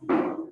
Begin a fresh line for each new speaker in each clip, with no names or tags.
Hello,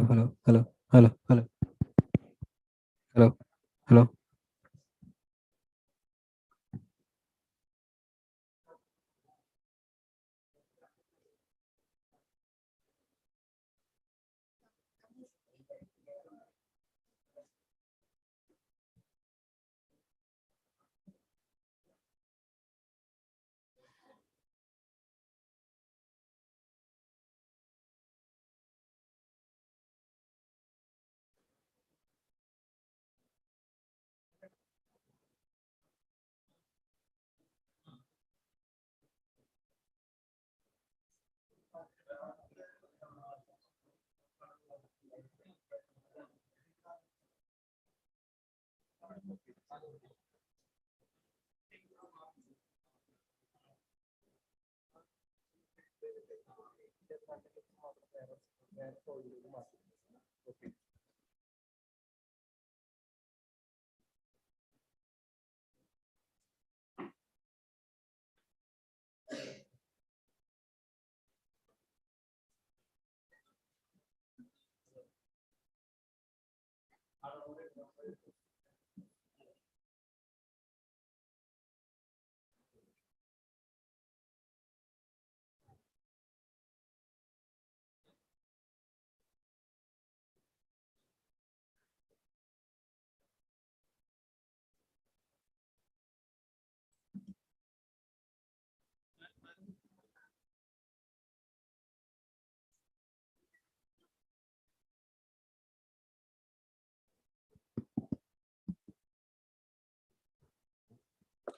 hello, hello, hello, hello, hello, hello.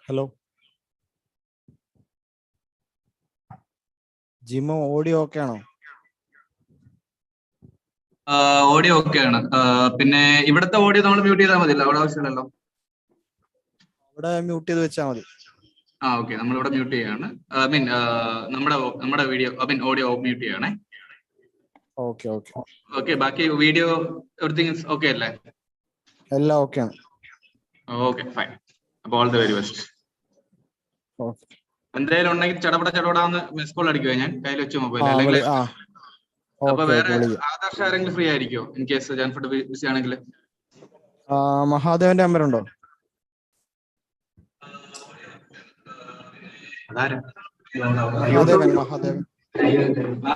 Hello ജിമ്മോ, audio okay ആണോ?
Audio okay ആണ്. പിന്നെ ഇവിടുത്തെ ഓഡിയോ നമ്മൾ മ്യൂട്ട് ചെയ്താൽ മതിയല്ലോ, അവിടെ ആവശ്യമില്ലല്ലോ.
അവിടെ മ്യൂട്ട് ചെയ്ത് വെച്ചാൽ മതി.
ഓക്കെ, നമ്മളിവിടെ മ്യൂട്ട് ചെയ്യാണ്. മീൻ നമ്മുടെ വീഡിയോ ഓഡിയോ മ്യൂട്ട് ചെയ്യണേ.
ഓക്കെ ഓക്കെ
ഓക്കെ, ബാക്കി വീഡിയോ എവറിത്തിങ് ഓക്കെ അല്ലേ?
എല്ലാം ഓക്കെ ആണ്.
Okay fine. അപ്പോൾ all the very best.
Okay,
എന്തായാലും ഉണ്ടെങ്കിൽ ചടപടാന്ന് മിസ് കോൾ അടിക്കുവോ ഞാൻ കയ്യിൽ വെച്ച മൊബൈൽ, അല്ലെങ്കിൽ അപ്പൊ വേറെ ആദർശ് ആരെങ്കിലും ഫ്രീ ആയിരിക്കോ ഇൻ കേസ് ജാൻഫോർട്ട് ബിസി ആണെങ്കിൽ?
മഹാദേവന്റെ നമ്പർ ഉണ്ടോ?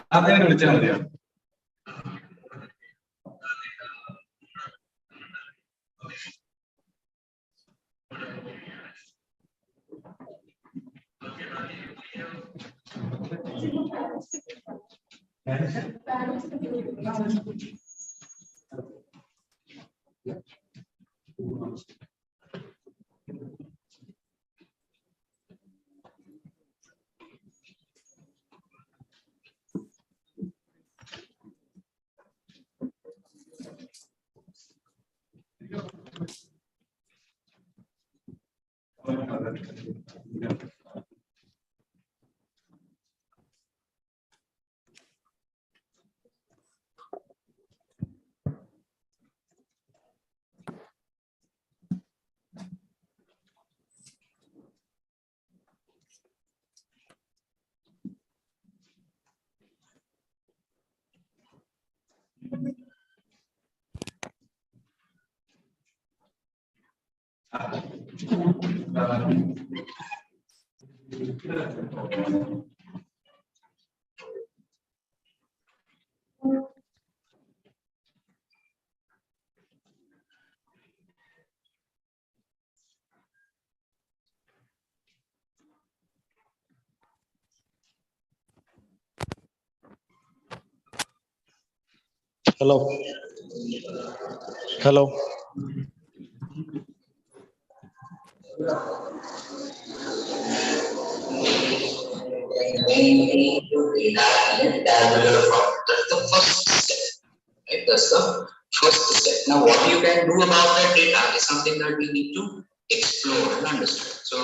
മഹാദേവൻ വിളിച്ചാൽ മതിയോ?
Hello hello
That's the first step. Now, what you can do about that data is something that we need to explore and understand. So,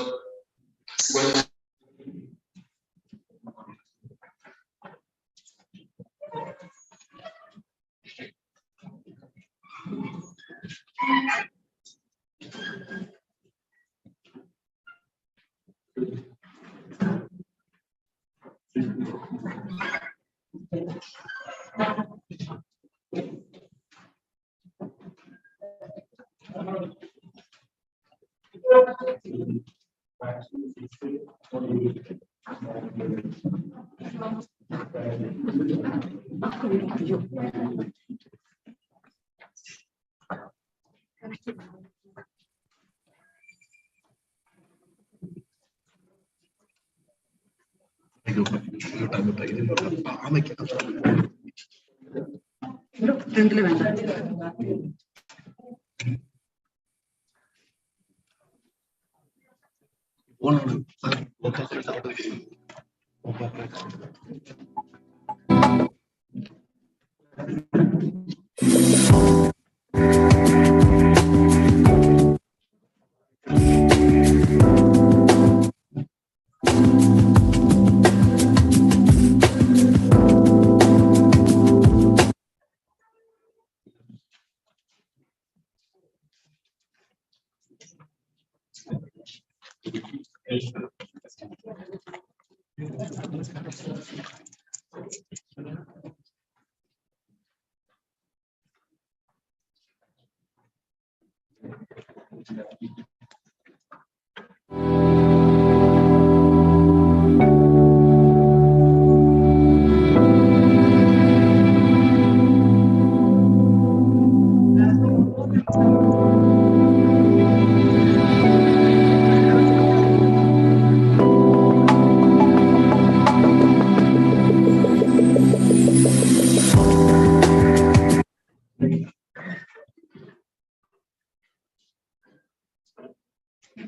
Hi,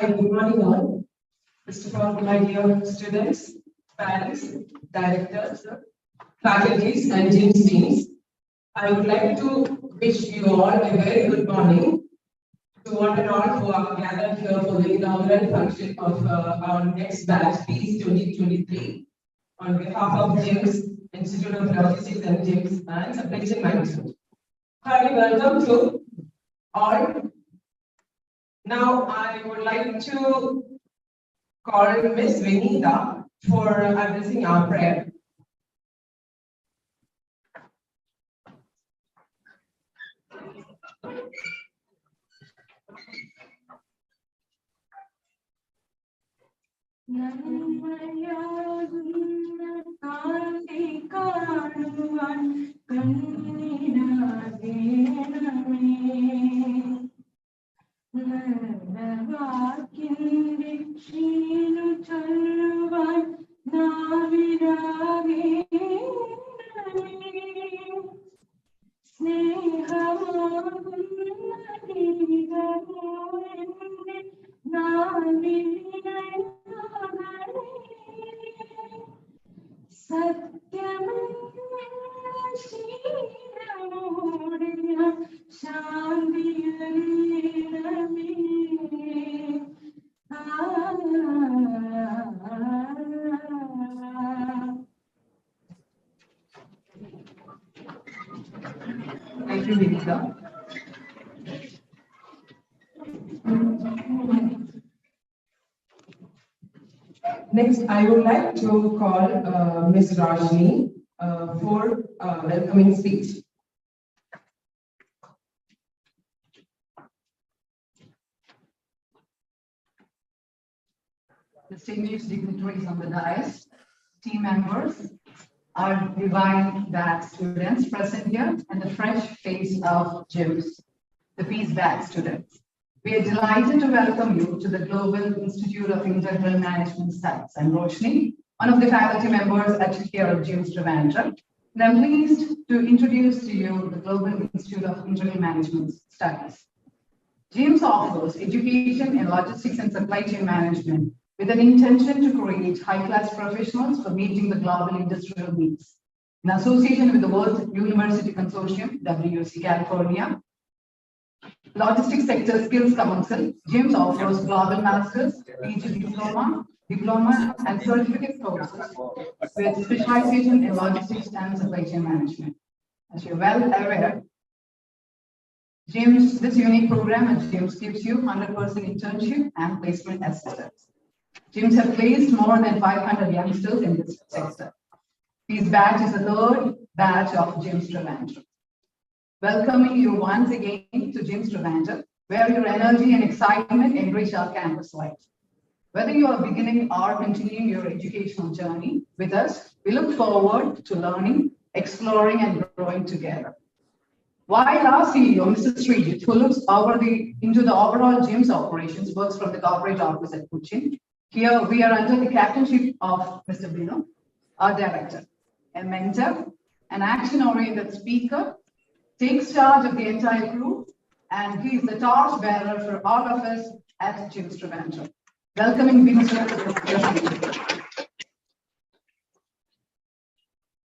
good morning all. First of all, my dear students, parents, directors, faculties, and GIIMS teams, I would like to wish you all a very good morning to one and all who are gathered here for the inaugural function of our next batch, PEACE 2023, on behalf of GIIMS, Institute of Logistics and GIIMS and Supply Chain Management. Highly welcome to all. Now, I would like to call Ms. Vinita for addressing our prayer. Thank you, Vinita. Next, I would like to call Ms. Rajni for welcoming speech.
Distinguished dignitaries on the dais, team members, our divine batch students present here, and the fresh face of GIIMS, the PEACE batch students. We are delighted to welcome you to the Global Institute of Integral Management Studies. I'm Roshni, one of the faculty members at here at GIIMS Trivandrum, and I'm pleased to introduce to you the Global Institute of Integral Management Studies. GIIMS offers education in logistics and supply chain management with an intention to create high-class professionals for meeting the global industrial needs. In association with the World University Consortium, WUC California, Logistics Sector Skills Council, GIIMS offers Global Masters, PG Diploma, and certificate courses with specialization in logistics and supply chain management. As you're well aware, GIIMS, this unique program at GIIMS gives you 100% internship and placement assistance. GIIMS have placed more than 500 youngsters in this sector. This batch is the third batch of GIIMS Trivandrum. Welcoming you once again to GIIMS Trivandrum, where your energy and excitement enrich our campus life. Whether you are beginning or continuing your educational journey with us, we look forward to learning, exploring, and growing together. While our CEO, Mr. Srijit, who looks into the overall GIIMS operations, works from the corporate office at Cochin. Here we are under the captainship of Mr. Bino, our director, a mentor, an action-oriented speaker, takes charge of the entire crew, and he is the torch bearer for all of us at GIIMS Trivandrum. Welcoming Bino.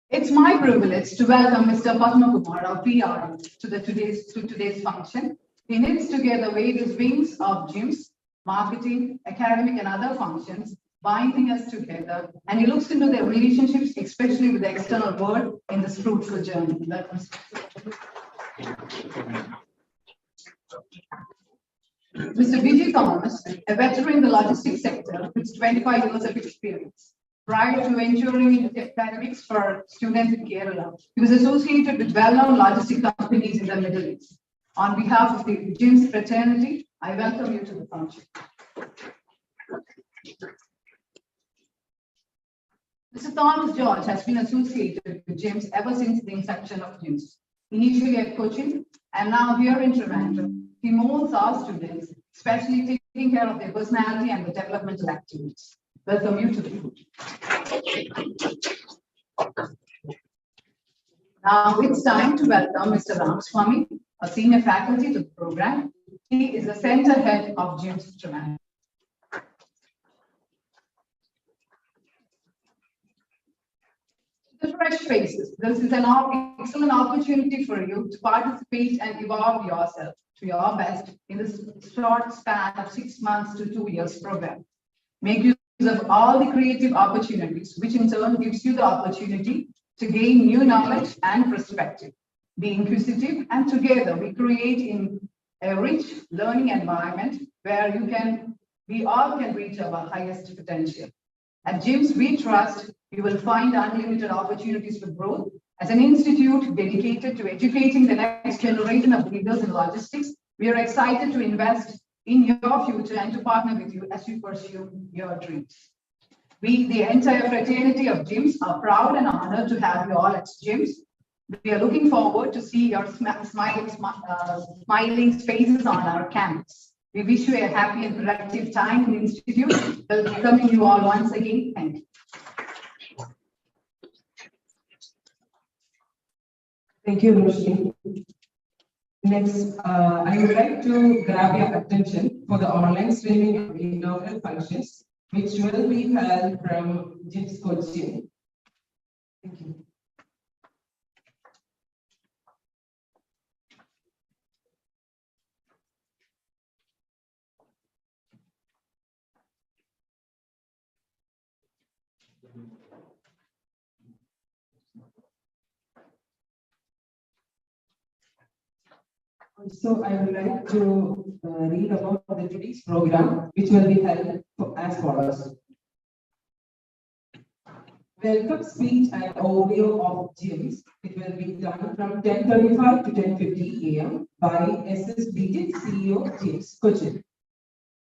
It's my privilege to welcome Mr. Padma Kumar, our PR, to today's function. He knits together various wings of GIIMS, marketing, academic, and other functions, binding us together, and he looks into their relationships, especially with the external world, in this fruitful journey. Welcome. Mr. Vijay Thomas, a veteran in the logistics sector with 25 years of experience. Prior to venturing into academics for students in Kerala, he was associated with well-known logistic companies in the Middle East. On behalf of the GIIMS fraternity, I welcome you to the function. Mr. Thomas George has been associated with GIIMS ever since the inception of GIIMS, initially at Cochin and now here in Trivandrum. He molds our students, especially taking care of their personality and the developmental activities. Welcome you to the group. Now it's time to welcome Mr. Ramaswamy, a senior faculty to the program. He is the center head of GIIMS Trivandrum. The fresh faces. This is an excellent opportunity for you to participate and evolve yourself to your best in this short span of 6 months to 2 years program. Make use of all the creative opportunities, which in turn gives you the opportunity to gain new knowledge and perspective. Be inquisitive, and together we create in a rich learning environment where we all can reach our highest potential. At GIIMS, we trust you will find unlimited opportunities for growth. As an institute dedicated to educating the next generation of leaders in logistics, we are excited to invest in your future and to partner with you as you pursue your dreams. We, the entire fraternity of GIIMS, are proud and honored to have you all at GIIMS. We are looking forward to see your smiling faces on our campus. We wish you a happy and productive time in the institute. Welcoming you all once again. Thank you.
Thank you, Roshni. Next, I would like to grab your attention for the online streaming of inaugural functions, which will be held from GIIMS Cochin. Thank you. So I would like to read about the today's program, which will be held as follows. Welcome speech and audio of GIIMS. It will be done from 10:35 to 10:50 a.m. by SS Digit, CEO GIIMS Cochin.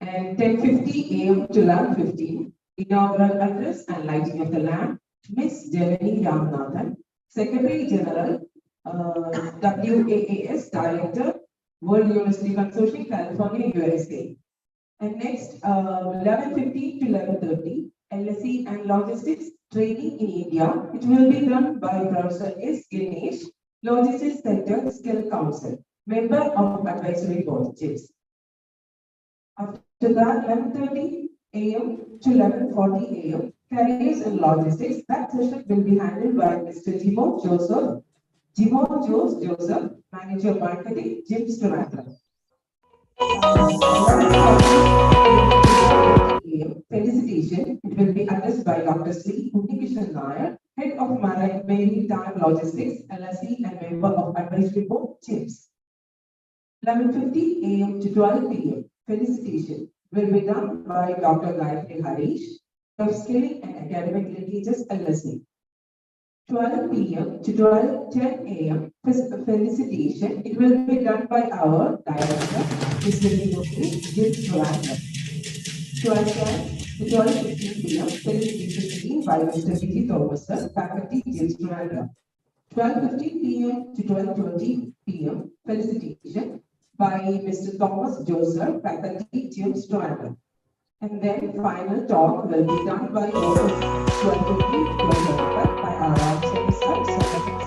And 10:50 a.m. to 11:15, inaugural address and lighting of the lamp, Ms. Janani Ramanathan, Secretary General, WAAS Director, World University Consortium, California, USA. And next, 11:50 to 11:30, LSE and Logistics Training in India. It will be done by Professor S. Ganesh, Logistics Center Skill Council, member of Advisory Board, GIIMS. After that, 11:30 a.m. to 11:40 a.m., Careers and Logistics. That session will be handled by Mr. Jimo Joseph, Manager Marketing, GIIMS Trivandrum. Felicitation. It will be addressed by Dr. C. Unikishan Nair, Head of Maritime Logistics, LSE, and member of Advisory Board, GIIMS. 11:50 a.m. to 12 p.m. Felicitation will be done by Dr. Gayatri Harish, of Skilling and Academic Linkages, LSE. 12 p.m. to 10 a.m. Felicitation. It will be done by our director, Mr. Vinodhi, GIIMS Trivandrum. 12:10 to 12:15 p.m. Felicitation by Mr. V.G. Thomas, faculty, GIIMS Trivandrum. 12:15 p.m. to 12:20 p.m. Felicitation by Mr. Thomas Joseph, faculty, GIIMS Trivandrum. And then final talk will be done by 12:50 to 12:35 by our semester faculty,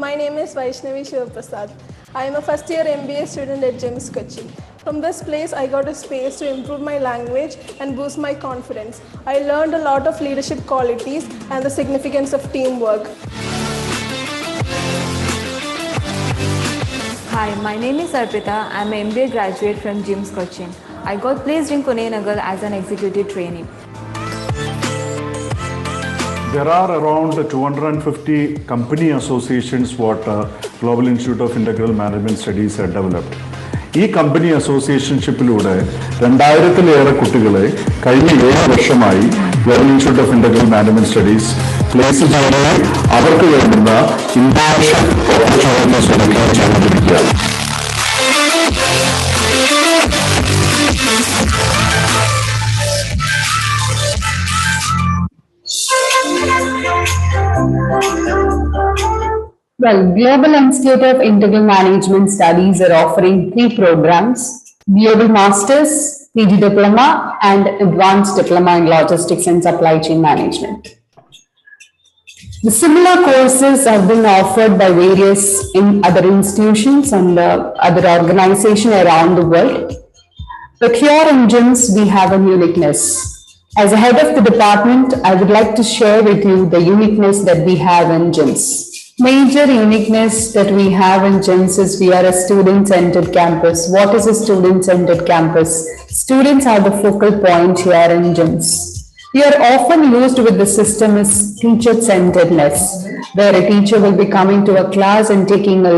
My name is Vaishnavi Shivaprasad. I am a first year MBA student at GIIMS Cochin. From this place, I got a space to improve my language and boost my confidence. I learned a lot of leadership qualities and the significance of teamwork.
Hi, my name is Arpita. I am an MBA graduate from GIIMS Cochin. I got placed in Pune Nagar as an executive trainee.
There are around 250 company associations what Global Institute of Integral Management Studies have developed. ഈ company അസോസിയേഷൻഷിപ്പിലൂടെ 2000-ലേറെ കുട്ടികളെ കഴിഞ്ഞ 7 വർഷമായി government institute of Integral Management studies place ചെയ്ത് അവർക്ക് വേണ്ടുന്ന internship opportunities ഒരുക്കുകയും ചെയ്തുകൊണ്ടിരിക്കുകയാണ്.
Well, Global Institute of Integral Management Studies are offering 3 programs: Global Masters, PG Diploma, and Advanced Diploma in Logistics and Supply Chain Management. The similar courses have been offered by various other institutions and other organizations around the world. But here in GIIMS, we have a uniqueness. As a head of the department, I would like to share with you the uniqueness that we have in GIIMS. Major uniqueness that we have in GIIMS is we are a student-centered campus. What is a student-centered campus? Students are the focal point here in GIIMS. We are often used with the system as teacher-centeredness, where a teacher will be coming to a class and taking a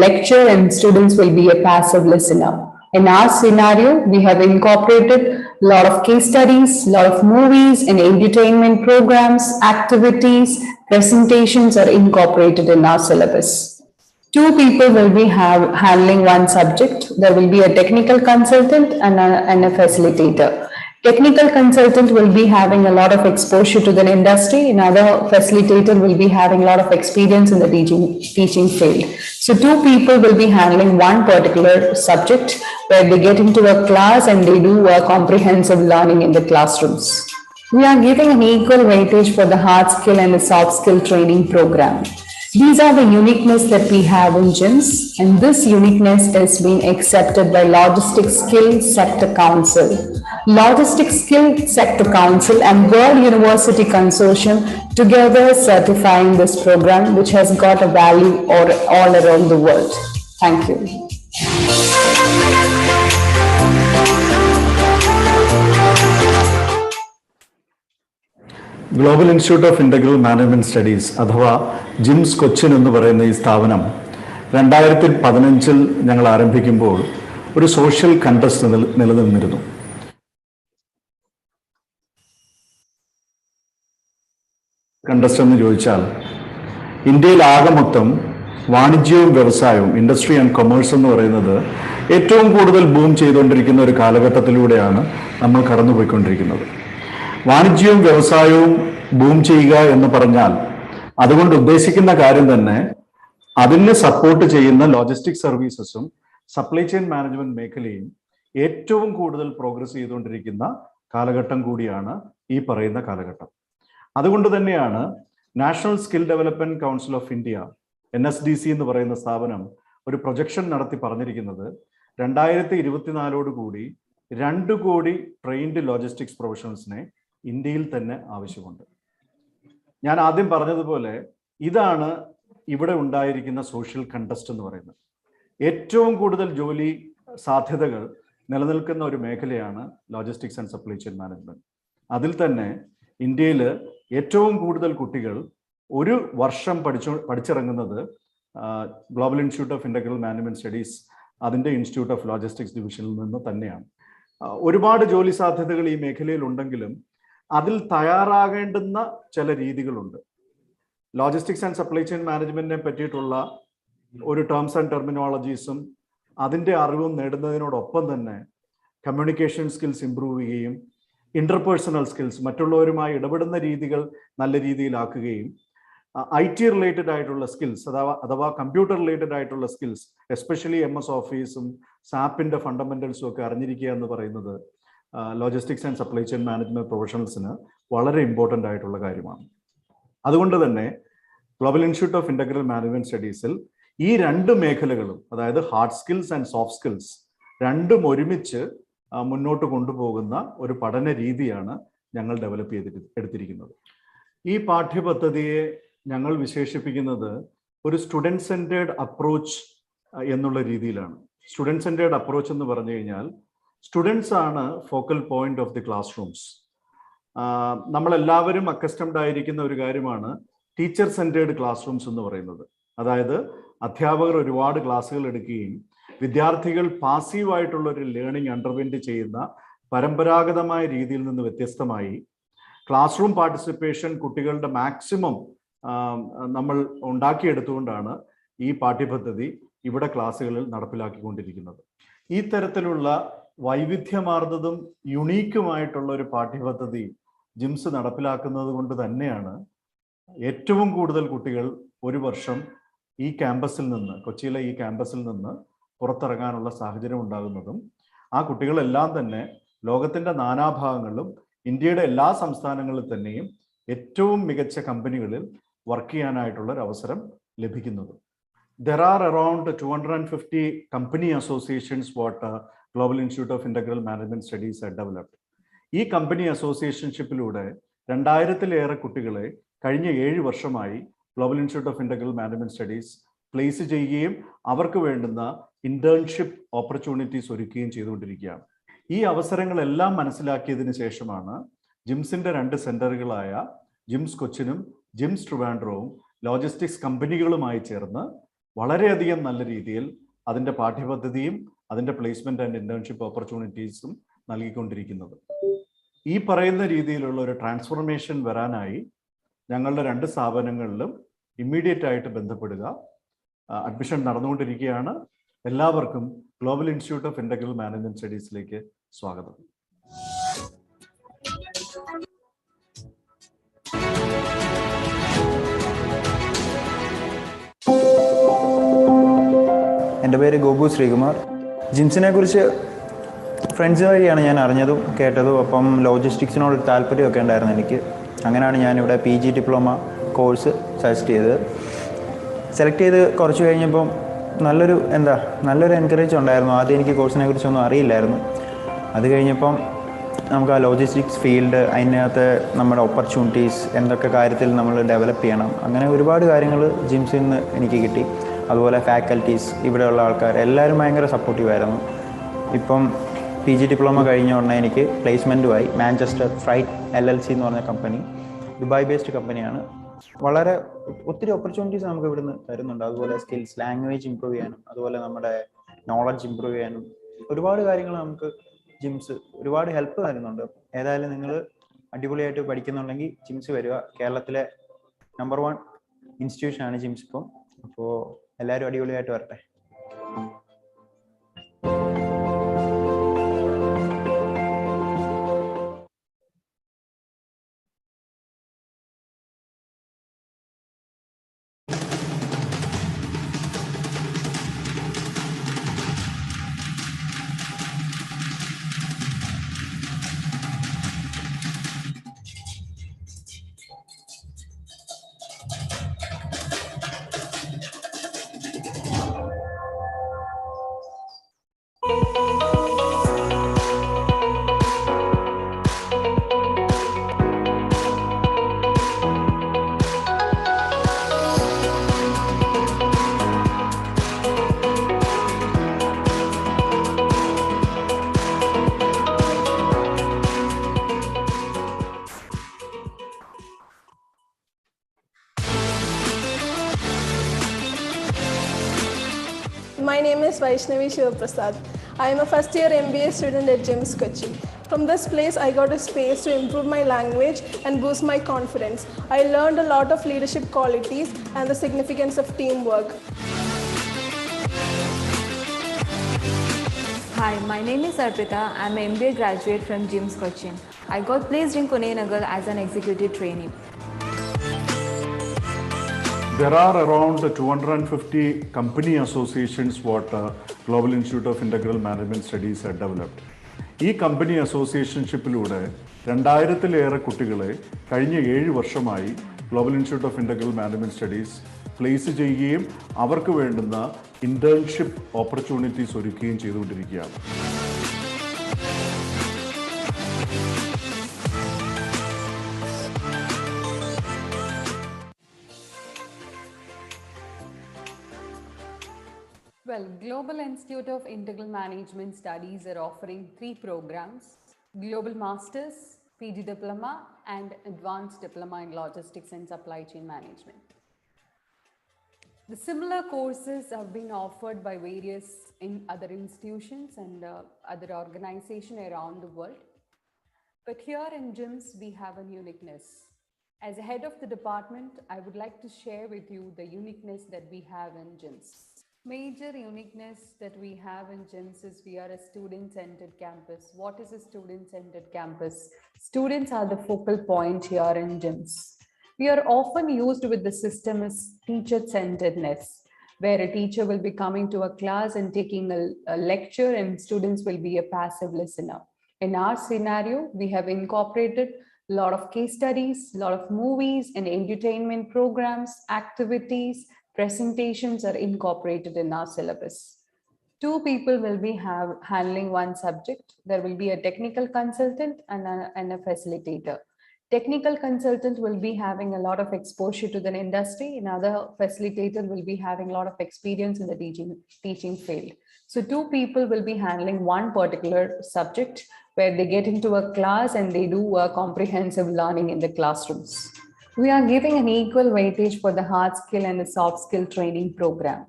lecture and students will be a passive listener. In our scenario, we have incorporated a lot of case studies, a lot of movies and entertainment programs, activities, presentations are incorporated in our syllabus. 2 people will be handling one subject. There will be a technical consultant and a facilitator. Technical consultant will be having a lot of exposure to the industry. Another facilitator will be having a lot of experience in the teaching field. So 2 people will be handling one particular subject where they get into a class and they do a comprehensive learning in the classrooms. We are giving an equal weightage for the hard skill and the soft skill training program. These are the uniqueness that we have in GIIMS, and this uniqueness is being accepted by Logistics Skill Sector Council. Logistics Skill Sector Council and World University Consortium together certifying this program, which has got a value all around the world. Thank you.
Global institute of Integral Management studies അഥവാ ജിംസ് കൊച്ചിൻ എന്ന് പറയുന്ന ഈ സ്ഥാപനം 2015 ഞങ്ങൾ ആരംഭിക്കുമ്പോൾ ഒരു social contest നിലനിന്നിരുന്നു. Contest എന്ന് ചോദിച്ചാൽ ഇന്ത്യയിൽ ആകെ മൊത്തം വാണിജ്യവും വ്യവസായവും, ഇൻഡസ്ട്രി ആൻഡ് കൊമേഴ്സ് എന്ന് പറയുന്നത് ഏറ്റവും കൂടുതൽ ബൂം ചെയ്തുകൊണ്ടിരിക്കുന്ന ഒരു കാലഘട്ടത്തിലൂടെയാണ് നമ്മൾ കടന്നുപോയിക്കൊണ്ടിരിക്കുന്നത്. വാണിജ്യവും വ്യവസായവും ബൂം ചെയ്യുക എന്ന് പറഞ്ഞാൽ അതുകൊണ്ട് ഉദ്ദേശിക്കുന്ന കാര്യം തന്നെ അതിനെ സപ്പോർട്ട് ചെയ്യുന്ന ലോജിസ്റ്റിക് സർവീസസും സപ്ലൈ ചെയിൻ മാനേജ്മെന്റ് മേഖലയും ഏറ്റവും കൂടുതൽ പ്രോഗ്രസ് ചെയ്തുകൊണ്ടിരിക്കുന്ന കാലഘട്ടം കൂടിയാണ് ഈ പറയുന്ന കാലഘട്ടം. അതുകൊണ്ട് തന്നെയാണ് national skill development council of India NSDC എന്ന് പറയുന്ന സ്ഥാപനം ഒരു പ്രൊജക്ഷൻ നടത്തി പറഞ്ഞിരിക്കുന്നത് 2024 2 കോടി ട്രെയിൻഡ് ലോജിസ്റ്റിക്സ് പ്രൊഫഷണൽസിനെ ഇന്ത്യയിൽ തന്നെ ആവശ്യമുണ്ട്. ഞാൻ ആദ്യം പറഞ്ഞതുപോലെ ഇതാണ് ഇവിടെ ഉണ്ടായിരിക്കുന്ന സോഷ്യൽ കണ്ടസ്റ്റ് എന്ന് പറയുന്നത്. ഏറ്റവും കൂടുതൽ ജോലി സാധ്യതകൾ നിലനിൽക്കുന്ന ഒരു മേഖലയാണ് logistics and supply chain management. അതിൽ തന്നെ ഇന്ത്യയിൽ ഏറ്റവും കൂടുതൽ കുട്ടികൾ ഒരു വർഷം പഠിച്ചിറങ്ങുന്നത് Global institute of Integral Management Studies അതിൻ്റെ ഇൻസ്റ്റിറ്റ്യൂട്ട് ഓഫ് ലോജിസ്റ്റിക്സ് ഡിവിഷനിൽ നിന്ന് തന്നെയാണ്. ഒരുപാട് ജോലി സാധ്യതകൾ ഈ മേഖലയിൽ ഉണ്ടെങ്കിലും അതിൽ തയ്യാറാകേണ്ടുന്ന ചില രീതികളുണ്ട്. ലോജിസ്റ്റിക്സ് ആൻഡ് സപ്ലൈ ചെയിൻ മാനേജ്മെന്റിനെ പറ്റിയിട്ടുള്ള ഒരു ടേംസ് ആൻഡ് ടെർമിനോളജീസും അതിൻ്റെ അറിവും നേടുന്നതിനോടൊപ്പം തന്നെ കമ്മ്യൂണിക്കേഷൻ സ്കിൽസ് ഇംപ്രൂവ് ചെയ്യുകയും ഇന്റർപേഴ്സണൽ സ്കിൽസ്, മറ്റുള്ളവരുമായി ഇടപെടുന്ന രീതികൾ നല്ല രീതിയിലാക്കുകയും IT റിലേറ്റഡ് ആയിട്ടുള്ള സ്കിൽസ് അഥവാ കമ്പ്യൂട്ടർ റിലേറ്റഡ് ആയിട്ടുള്ള സ്കിൽസ്, എസ്പെഷ്യലി MS ഓഫീസും സാപ്പിന്റെ ഫണ്ടമെന്റൽസും ഒക്കെ അറിഞ്ഞിരിക്കുക എന്ന് പറയുന്നത് logistics and supply chain management പ്രൊഫഷണൽസിന് വളരെ ഇമ്പോർട്ടൻ്റ് ആയിട്ടുള്ള കാര്യമാണ്. അതുകൊണ്ട് തന്നെ global institute of Integral Management സ്റ്റഡീസിൽ ഈ 2 മേഖലകളും, അതായത് hard skills and soft skills രണ്ടും ഒരുമിച്ച് മുന്നോട്ട് കൊണ്ടുപോകുന്ന ഒരു പഠന രീതിയാണ് ഞങ്ങൾ ഡെവലപ്പ് എടുത്തിരിക്കുന്നത്. ഈ പാഠ്യപദ്ധതിയെ ഞങ്ങൾ വിശേഷിപ്പിക്കുന്നത് ഒരു സ്റ്റുഡൻറ് സെൻറ്റേർഡ് അപ്രോച്ച് എന്നുള്ള രീതിയിലാണ്. സ്റ്റുഡൻറ് സെൻറ്റേർഡ് അപ്രോച്ച് എന്ന് പറഞ്ഞു കഴിഞ്ഞാൽ സ്റ്റുഡൻസ് ആണ് focal point of the class rooms. നമ്മളെല്ലാവരും അക്കസ്റ്റംഡ് ആയിരിക്കുന്ന ഒരു കാര്യമാണ് ടീച്ചർ സെൻറ്റേർഡ് ക്ലാസ് റൂംസ് എന്ന് പറയുന്നത്. അതായത് അധ്യാപകർ ഒരുപാട് ക്ലാസ്സുകൾ എടുക്കുകയും വിദ്യാർത്ഥികൾ പാസീവായിട്ടുള്ള ഒരു ലേണിംഗ് അണ്ടർവെന്റ് ചെയ്യുന്ന പരമ്പരാഗതമായ രീതിയിൽ നിന്ന് വ്യത്യസ്തമായി ക്ലാസ് റൂം പാർട്ടിസിപ്പേഷൻ കുട്ടികളുടെ മാക്സിമം നമ്മൾ ഉണ്ടാക്കിയെടുത്തുകൊണ്ടാണ് ഈ പാഠ്യപദ്ധതി ഇവിടെ ക്ലാസ്സുകളിൽ നടപ്പിലാക്കിക്കൊണ്ടിരിക്കുന്നത്. ഈ തരത്തിലുള്ള വൈവിധ്യമാർന്നതും യുണീക്കുമായിട്ടുള്ള ഒരു പാഠ്യപദ്ധതി ജിംസ് നടപ്പിലാക്കുന്നത് കൊണ്ട് തന്നെയാണ് ഏറ്റവും കൂടുതൽ കുട്ടികൾ ഒരു വർഷം ഈ ക്യാമ്പസിൽ നിന്ന്, കൊച്ചിയിലെ ഈ ക്യാമ്പസിൽ നിന്ന് പുറത്തിറങ്ങാനുള്ള സാഹചര്യം ഉണ്ടാകുന്നതും ആ കുട്ടികളെല്ലാം തന്നെ ലോകത്തിൻ്റെ നാനാഭാഗങ്ങളിലും ഇന്ത്യയുടെ എല്ലാ സംസ്ഥാനങ്ങളിൽ തന്നെയും ഏറ്റവും മികച്ച കമ്പനികളിൽ വർക്ക് ചെയ്യാനായിട്ടുള്ള ഒരു അവസരം ലഭിക്കുന്നതും. There are around 250 company associations what Global Institute of Integral Management Studies have developed. ഈ കമ്പനി അസോസിയേഷൻഷിപ്പിലൂടെ 2000-ലേറെ കുട്ടികളെ കഴിഞ്ഞ 7 വർഷമായി global institute of Integral Management studies place ചെയ്യുകയും അവർക്ക് വേണ്ടുന്ന ഇന്റേൺഷിപ്പ് ഓപ്പർച്യൂണിറ്റീസ് ഒരുക്കുകയും ചെയ്തുകൊണ്ടിരിക്കുകയാണ്. ഈ അവസരങ്ങളെല്ലാം മനസ്സിലാക്കിയതിന് ശേഷമാണ് ജിംസിന്റെ 2 സെന്ററുകളായ ജിംസ് കൊച്ചിനും ജിംസ് ട്രിവാൻഡ്രവും ലോജിസ്റ്റിക്സ് കമ്പനികളുമായി ചേർന്ന് വളരെയധികം നല്ല രീതിയിൽ അതിൻ്റെ പാഠ്യപദ്ധതിയും അതിൻ്റെ പ്ലേസ്മെന്റ് ആൻഡ് ഇന്റേൺഷിപ്പ് ഓപ്പർച്യൂണിറ്റീസും നൽകിക്കൊണ്ടിരിക്കുന്നത്. ഈ പറയുന്ന രീതിയിലുള്ള ഒരു ട്രാൻസ്ഫോർമേഷൻ വരാനായി ഞങ്ങളുടെ 2 സ്ഥാപനങ്ങളിലും ഇമ്മീഡിയറ്റ് ആയിട്ട് ബന്ധപ്പെടുക. അഡ്മിഷൻ നടന്നുകൊണ്ടിരിക്കുകയാണ്. എല്ലാവർക്കും Global institute of Integral Management സ്റ്റഡീസിലേക്ക് സ്വാഗതം.
എൻ്റെ പേര് ഗോപു ശ്രീകുമാർ. ജിംസിനെ കുറിച്ച് ഫ്രണ്ട്സ് വഴിയാണ് ഞാൻ അറിഞ്ഞതും കേട്ടതും. അപ്പം ലോജിസ്റ്റിക്സിനോട് താല്പര്യമൊക്കെ ഉണ്ടായിരുന്നു എനിക്ക്. അങ്ങനെയാണ് ഞാനിവിടെ PG ഡിപ്ലോമ കോഴ്സ് സജസ്റ്റ് ചെയ്തത്. സെലക്ട് ചെയ്ത് കുറച്ച് കഴിഞ്ഞപ്പം നല്ലൊരു എൻകറേജ് ഉണ്ടായിരുന്നു. ആദ്യം എനിക്ക് കോഴ്സിനെ കുറിച്ചൊന്നും അറിയില്ലായിരുന്നു. അത് കഴിഞ്ഞപ്പം നമുക്ക് ആ ലോജിസ്റ്റിക്സ് ഫീൽഡ്, അതിനകത്ത് നമ്മുടെ ഓപ്പർച്യൂണിറ്റീസ്, എന്തൊക്കെ കാര്യത്തിൽ നമ്മൾ ഡെവലപ്പ് ചെയ്യണം, അങ്ങനെ ഒരുപാട് കാര്യങ്ങൾ ജിംസിൽ നിന്ന് എനിക്ക് കിട്ടി. അതുപോലെ ഫാക്കൽറ്റീസ്, ഇവിടെയുള്ള ആൾക്കാർ എല്ലാവരും ഭയങ്കര സപ്പോർട്ടീവായിരുന്നു. ഇപ്പം PG ഡിപ്ലോമ കഴിഞ്ഞ ഉടനെ എനിക്ക് പ്ലേസ്മെൻറ്റുമായി മാഞ്ചസ്റ്റർ ഫ്രൈറ്റ് LLC എന്ന് പറഞ്ഞ കമ്പനി, ദുബായ് ബേസ്ഡ് കമ്പനിയാണ്. ഒത്തിരി ഓപ്പർച്യൂണിറ്റീസ് നമുക്ക് ഇവിടുന്ന് തരുന്നുണ്ട്. അതുപോലെ സ്കിൽസ്, ലാംഗ്വേജ് ഇമ്പ്രൂവ് ചെയ്യാനും അതുപോലെ നമ്മുടെ നോളജ് ഇമ്പ്രൂവ് ചെയ്യാനും ഒരുപാട് കാര്യങ്ങൾ നമുക്ക് ജിംസ് ഒരുപാട് ഹെൽപ്പ് തരുന്നുണ്ട്. ഏതായാലും നിങ്ങൾ അടിപൊളിയായിട്ട് പഠിക്കുന്നുണ്ടെങ്കിൽ ജിംസ് വരിക. കേരളത്തിലെ നമ്പർ 1 ഇൻസ്റ്റിറ്റ്യൂഷനാണ് ജിംസ് ഇപ്പം. അപ്പോൾ എല്ലാവരും അടിപൊളിയായിട്ട് വരട്ടെ.
My name is Vaishnavi Shivaprasad. I am a first-year MBA student at GIIMS Kochi. From this place, I got a space to improve my language and boost my confidence. I learned a lot of leadership qualities and the significance of teamwork.
Hi, my name is Arpita. I am an MBA graduate from GIIMS Kochi. I got placed in Inauguration as an executive trainee.
There are around 250 company associations what Global Institute of Integral Management Studies have developed. ഈ company അസോസിയേഷൻഷിപ്പിലൂടെ 2000-ലേറെ കുട്ടികളെ കഴിഞ്ഞ 7 വർഷമായി global institute of Integral Management studies place ചെയ്യുകയും അവർക്ക് വേണ്ടുന്ന internship opportunities ഒരുക്കുകയും ചെയ്തുകൊണ്ടിരിക്കുകയാണ്.
Well, Global Institute of Integral Management Studies are offering 3 programs: Global Masters, PG Diploma, and Advanced Diploma in Logistics and Supply Chain Management. The similar courses have been offered by various other institutions and other organizations around the world. But here in GIIMS, we have a uniqueness. As a head of the department, I would like to share with you the uniqueness that we have in GIIMS. Major uniqueness that we have in GIIMS is we are a student-centered campus. What is a student-centered campus? Students are the focal point here in GIIMS. We are often used with the system as teacher-centeredness, where a teacher will be coming to a class and taking a lecture and students will be a passive listener. In our scenario, we have incorporated a lot of case studies, a lot of movies and entertainment programs, activities, presentations are incorporated in our syllabus. Two people will be handling one subject. There will be a technical consultant and a facilitator. Technical consultant will be having a lot of exposure to the industry. Another facilitator will be having a lot of experience in the teaching field. So two people will be handling one particular subject where they get into a class and they do a comprehensive learning in the classrooms. We are giving an equal weightage for the hard skill and the soft skill training program.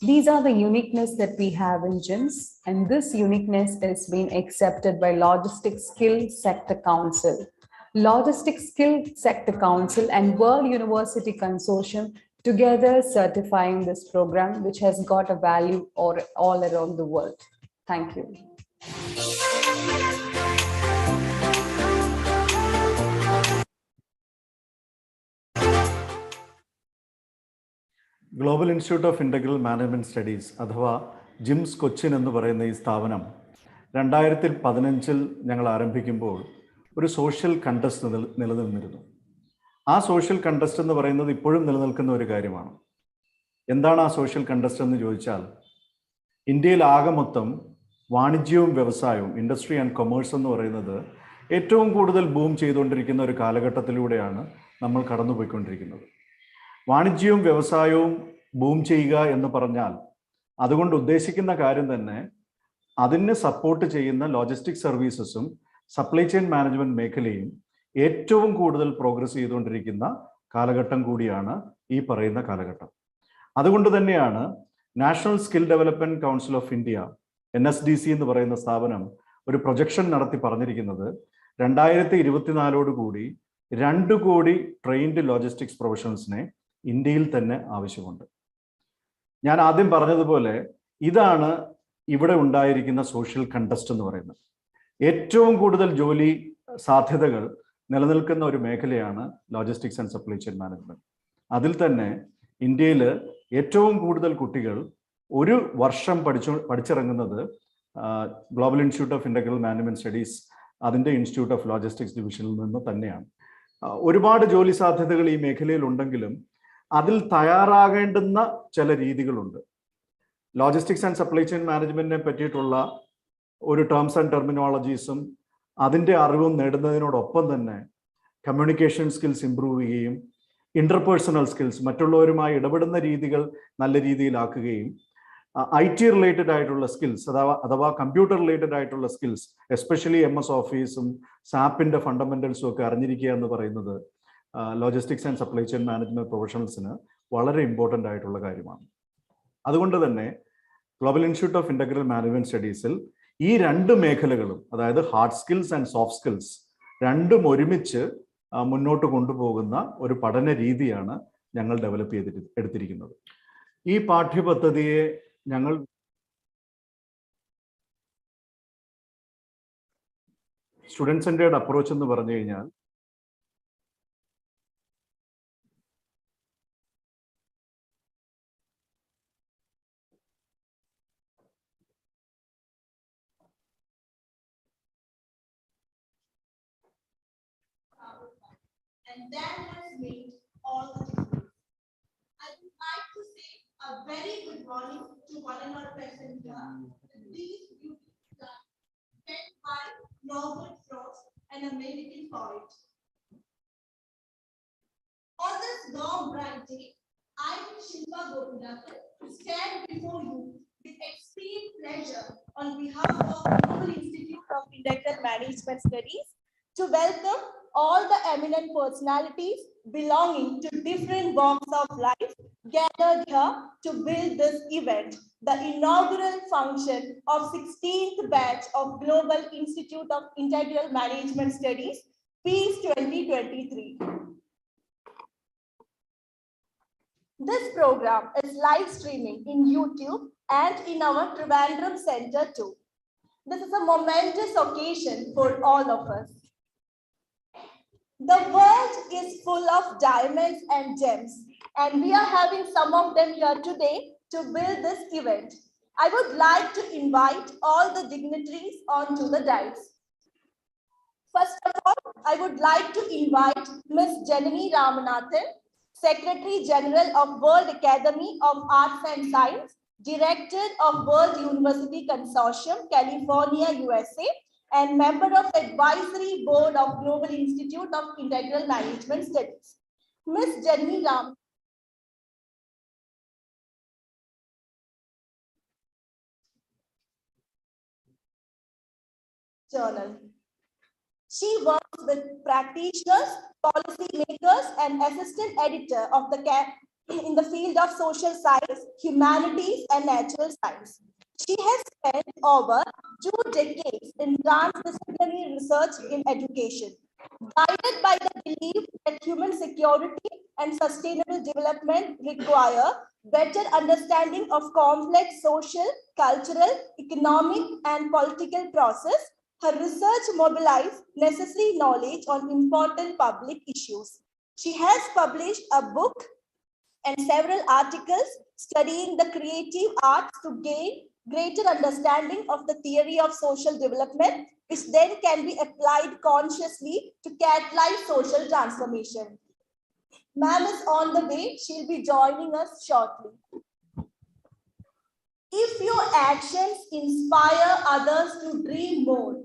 These are the uniqueness that we have in GIIMS, and this uniqueness is being accepted by Logistics Skill Sector Council. Logistics Skill Sector Council and World University Consortium together certifying this program, which has got a value all around the world. Thank you.
Global institute of integral management studies അഥവാ ജിംസ് കൊച്ചിൻ എന്ന് പറയുന്ന ഈ സ്ഥാപനം 2015 ഞങ്ങൾ ആരംഭിക്കുമ്പോൾ ഒരു social contest നിലനിന്നിരുന്നു. ആ സോഷ്യൽ കണ്ടസ്റ്റ് എന്ന് പറയുന്നത് ഇപ്പോഴും നിലനിൽക്കുന്ന ഒരു കാര്യമാണ്. എന്താണ് ആ സോഷ്യൽ കണ്ടസ്റ്റ് എന്ന് ചോദിച്ചാൽ, ഇന്ത്യയിൽ ആകെ മൊത്തം വാണിജ്യവും വ്യവസായവും, ഇൻഡസ്ട്രി ആൻഡ് കൊമേഴ്സ് എന്ന് പറയുന്നത് ഏറ്റവും കൂടുതൽ ബൂം ചെയ്തുകൊണ്ടിരിക്കുന്ന ഒരു കാലഘട്ടത്തിലൂടെയാണ് നമ്മൾ കടന്നുപോയിക്കൊണ്ടിരിക്കുന്നത്. വാണിജ്യവും വ്യവസായവും ബൂം ചെയ്യുക എന്ന് പറഞ്ഞാൽ അതുകൊണ്ട് ഉദ്ദേശിക്കുന്ന കാര്യം തന്നെ അതിനെ സപ്പോർട്ട് ചെയ്യുന്ന ലോജിസ്റ്റിക് സർവീസസും സപ്ലൈ ചെയിൻ മാനേജ്മെന്റ് മേഖലയും ഏറ്റവും കൂടുതൽ പ്രോഗ്രസ് ചെയ്തുകൊണ്ടിരിക്കുന്ന കാലഘട്ടം കൂടിയാണ് ഈ പറയുന്ന കാലഘട്ടം. അതുകൊണ്ട് തന്നെയാണ് national skill development council of India NSDC എന്ന് പറയുന്ന സ്ഥാപനം ഒരു പ്രൊജക്ഷൻ നടത്തി പറഞ്ഞിരിക്കുന്നത് 2024 2 കോടി ട്രെയിൻഡ് ലോജിസ്റ്റിക്സ് പ്രൊഫഷണൽസിനെ ഇന്ത്യയിൽ തന്നെ ആവശ്യമുണ്ട്. ഞാൻ ആദ്യം പറഞ്ഞതുപോലെ ഇതാണ് ഇവിടെ ഉണ്ടായിരിക്കുന്ന സോഷ്യൽ കണ്ടസ്റ്റ് എന്ന് പറയുന്നത്. ഏറ്റവും കൂടുതൽ ജോലി സാധ്യതകൾ നിലനിൽക്കുന്ന ഒരു മേഖലയാണ് logistics and supply chain management. അതിൽ തന്നെ ഇന്ത്യയിൽ ഏറ്റവും കൂടുതൽ കുട്ടികൾ ഒരു വർഷം പഠിച്ചിറങ്ങുന്നത് Global institute of integral Management Studies അതിൻ്റെ ഇൻസ്റ്റിറ്റ്യൂട്ട് ഓഫ് ലോജിസ്റ്റിക്സ് ഡിവിഷനിൽ നിന്ന് തന്നെയാണ്. ഒരുപാട് ജോലി സാധ്യതകൾ ഈ മേഖലയിൽ ഉണ്ടെങ്കിലും അതിൽ തയ്യാറാകേണ്ടുന്ന ചില രീതികളുണ്ട്. ലോജിസ്റ്റിക്സ് ആൻഡ് സപ്ലൈ ചെയിൻ മാനേജ്മെന്റിനെ പറ്റിയിട്ടുള്ള ഒരു ടേംസ് ആൻഡ് ടെർമിനോളജീസും അതിൻ്റെ അറിവും നേടുന്നതിനോടൊപ്പം തന്നെ കമ്മ്യൂണിക്കേഷൻ സ്കിൽസ് ഇംപ്രൂവ് ചെയ്യുകയും ഇന്റർപേഴ്സണൽ സ്കിൽസ്, മറ്റുള്ളവരുമായി ഇടപെടുന്ന രീതികൾ നല്ല രീതിയിലാക്കുകയും IT റിലേറ്റഡ് ആയിട്ടുള്ള സ്കിൽസ് അഥവാ കമ്പ്യൂട്ടർ റിലേറ്റഡ് ആയിട്ടുള്ള സ്കിൽസ്, എസ്പെഷ്യലി MS ഓഫീസും സാപ്പിൻ്റെ ഫണ്ടമെന്റൽസും ഒക്കെ അറിഞ്ഞിരിക്കുക എന്ന് പറയുന്നത് logistics and supply chain management പ്രൊഫഷണൽസിന് വളരെ ഇമ്പോർട്ടൻ്റ് ആയിട്ടുള്ള കാര്യമാണ്. അതുകൊണ്ട് തന്നെ global institute of integral management സ്റ്റഡീസിൽ ഈ രണ്ട് മേഖലകളും, അതായത് hard skills and soft skills രണ്ടും ഒരുമിച്ച് മുന്നോട്ട് കൊണ്ടുപോകുന്ന ഒരു പഠന രീതിയാണ് ഞങ്ങൾ ഡെവലപ്പ് എടുത്തിരിക്കുന്നത്. ഈ പാഠ്യപദ്ധതിയെ ഞങ്ങൾ സ്റ്റുഡൻറ് സെൻറ്റേർഡ് അപ്രോച്ച് എന്ന് പറഞ്ഞു കഴിഞ്ഞാൽ
and that has made all the difference. I would like to say a very good morning to one and all present here. These beautiful guys, led by Robert Frost, an American poet. On this warm bright day, I am Shilpa Gopinath to stand before you with extreme pleasure on behalf of Global Institute of Integral Management Studies to welcome all the eminent personalities belonging to different walks of life gathered here to build this event, the inaugural function of 16th batch of Global Institute of Integral Management Studies, PEACE 2023. This program is live streaming in YouTube and in our Trivandrum Center too. This is a momentous occasion for all of us. The world is full of diamonds and gems, and we are having some of them here today to build this event. I would like to invite all the dignitaries onto the dais. First of all, I would like to invite Ms. Janani Ramanathan, Secretary General of World Academy of Arts and Science, Director of World University Consortium, California, USA, and member of Advisory Board of Global Institute of Integral Management Studies. Ms. Janani Ram. Journal. She works with practitioners, policymakers, and assistant editor of the in the field of social science, humanities, and natural science. She has spent over 2 decades in transdisciplinary research in education, guided by the belief that human security and sustainable development require better understanding of complex social, cultural, economic, and political process. Her research mobilized necessary knowledge on important public issues. She has published a book and several articles studying the creative arts to gain greater understanding of the theory of social development, which then can be applied consciously to catalyze social transformation. Ma'am is on the way. She'll be joining us shortly. If your actions inspire others to dream more,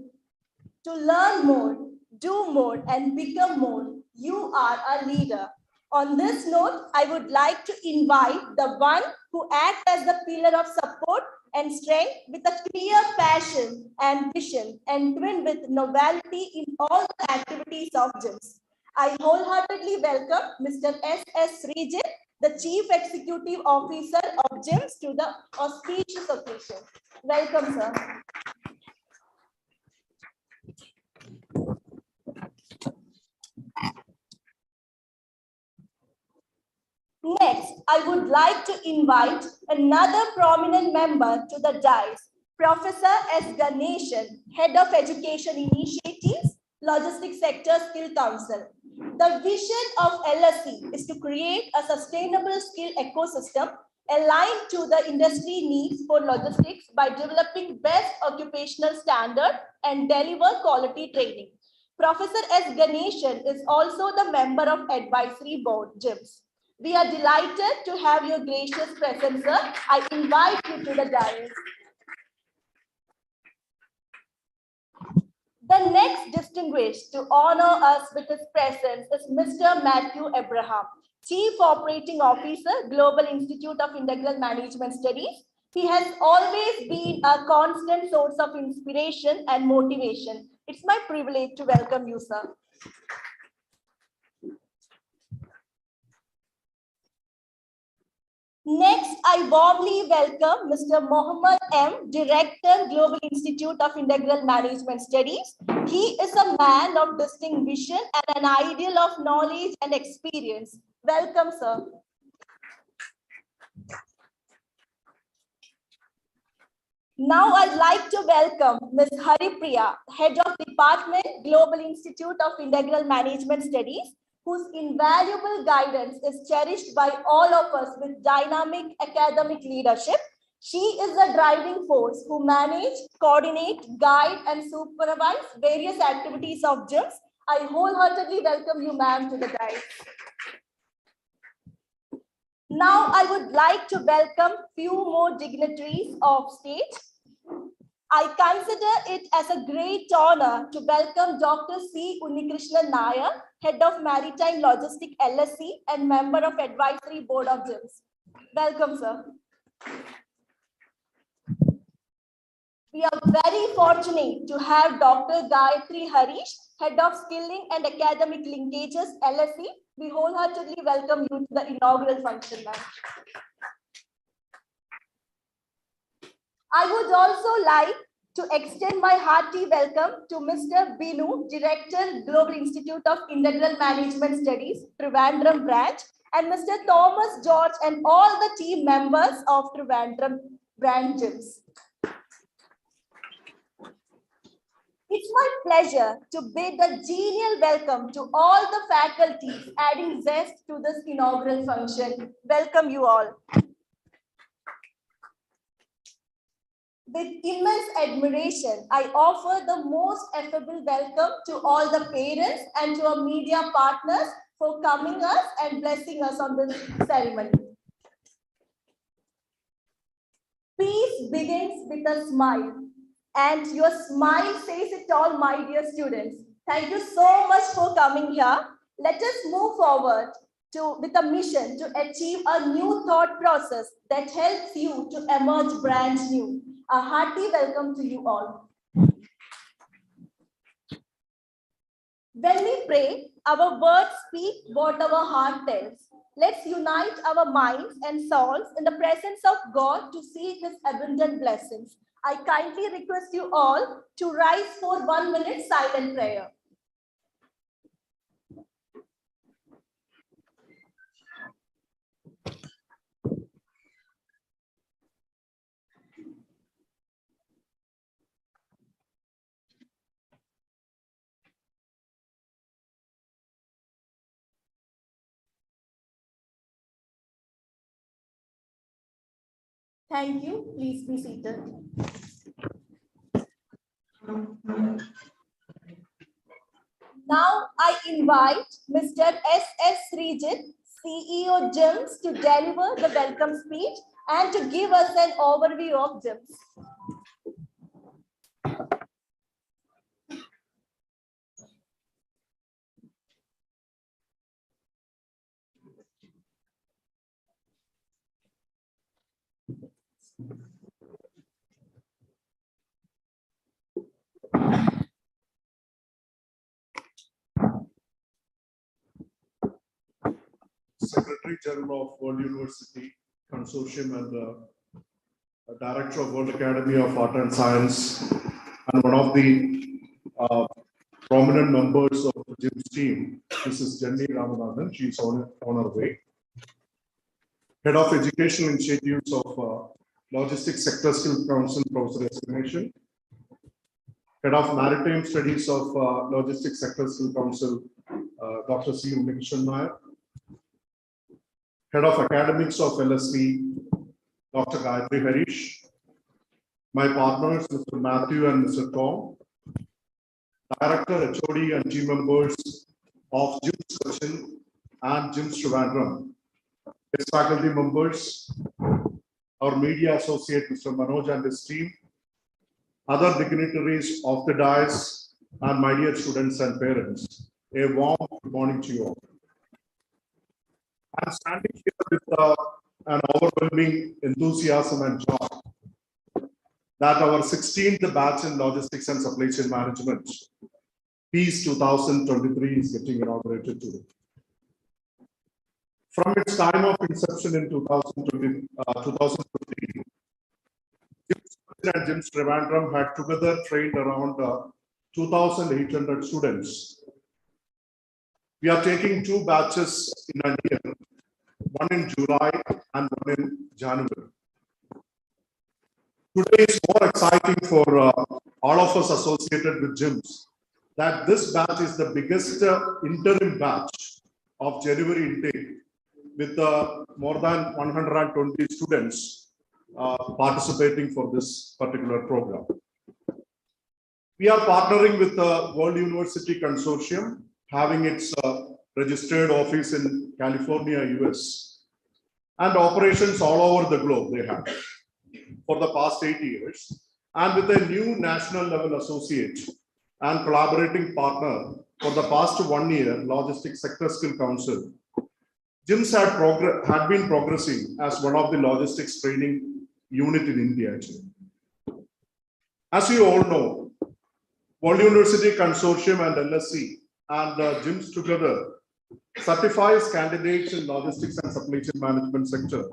to learn more, do more, and become more, you are a leader. On this note, I would like to invite the one who acts as the pillar of support and strength with a clear passion and vision and twin with novelty in all the activities of GIIMS. I wholeheartedly welcome Mr. S.S. Srijit, the Chief Executive Officer of GIIMS, to the auspicious occasion. Welcome, sir. Next, I would like to invite another prominent member to the dais, Professor S. Ganeshan, Head of Education Initiatives, Logistics Sector Skill Council. The vision of LSE is to create a sustainable skill ecosystem aligned to the industry needs for logistics by developing best occupational standard and deliver quality training. Professor S. Ganeshan is also the member of Advisory Board, GIIMS. We are delighted to have your gracious presence, sir. I invite you to the dais. The next distinguished to honor us with his presence is Mr. Matthew Abraham, Chief Operating Officer, Global Institute of Integral Management Studies. He has always been a constant source of inspiration and motivation. It's my privilege to welcome you, sir. Next, I warmly welcome Mr. Mohammed M., Director, Global Institute of Integral Management Studies. He is a man of distinct vision and an ideal of knowledge and experience. Welcome, sir. Now I'd like to welcome Ms. Haripriya, Head of Department, Global Institute of Integral Management Studies, whose invaluable guidance is cherished by all of us with dynamic academic leadership. She is the driving force who manage, coordinate, guide, and supervise various activities of GIIMS. I wholeheartedly welcome you, ma'am, to the dais. Now I would like to welcome few more dignitaries of stage. I consider it as a great honor to welcome Dr. C. Unnikrishnan Nair, Head of Maritime Logistics LSE and member of Advisory Board of GIIMS. Welcome, sir. We are very fortunate to have Dr. Gayatri Harish, Head of Skilling and Academic Linkages, LSE. We wholeheartedly welcome you to the inaugural function, ma'am. I would also like to extend my hearty welcome to Mr. Binu, Director, Global Institute of Integral Management Studies, Trivandrum Branch, and Mr. Thomas George and all the team members of Trivandrum Branch GIIMS. It's my pleasure to bid a genial welcome to all the faculties adding zest to this inaugural function. Welcome you all. With immense admiration, I offer the most affable welcome to all the parents and to our media partners for coming us and blessing us on this ceremony. Peace begins with a smile, and your smile says it all, my dear students. Thank you so much for coming here. Let us move forward with a mission to achieve a new thought process that helps you to emerge brand new. A hearty welcome to you all. When we pray, our words speak what our heart tells. Let's unite our minds and souls in the presence of God to see His abundant blessings. I kindly request you all to rise for 1 minute silent prayer. Thank you. Please be seated. Now I invite Mr. S.S. Srijit, CEO GIIMS, to deliver the welcome speech and to give us an overview of GIIMS.
Secretary General of World University Consortium and Director of World Academy of Art and Science, and one of the prominent members of the GIIMS team. This is Jenny Ramanathan. She is on her way. Head of Educational Initiatives of Logistics Sector Skill Council, Professor Estimation. Head of Maritime Studies of Logistics Sector Skill Council, Dr. C. Unikishan Nair. Head of Academics of LSE, Dr. Gayatri Harish. My partners, Mr. Matthew and Mr. Tom. Director, HOD and team members of GIIMS Cochin and GIIMS Trivandrum. His faculty members, our media associate, Mr. Manoj and his team, other dignitaries of the dais, and my dear students and parents. A warm good morning to you all. I'm standing here with an overwhelming enthusiasm and joy that our 16th batch in Logistics and Supply Chain Management, PEACE 2023, is getting inaugurated today. From its time of inception in 2015, GIIMS and GIIMS Trivandrum had together trained around 2,800 students. We are taking 2 batches in a year, one in July and one in January. Today is more exciting for all of us associated with GIIMS that this batch is the biggest interim batch of January intake, with more than 120 students participating for this particular program. We are partnering with the World University Consortium, having its registered office in California, US, and operations all over the globe they have for the past 8 years, and with a new national level associate and collaborating partner for the past 1 year, Logistics Sector Skill Council. GIIMS had been progressing as one of the logistics training unit in India. Actually. As you all know, World University Consortium and LSE and GIIMS together certifies candidates in logistics and supply chain management sector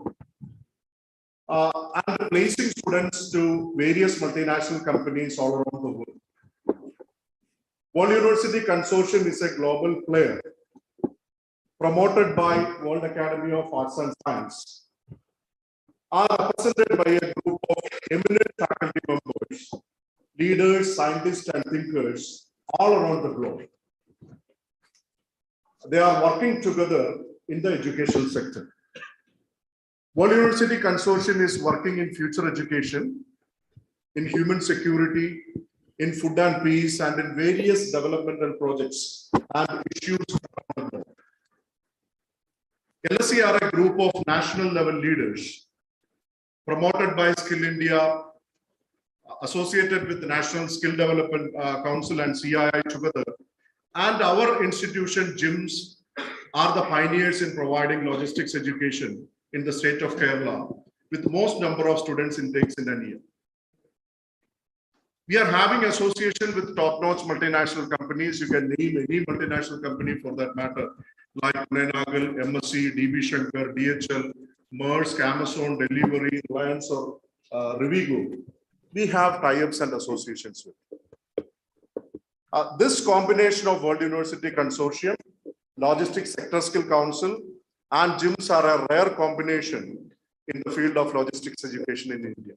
and placing students to various multinational companies all around the world. World University Consortium is a global player promoted by World Academy of Arts and Science, are represented by a group of eminent faculty members, leaders, scientists, and thinkers all around the globe. They are working together in the educational sector. World University Consortium is working in future education, in human security, in food and peace, and in various developmental projects and issues. LSE are a group of national level leaders promoted by Skill India, associated with the National Skill Development Council and CII together. And our institution, GIIMS, are the pioneers in providing logistics education in the state of Kerala, with most number of students intakes in a year. We are having association with top-notch multinational companies. You can name any multinational company for that matter, like Inauguration, MSC, DB Shankar, DHL, Maersk, Amazon, Delivery, Reliance, or Rivigo. We have tie-ups and associations with. This combination of World University Consortium, Logistics Sector Skill Council, and GIIMS are a rare combination in the field of logistics education in India.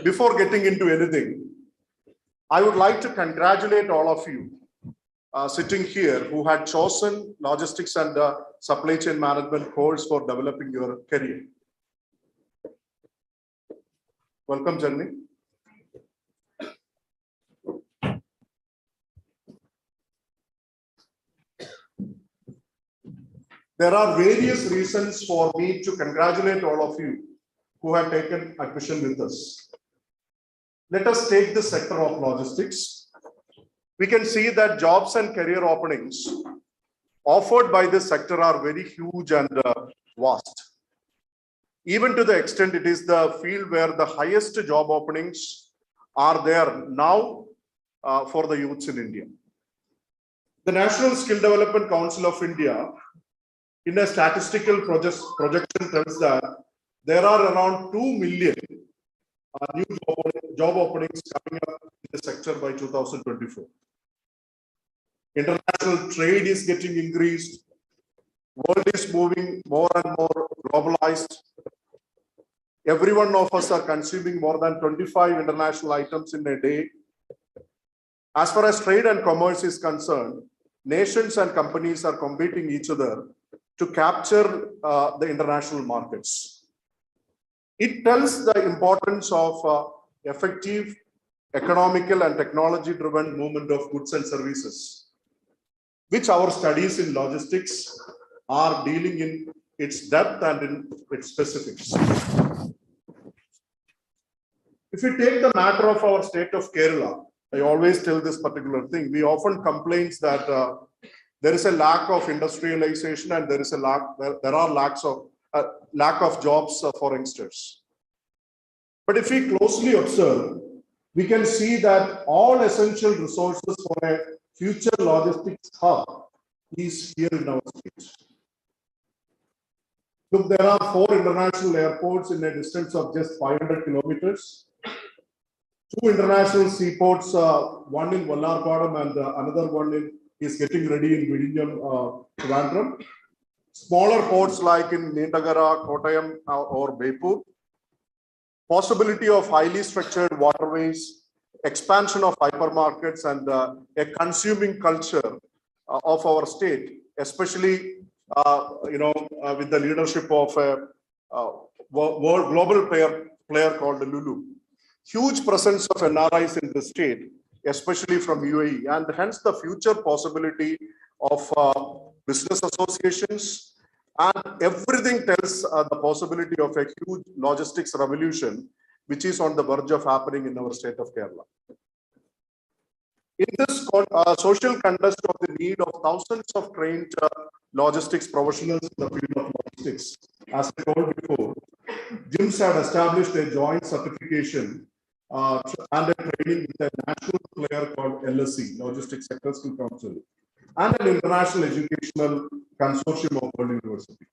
Before getting into anything, I would like to congratulate all of you sitting here who had chosen logistics and supply chain management course for developing your career. Welcome, Janni. There are various reasons for me to congratulate all of you who have taken admission with us. Let us take the sector of logistics. We can see that jobs and career openings offered by this sector are very huge and vast. Even to the extent it is the field where the highest job openings are there now for the youths in India. The National Skill Development Council of India, in a statistical projection, tells that there are around 2 million new job openings coming up in the sector by 2024. International trade is getting increased. World is moving more and more globalized. Every one of us are consuming more than 25 international items in a day. As far as trade and commerce is concerned, nations and companies are competing each other to capture the international markets. It tells the importance of effective, economical, and technology-driven movement of goods and services, which our studies in logistics are dealing in its depth and in its specifics. If we take the matter of our state of Kerala, I always tell this particular thing. We often complain that there is a lack of industrialization and there is a lack of jobs for youngsters. But if we closely observe, we can see that all essential resources for a future logistics hub is here in our state. Look, there are 4 international airports in a distance of just 500 kilometers. 2 international seaports, one in Vallarpadam and another one is getting ready in Vidinyam, Trivandrum. Smaller ports like in Nindagara, Kottayam, or Bepur. Possibility of highly structured waterways, expansion of hypermarkets, and a consuming culture of our state, especially with the leadership of a global player called Lulu. Huge presence of NRIs in the state, especially from UAE, and hence the future possibility of business associations, and everything tells the possibility of a huge logistics revolution, which is on the verge of happening in our state of Kerala. In this social context of the need of thousands of trained logistics professionals in the field of logistics, as I told before, GIIMS had established a joint certification and a training with a national player called LSC, Logistics Sector Skill Council, and an international educational consortium of World University.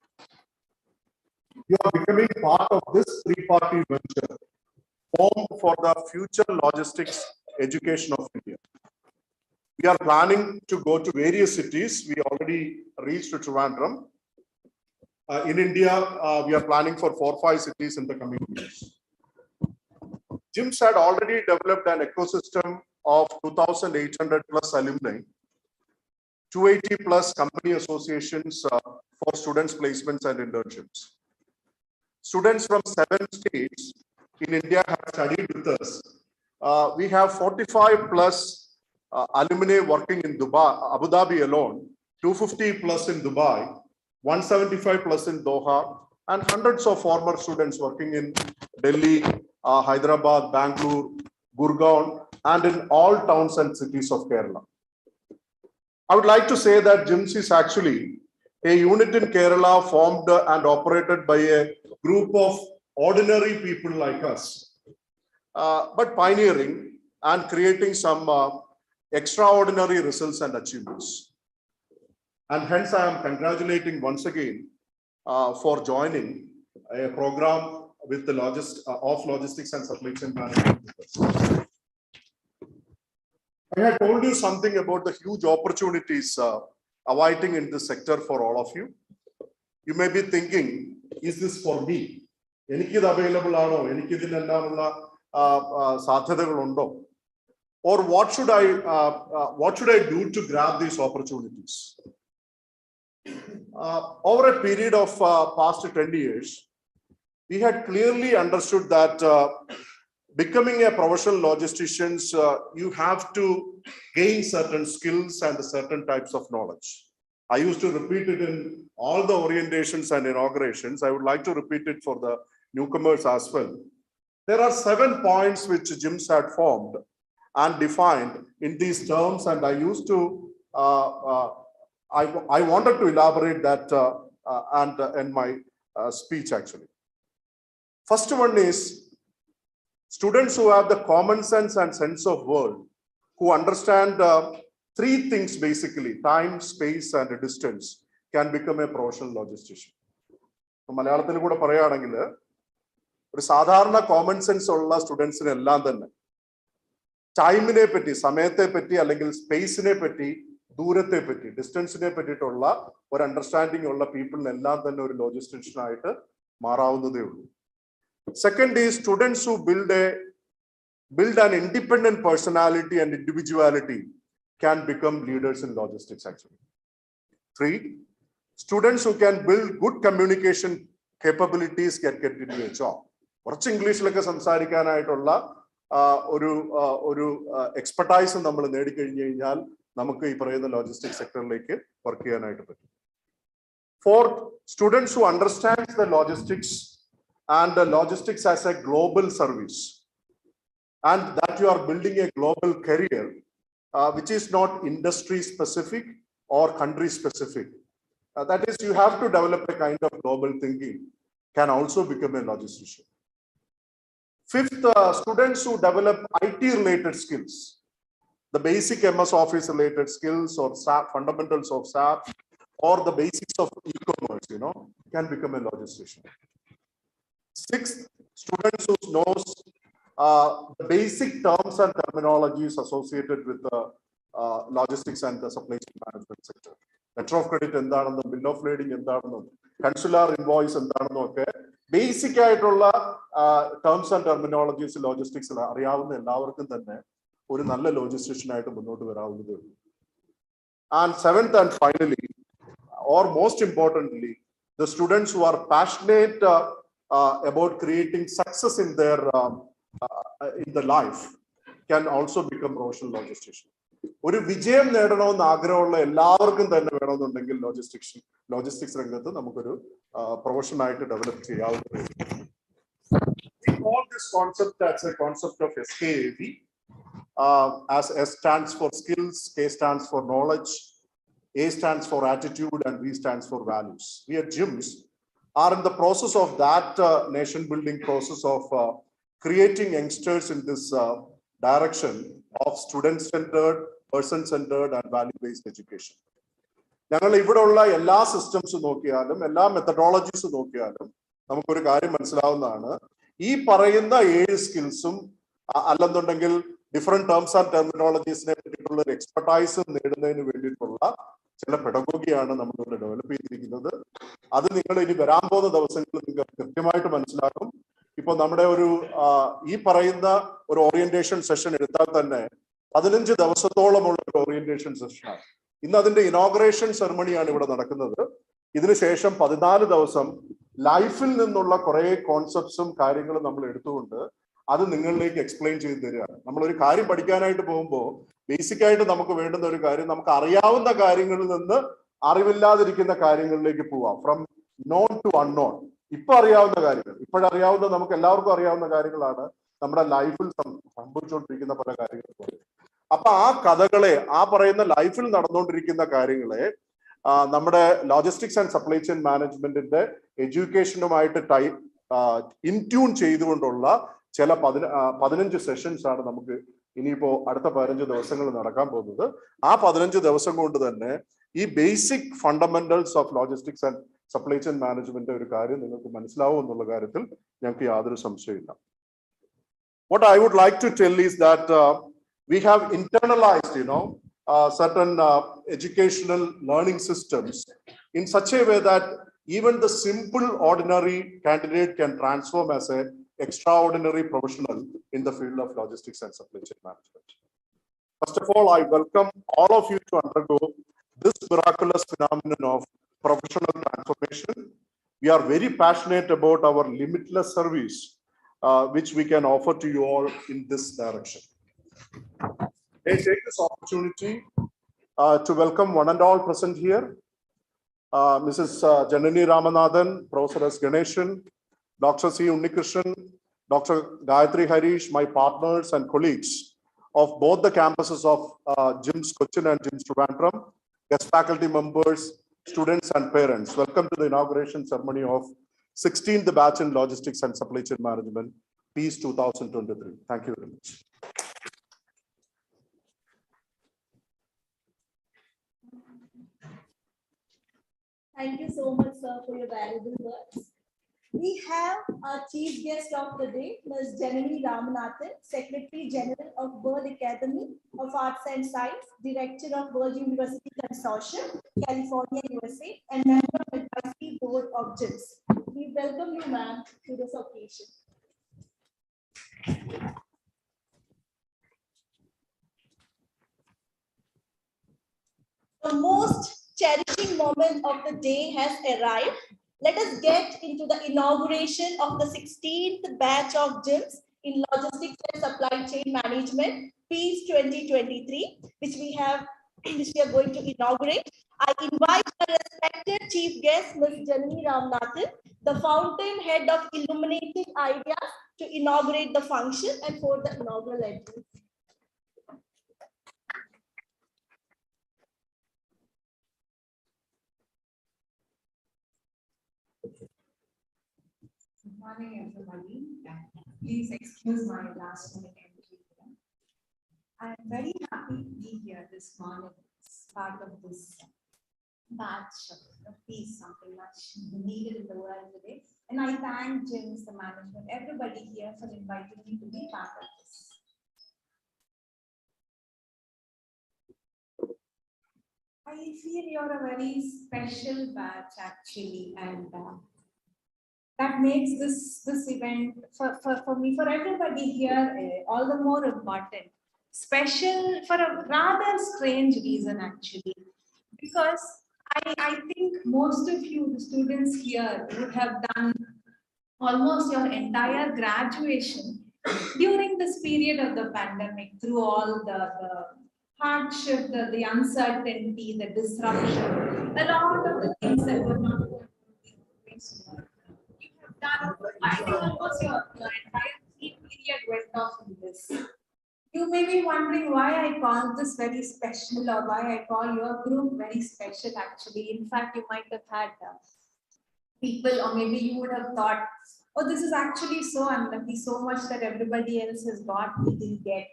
You are becoming part of this three-party venture formed for the future logistics education of India. We are planning to go to various cities. We already reached to Trivandrum. In India, we are planning for 4 or 5 cities in the coming years. GIIMS had already developed an ecosystem of 2,800 plus alumni, 280 plus company associations for students' placements and internships. Students from 7 states in India have studied with us. We have 45 plus alumni working in Dubai, Abu Dhabi alone, 250 plus in Dubai, 175 plus in Doha, and hundreds of former students working in Delhi, Hyderabad, Bangalore, Gurgaon, and in all towns and cities of Kerala. I would like to say that GIIMS is actually a unit in Kerala formed and operated by a group of ordinary people like us, but pioneering and creating some extraordinary results and achievements. And hence I am congratulating once again for joining a program with the logistics and supply chain management. I had told you something about the huge opportunities awaiting in this sector for all of you. You may be thinking, is this for me? Enikid available ano? Enikidinellammulla sadhyathagal. Or what should I do to grab these opportunities? Over a period of past 10 years, we had clearly understood that becoming a professional logistician, you have to gain certain skills and certain types of knowledge. I used to repeat it in all the orientations and inaugurations. I would like to repeat it for the newcomers as well. There are 7 points which GIIMS had formed and defined in these terms, and I used to, I wanted to elaborate that in my speech actually. First one is students who have the common sense and sense of world, who understand 3 things basically, time, space, and distance, can become a professional logistician. Malayalathilu kuda parayanengil oru sadharana common sense ulla students ine ellam thanne time ne patti, samayathe patti allengil space ne patti, ദൂരത്തെ പറ്റി, ഡിസ്റ്റൻസിനെ പറ്റിയിട്ടുള്ള ഒരു understanding ഉള്ള പീപ്പിളിന് എല്ലാം തന്നെ ഒരു ലോജിസ്റ്റിഷ്യൻ ആയിട്ട് മാറാവുന്നതേ ഉള്ളൂ. Second is students who build an independent personality and individuality can become leaders in logistics actually. 3, students who can build good communication capabilities can get into a job. കുറച്ച് ഇംഗ്ലീഷിലൊക്കെ സംസാരിക്കാനായിട്ടുള്ള ഒരു എക്സ്പെർട്ടൈസ് നമ്മൾ നേടിക്കഴിഞ്ഞു കഴിഞ്ഞാൽ നമുക്ക് ഈ പറയുന്ന ലോജിസ്റ്റിക്സ് സെക്ടറിലേക്ക് വർക്ക് ചെയ്യാനായിട്ട് പറ്റും. 4, students who understand the logistics and the logistics as a global service, and that you are building a global career which is not industry specific or country specific. That is, you have to develop a kind of global thinking, can also become a logistician. 5th, students who develop IT related skills, the basic MS Office related skills or SAP, fundamentals of SAP, or the basics of e-commerce, can become a logistician. 6th, students who knows the basic terms and terminologies associated with the logistics and the supply chain management sector. Letter of credit എന്താണെന്നും bill of lading എന്താണെന്നും consular invoice എന്താണെന്നും ഒക്കെ basic ആയിട്ടുള്ള terms and terminologies ലോജിസ്റ്റിക്സിൽ അറിയാവുന്ന എല്ലാവർക്കും തന്നെ ഒരു നല്ല ലോജിസ്റ്റിഷ്യൻ ആയിട്ട് മുന്നോട്ട് വരാവുന്നതേ ഉള്ളൂ. And 7th and finally, or most importantly, the students who are passionate about creating success in their in the life can also become professional logistician. ഒരു വിജയം നേടണമെന്ന് ആഗ്രഹമുള്ള എല്ലാവർക്കും തന്നെ വേണമെന്നുണ്ടെങ്കിൽ ലോജിസ്റ്റിക്സ് രംഗത്ത് നമുക്കൊരു പ്രൊഫഷൻ ആയിട്ട് ഡെവലപ്പ് ചെയ്യാവുന്നതാണ്. We call this concept as a concept of SKAV. As S stands for skills, K stands for knowledge, A stands for attitude, and V stands for values. We at GIIMS are in the process of that nation building process of creating youngsters in this direction of student-centered, person-centered, and value-based education. ഞങ്ങൾ ഇവിടെ ഉള്ള എല്ലാ systems നോക്കിയാലും എല്ലാ methodologies നോക്കിയാലും നമുക്കൊരു കാര്യം മനസ്സിലാവുന്നതാണ്. ഈ പറയുന്ന 7 സ്കിൽസും അല്ലെന്നുണ്ടെങ്കിൽ ഡിഫറെന്റ് ടേംസ് ആൻഡ് ടെർമിനോളജീസിനെ പറ്റിയിട്ടുള്ള ഒരു എക്സ്പെർട്ടൈസ് നേടുന്നതിന് വേണ്ടിയിട്ടുള്ള ചില പെഡഗോഗിയാണ് നമ്മളിവിടെ ഡെവലപ്പ് ചെയ്തിരിക്കുന്നത്. അത് നിങ്ങൾ ഇനി വരാൻ പോകുന്ന ദിവസങ്ങളിൽ നിങ്ങൾക്ക് കൃത്യമായിട്ട് മനസ്സിലാക്കും. ഇപ്പൊ നമ്മുടെ ഒരു ഈ പറയുന്ന ഒരു ഓറിയന്റേഷൻ സെഷൻ എടുത്താൽ തന്നെ 15 ദിവസത്തോളമുള്ള ഒരു ഓറിയന്റേഷൻ സെഷനാണ്. ഇന്ന് അതിന്റെ ഇനോഗ്രേഷൻ സെറമണിയാണ് ഇവിടെ നടക്കുന്നത്. ഇതിനുശേഷം 14 ദിവസം ലൈഫിൽ നിന്നുള്ള കുറെ കോൺസെപ്റ്റ്സും കാര്യങ്ങളും നമ്മൾ എടുത്തുകൊണ്ട് അത് നിങ്ങളിലേക്ക് എക്സ്പ്ലെയിൻ ചെയ്ത് തരികയാണ്. നമ്മളൊരു കാര്യം പഠിക്കാനായിട്ട് പോകുമ്പോൾ ബേസിക് ആയിട്ട് നമുക്ക് വേണ്ടുന്ന ഒരു കാര്യം, നമുക്ക് അറിയാവുന്ന കാര്യങ്ങളിൽ നിന്ന് അറിവില്ലാതിരിക്കുന്ന കാര്യങ്ങളിലേക്ക് പോവാം. From known to unknown. ഇപ്പൊ അറിയാവുന്ന കാര്യങ്ങൾ, ഇപ്പോഴറിയാവുന്ന നമുക്ക് എല്ലാവർക്കും അറിയാവുന്ന കാര്യങ്ങളാണ് നമ്മുടെ ലൈഫിൽ സംഭവിച്ചുകൊണ്ടിരിക്കുന്ന പല കാര്യങ്ങളും. അപ്പൊ ആ കഥകളെ, ആ പറയുന്ന ലൈഫിൽ നടന്നുകൊണ്ടിരിക്കുന്ന കാര്യങ്ങളെ നമ്മുടെ ലോജിസ്റ്റിക്സ് ആൻഡ് സപ്ലൈ ചെയിൻ മാനേജ്മെന്റിന്റെ എഡ്യൂക്കേഷനുമായിട്ട് ഇൻട്യൂൺ ചെയ്തുകൊണ്ടുള്ള ചില 15 സെഷൻസ് ആണ് നമുക്ക് ഇനിയിപ്പോ അടുത്ത 15 ദിവസങ്ങൾ നടക്കാൻ പോകുന്നത്. ആ 15 ദിവസം കൊണ്ട് തന്നെ ഈ basic fundamentals of logistics and supply chain management ഒരു കാര്യം നിങ്ങൾക്ക് മനസ്സിലാവും എന്നുള്ള കാര്യത്തിൽ ഞങ്ങൾക്ക് യാതൊരു സംശയമില്ല. What I would like to tell is that we have internalized, certain educational learning systems in such a way that even the simple ordinary candidate can transform as a extraordinary professional in the field of logistics and supply chain management. First of all, I welcome all of you to undergo this miraculous phenomenon of professional transformation. We are very passionate about our limitless service, which we can offer to you all in this direction. I take this opportunity to welcome one and all present here, Mrs. Janani Ramanathan, Professor S. Ganeshan, Dr. C. Unnikrishnan, Dr. Gayatri Harish, my partners and colleagues of both the campuses of GIIMS Cochin and GIIMS Trivandrum, guest faculty members, students and parents. Welcome to the inauguration ceremony of 16th batch in Logistics and Supply Chain Management, PEACE 2023. Thank you very much.
Thank you so much, sir, for your valuable words. We have our chief guest of the day, Ms. Janani Ramanathan, Secretary General of Bird Academy of Arts and Science, Director of Bird University Consortium, California, USA, and member of the Advisory Board of GIIMS. We welcome you, ma'am, to this occasion. The most cherishing moment of the day has arrived. Let us get into the inauguration of the 16th batch of GIIMS in Logistics and Supply Chain Management, PEACE 2023, which we are going to inaugurate. I invite our respected chief guest, Ms. Janani Ramanathan, the fountainhead of illuminating ideas, to inaugurate the function and for the inaugural address.
Good morning, everybody. Please excuse my last minute entry. I am very happy to be here this morning as part of this batch of peace, something much needed in the world today. And I thank GIIMS, the management, everybody here for inviting me to be part of this. I feel you're a very special batch actually, and that makes this event for me, for everybody here, all the more important. Special for a rather strange reason actually, because I think most of you, the students here, would have done almost your entire graduation during this period of the pandemic, through all the hardship, the uncertainty, the disruption, a lot of the things that were not going to be done. I think almost your entire period went off in this. You may be wondering why I call this very special, or why I call your group very special actually. In fact, you might have had people, or maybe you would have thought oh, this is actually so unlucky, so much that everybody else has got, we didn't get.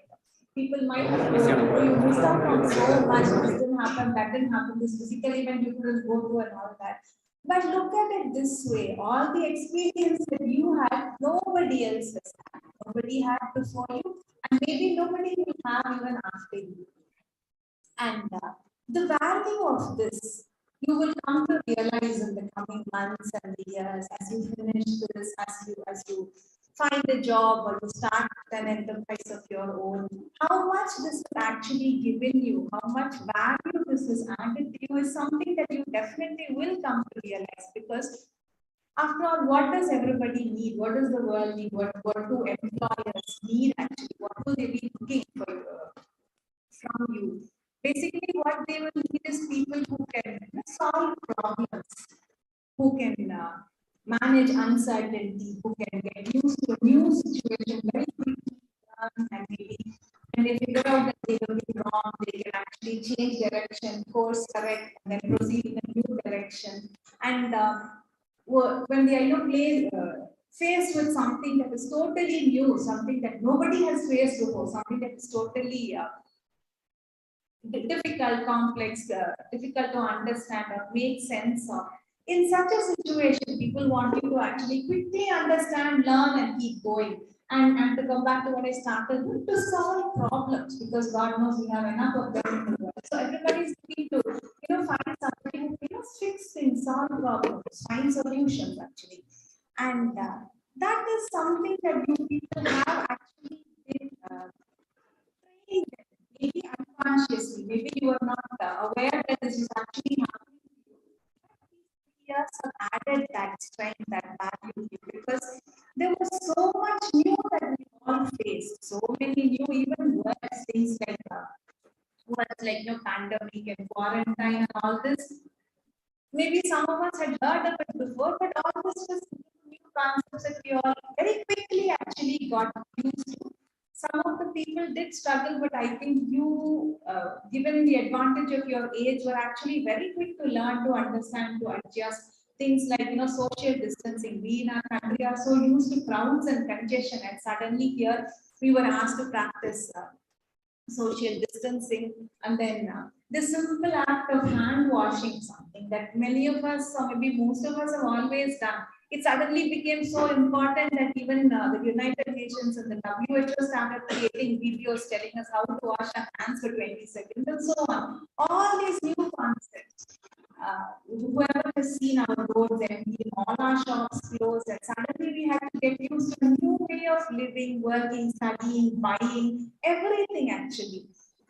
People might oh, you missed out on so much, this didn't happen, that didn't happen, this physical event you couldn't go to and all that. But look at it this way, all the experience that you had, nobody else has had. Nobody had before you, and maybe nobody will have even after you. And the value of this, you will come to realize in the coming months and the years as you finish this, as you find a job or you start an enterprise of your own, how much this has actually given you, how much value this has added to you is something that you definitely will come to realize. Because after all, what does everybody need? What does the world need? What do employers need actually? What will they be looking for from you? Basically, what they will need is people who can solve problems, who can manage uncertainty, who can get used to a new situation very quickly, and maybe when they figure out that they will be wrong, they can actually change direction, course correct, and then proceed in a new direction. And when they are faced with something that is totally new, something that nobody has faced before, something that is totally difficult, complex, difficult to understand or make sense of. In such a situation, people want you to actually quickly understand, learn, and keep going. And to come back to what I started with, to solve problems, because God knows we have enough of them in the world. So everybody's looking to, find somebody who can fix things, solve problems, find solutions actually. And that is something that you people have actually been trained, maybe unconsciously, maybe you are not aware that this is actually happening. Years have added that strength, that value, because there was so much new that we all faced, so many new, even worse things like pandemic and quarantine and all this. Maybe some of us had heard of it before, but all this was new concepts that we all very quickly actually got used to. Some of the people did struggle, but I think you, given the advantage of your age, were actually very quick to learn, to understand, to adjust. Things like, social distancing. We in our country are so used to crowds and congestion, and suddenly here we were asked to practice social distancing. And then the simple act of hand washing, something that many of us, or maybe most of us, have always done. It suddenly became so important that even the United Nations and the WHO started creating videos telling us how to wash our hands for 20 seconds and so on. All these new concepts. Whoever has seen our roads empty, all our shops closed, and suddenly we had to get used to a new way of living, working, studying, buying, everything actually.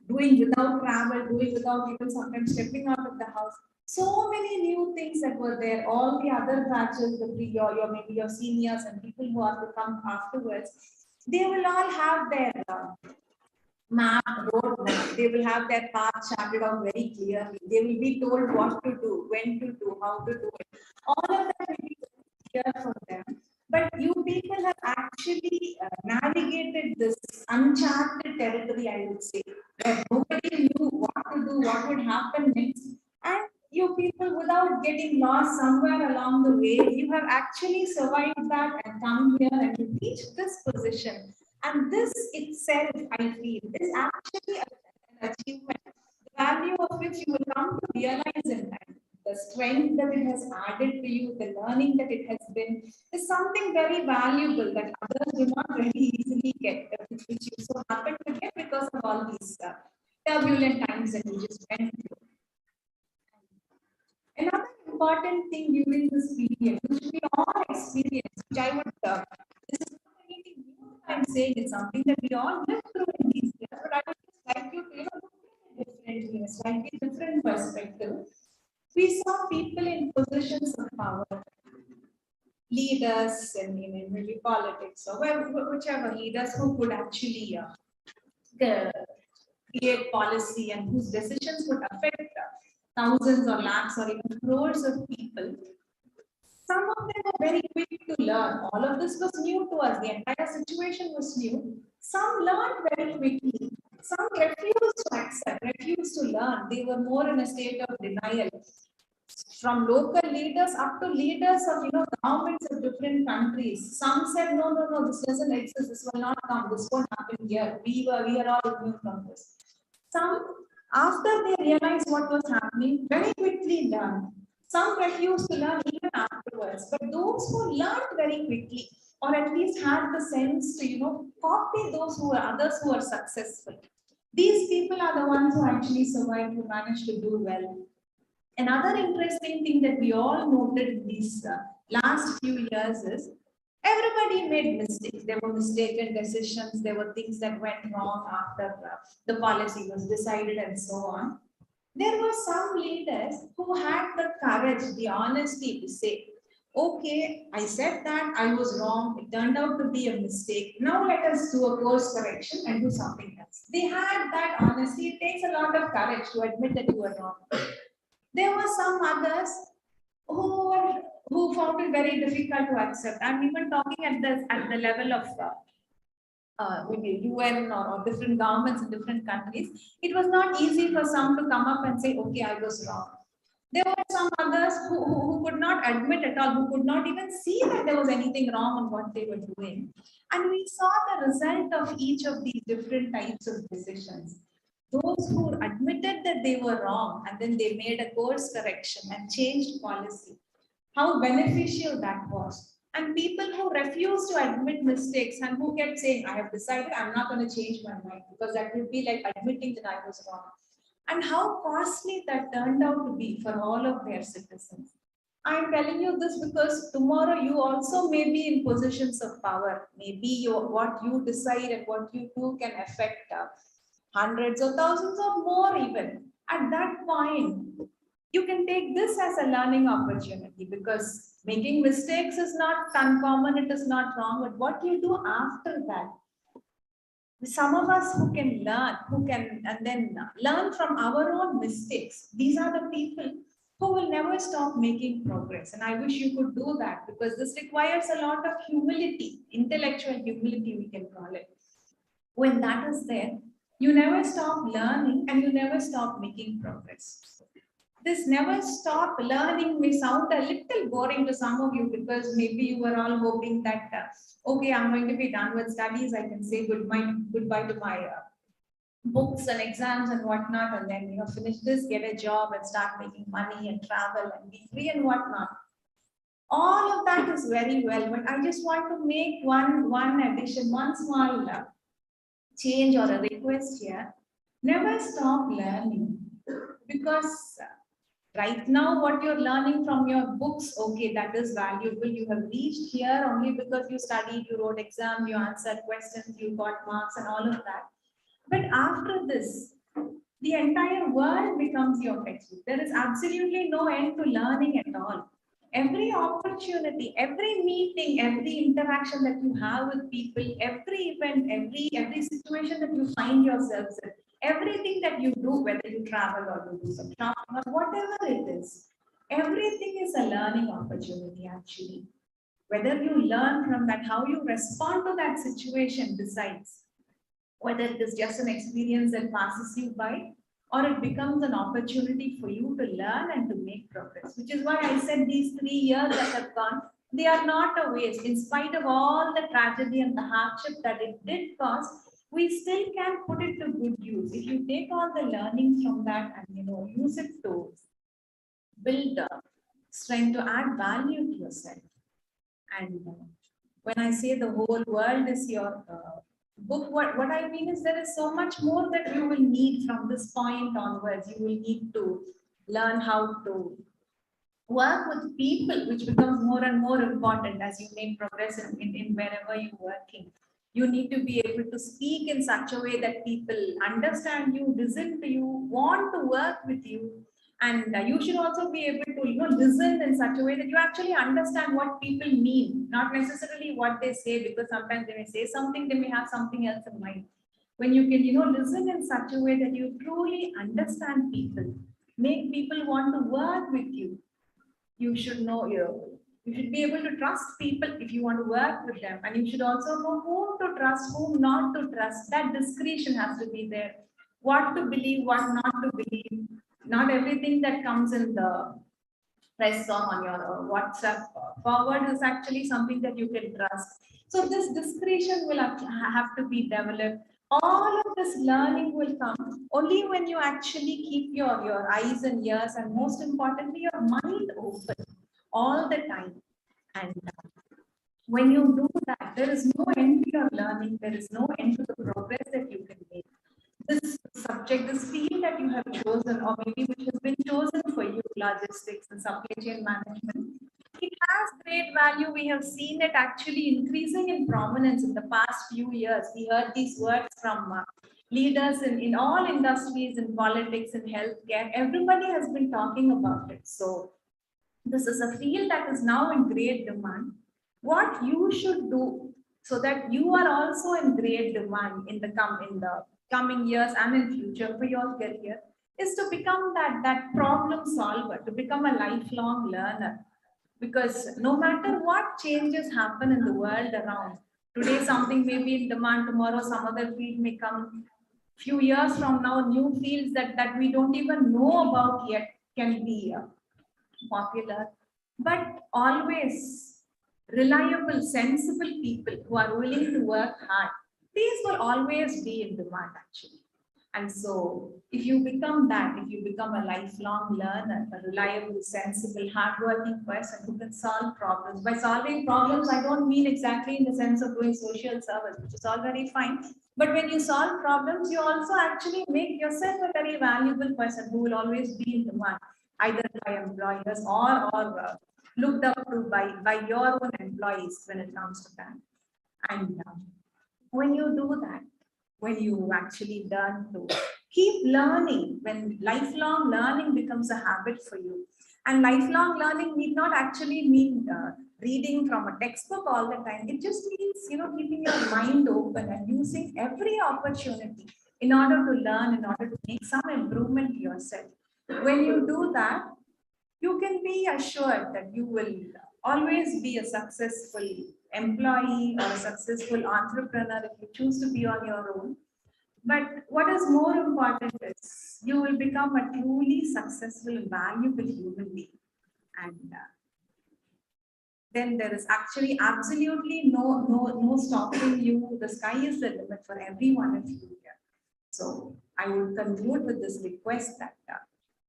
Doing without travel, doing without even sometimes stepping out of the house. So many new things that were there. All the other batches, maybe your seniors and people who are to come afterwards, they will all have their road map. They will have their path charted out very clearly. They will be told what to do, when to do, how to do it. All of that will be clear for them. But you people have actually navigated this uncharted territory, I would say, where nobody knew what to do, what would happen next. And you people, without getting lost somewhere along the way, you have actually survived that and come here and to reach this position. And this itself, I feel, is actually an achievement, the value of which you will come to realize in time. The strength that it has added to you, the learning that it has been, is something very valuable that others do not very easily get, which you so happen to get because of all these turbulent times that you just went through. Another important thing during this period, which we all experience, which I would, this is not anything new that I'm saying, it's something that we all live through in these years, but I would just like you to look at it differently, a slightly different perspective. We saw people in positions of power, leaders, and maybe politics, or whichever leaders who could actually create policy and whose decisions would affect thousands or lakhs or even crores of people. Some of them were very quick to learn. All of this was new to us. The entire situation was new. Some learned very quickly. Some refused to accept, refused to learn. They were more in a state of denial. from local leaders up to leaders of, governments of different countries. Some said, no, no, no, this doesn't exist. This will not come. This won't happen here. We are all immune from this. Some, after they realized what was happening, very quickly learned. Some refused to learn even afterwards. But those who learned very quickly, or at least had the sense to, copy those others who are successful. These people are the ones who actually survived, who managed to do well. Another interesting thing that we all noted in these last few years is everybody made mistakes. There were mistaken decisions. There were things that went wrong after the policy was decided and so on. There were some leaders who had the courage, the honesty to say, okay, I said that I was wrong. It turned out to be a mistake. Now let us do a course correction and do something else. They had that honesty. It takes a lot of courage to admit that you were wrong. There were some others who found it very difficult to accept. I'm even talking at the level of maybe UN or different governments in different countries. It was not easy for some to come up and say, okay, I was wrong. There were some others who could not admit at all, who could not even see that there was anything wrong in what they were doing. And we saw the result of each of these different types of decisions. Those who admitted that they were wrong and then they made a course correction and changed policy, how beneficial that was. And people who refused to admit mistakes and who kept saying, I have decided I'm not going to change my mind, because that would be like admitting that I was wrong. And how costly that turned out to be for all of their citizens. I'm telling you this because tomorrow you also may be in positions of power. Maybe what you decide and what you do can affect hundreds or thousands or more even. At that point, you can take this as a learning opportunity, because making mistakes is not uncommon, it is not wrong, but what you do after that. Some of us who can learn, and then learn from our own mistakes. These are the people who will never stop making progress. And I wish you could do that, because this requires a lot of humility, intellectual humility, we can call it. When that is there, you never stop learning and you never stop making progress. This never stop learning may sound a little boring to some of you, because maybe you were all hoping that, okay, I'm going to be done with studies. I can say goodbye to my books and exams and whatnot, and then finish this, get a job and start making money and travel and be free and whatnot. All of that is very well, but I just want to make one addition, one small change or a request here. Never stop learning, because right now what you're learning from your books, okay, that is valuable. You have reached here only because you studied, you wrote exam, you answered questions, you got marks and all of that. But after this, the entire world becomes your textbook. There is absolutely no end to learning at all. Every opportunity, every meeting, every interaction that you have with people, every event, every situation that you find yourselves in, everything that you do, whether you travel or you do some shopping or whatever it is, everything is a learning opportunity actually. Whether you learn from that, how you respond to that situation decides whether it is just an experience that passes you by, or it becomes an opportunity for you to learn and to make progress. Which is why I said these 3 years that have gone, they are not a waste. In spite of all the tragedy and the hardship that it did cause, we still can put it to good use. If you take all the learnings from that and use it to build strength, to add value to yourself. And when I say the whole world is your book, what I mean is there is so much more that you will need from this point onwards. You will need to learn how to work with people, which becomes more and more important as you make progress in wherever you're working. You need to be able to speak in such a way that people understand you, listen to you, want to work with you. And you should also be able to listen in such a way that you actually understand what people mean, not necessarily what they say, because sometimes they may say something, they may have something else in mind. When you can listen in such a way that you truly understand people, make people want to work with you, you should know you should be able to trust people if you want to work with them, and you should also know whom to trust, whom not to trust. That discretion has to be there. What to believe, what not to believe. Not everything that comes in the press on your WhatsApp forward is actually something that you can trust. So this discretion will have to be developed. All of this learning will come only when you actually keep your eyes and ears and most importantly your mind open all the time. And when you do that, there is no end to your learning, there is no end to the progress that you can make. This subject, this field that you have chosen, or maybe which has been chosen for you, logistics and supply chain management, it has great value. We have seen it actually increasing in prominence in the past few years. We heard these words from leaders in all industries, in politics, in healthcare. Everybody has been talking about it. So this is a field that is now in great demand. What you should do so that you are also in great demand in the coming years and in future for your career is to become that problem solver, to become a lifelong learner. Because no matter what changes happen in the world around, today something may be in demand, tomorrow some other field may come. Few years from now, new fields that we don't even know about yet can be popular, but always reliable, sensible people who are willing to work hard. These will always be in demand actually. And so if you become that, if you become a lifelong learner, a reliable, sensible, hardworking person who can solve problems. By solving problems, I don't mean exactly in the sense of doing social service, which is already fine. But when you solve problems, you also actually make yourself a very valuable person who will always be in demand, either by employers or looked up to by your own employees when it comes to that. And when you do that, when you actually learn to keep learning, when lifelong learning becomes a habit for you, and lifelong learning need not actually mean reading from a textbook all the time. It just means, keeping your mind open and using every opportunity in order to learn, in order to make some improvement to yourself. When you do that, you can be assured that you will always be a successful employee or a successful entrepreneur if you choose to be on your own. But what is more important is you will become a truly successful, valuable human being. And then there is actually absolutely no stopping you. The sky is the limit for every one of you here. So I would conclude with this request that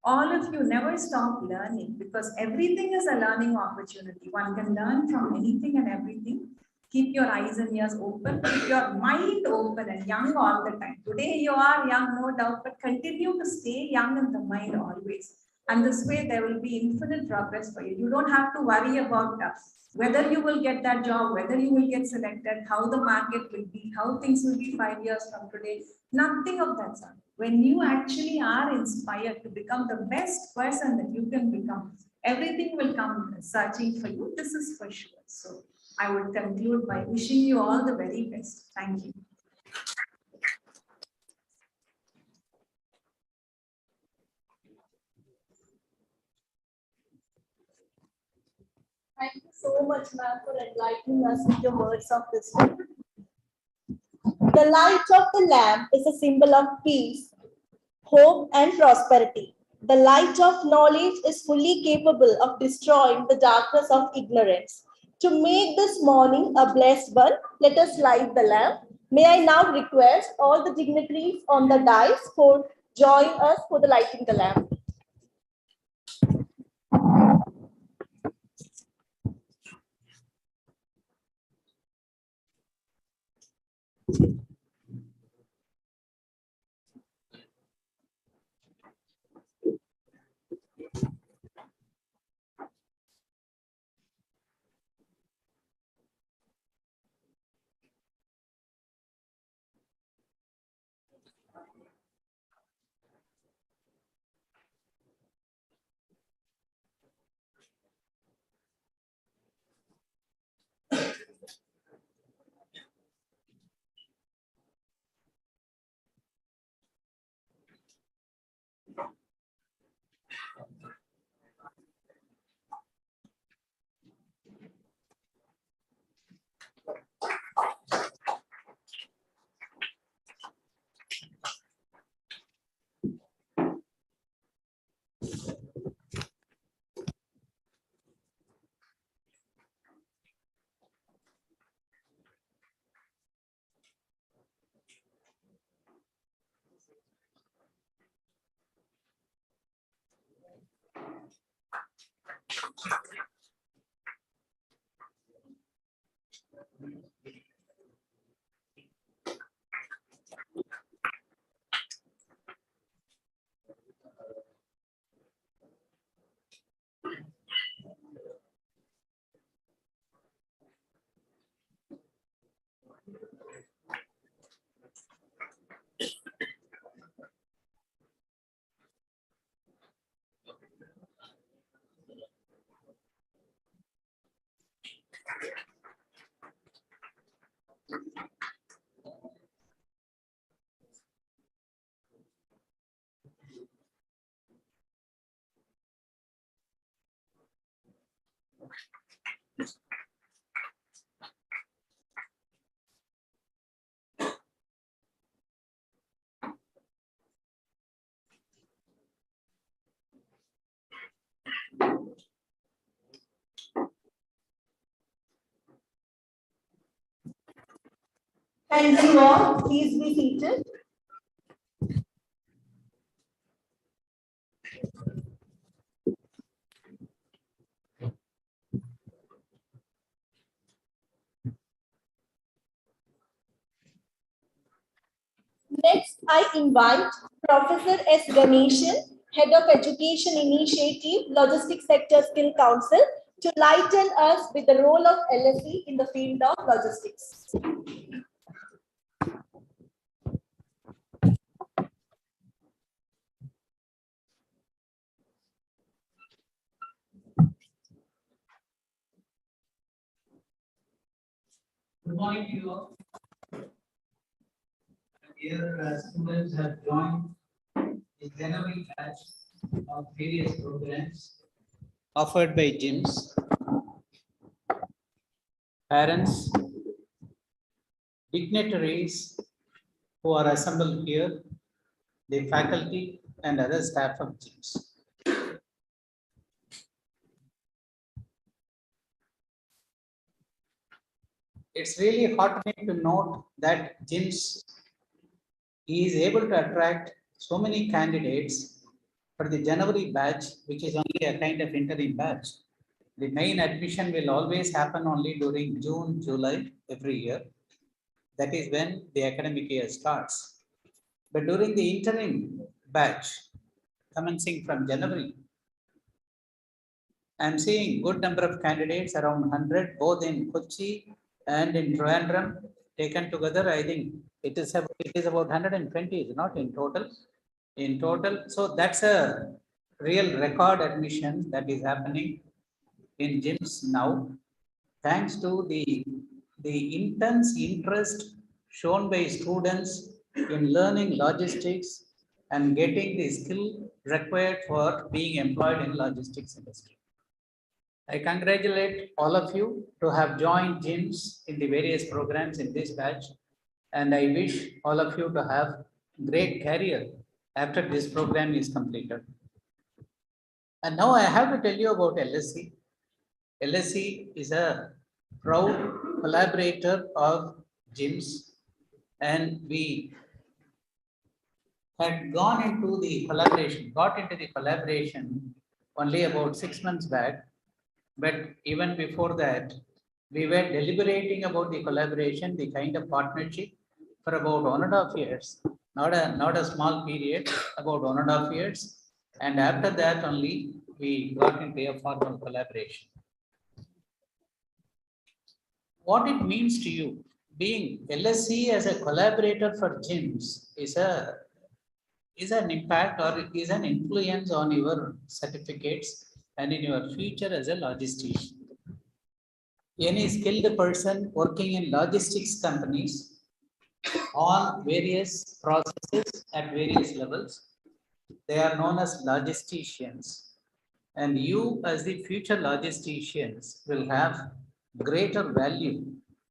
all of you never stop learning, because everything is a learning opportunity. One can learn from anything and everything. Keep your eyes and ears open, keep your mind open and young all the time. Today you are young, no doubt, but continue to stay young in the mind always. And this way there will be infinite progress for you. You don't have to worry about whether you will get that job, whether you will get selected, how the market will be, how things will be 5 years from today. Nothing of that sort. When you actually are inspired to become the best person that you can become, everything will come searching for you. This is for sure. So I would conclude by wishing you all the very best. Thank you.
Thank you so much, ma'am, for enlightening us with your words of wisdom. The light of the lamp is a symbol of peace, hope, and prosperity. The light of knowledge is fully capable of destroying the darkness of ignorance. To make this morning a blessed one, let us light the lamp. May I now request all the dignitaries on the dais for join us for the lighting the lamp. Thank you all. Please be seated. Next, I invite Professor S. Ganeshan, Head of Education Initiative, Logistics Sector Skill Council, to lighten us with the role of LSE in the field of logistics.
Good morning to you all. Here, students have joined the January batch of various programs offered by GIIMS. Parents, dignitaries who are assembled here, the faculty and other staff of GIIMS. It's really heartening to note that GIIMS is able to attract so many candidates for the January batch, which is only a kind of interim batch. The main admission will always happen only during June, July every year. That is when the academic year starts. But during the interim batch, commencing from January, I'm seeing good number of candidates, around 100, both in Kochi and in Trivandrum. Taken together, I think it is about 120, not in total. In total, so that's a real record admission that is happening in GIIMS now, thanks to the intense interest shown by students in learning logistics and getting the skill required for being employed in logistics industry. I congratulate all of you to have joined GIIMS in the various programs in this batch, and I wish all of you to have great career after this program is completed. And now I have to tell you about LSE. LSE is a proud collaborator of GIIMS, and we had got into the collaboration only about 6 months back. But even before that, we were deliberating about the collaboration, the kind of partnership for about 1.5 years, not a small period, about 1.5 years. And after that only, we got into a formal collaboration. What it means to you, being LSE as a collaborator for GIIMS is an impact or is an influence on your certificates and in your future as a logistician. Any skilled person working in logistics companies on various processes at various levels, they are known as logisticians. And you as the future logisticians will have greater value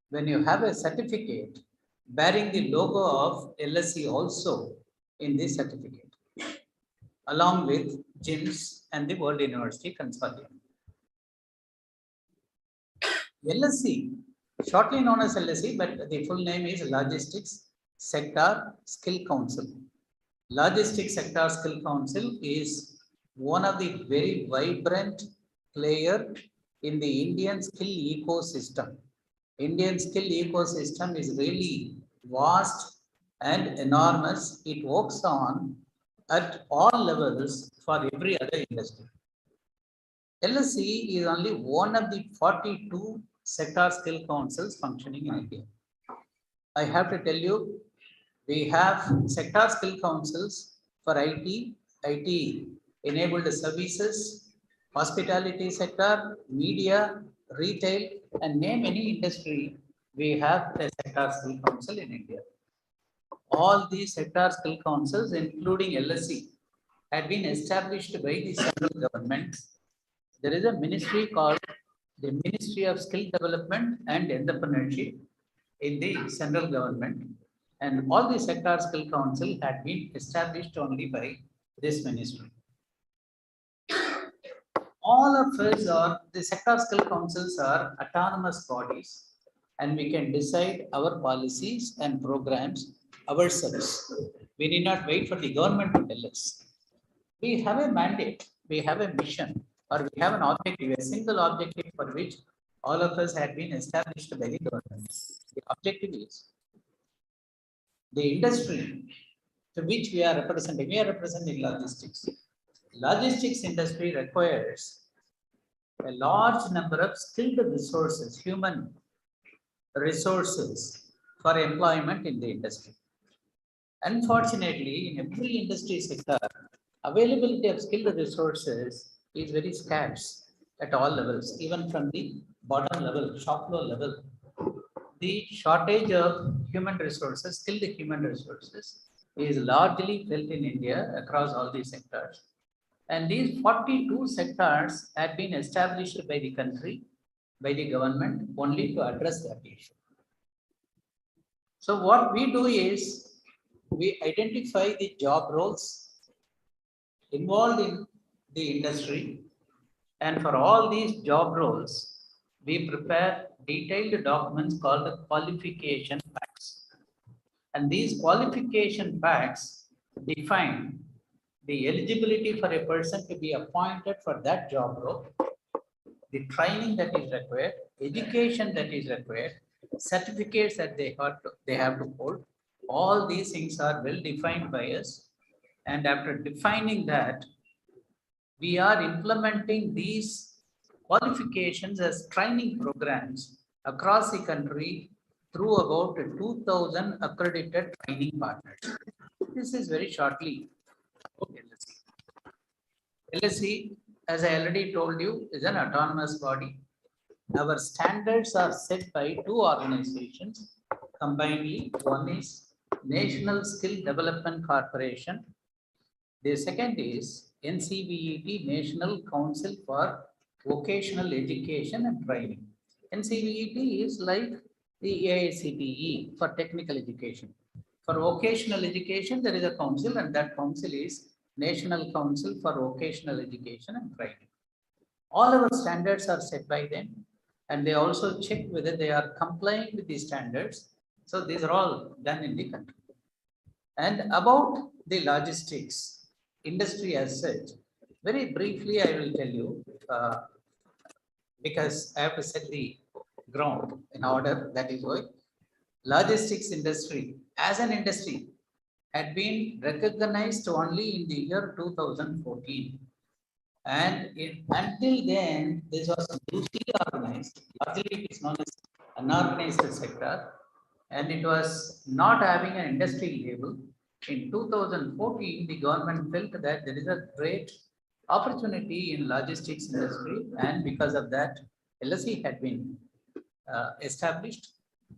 when you have a certificate bearing the logo of LSE also in this certificate, along with GIIMS and the World University Consortium. LSE, shortly known as LSE, but the full name is Logistics Sector Skill Council. Logistics Sector Skill Council is one of the very vibrant player in the Indian skill ecosystem. Indian skill ecosystem is really vast and enormous. It works on at all levels for every other industry. LSE is only one of the 42 sector skill councils functioning in India. I have to tell you, we have sector skill councils for IT enabled services, hospitality sector, media, retail, and name any industry, we have a sector skill council in India. All these sector skill councils, including LSE, had been established by the central government. There is a ministry called the Ministry of Skill Development and Entrepreneurship in the central government, and all the sector skill council had been established only by this ministry. All of us are, the sector skill councils are autonomous bodies, and we can decide our policies and programs ourselves. We need not wait for the government to tell us. We have a mandate, we have a mission, or we have an objective, a single objective for which all of us had been established by the government. The objective is the industry to which we are representing. We are representing logistics. Logistics industry requires a large number of skilled resources, human resources for employment in the industry. Unfortunately, in every industry sector, availability of skilled resources is very scarce at all levels, even from the bottom level, shop floor level. The shortage of human resources, skilled human resources, is largely felt in India across all these sectors. And these 42 sectors have been established by the country, by the government, only to address that issue. So what we do is, we identify the job roles involved in the industry, and for all these job roles, we prepare detailed documents called the qualification packs. And these qualification packs define the eligibility for a person to be appointed for that job role, the training that is required, education that is required, certificates that they have to hold. All these things are well defined by us. And after defining that, we are implementing these qualifications as training programs across the country through about 2,000 accredited training partners. This is very shortly about LSE. LSE, as I already told you, is an autonomous body. Our standards are set by two organizations combinedly. One is National Skill Development Corporation. The second is NCVET, National Council for Vocational Education and Training. NCVET is like the AICTE for technical education. For vocational education, there is a council, and that council is National Council for Vocational Education and Training. All our standards are set by them, and they also check whether they are complying with the standards. So these are all done in the country. And about the logistics industry as such, very briefly I will tell you, because I have to set the ground in order. That is why logistics industry as an industry had been recognized only in the year 2014. And until then, this was loosely organized. Largely, it is known as unorganized sector, and it was not having an industry label. In 2014, the government felt that there is a great opportunity in logistics industry, and because of that, LSE had been established.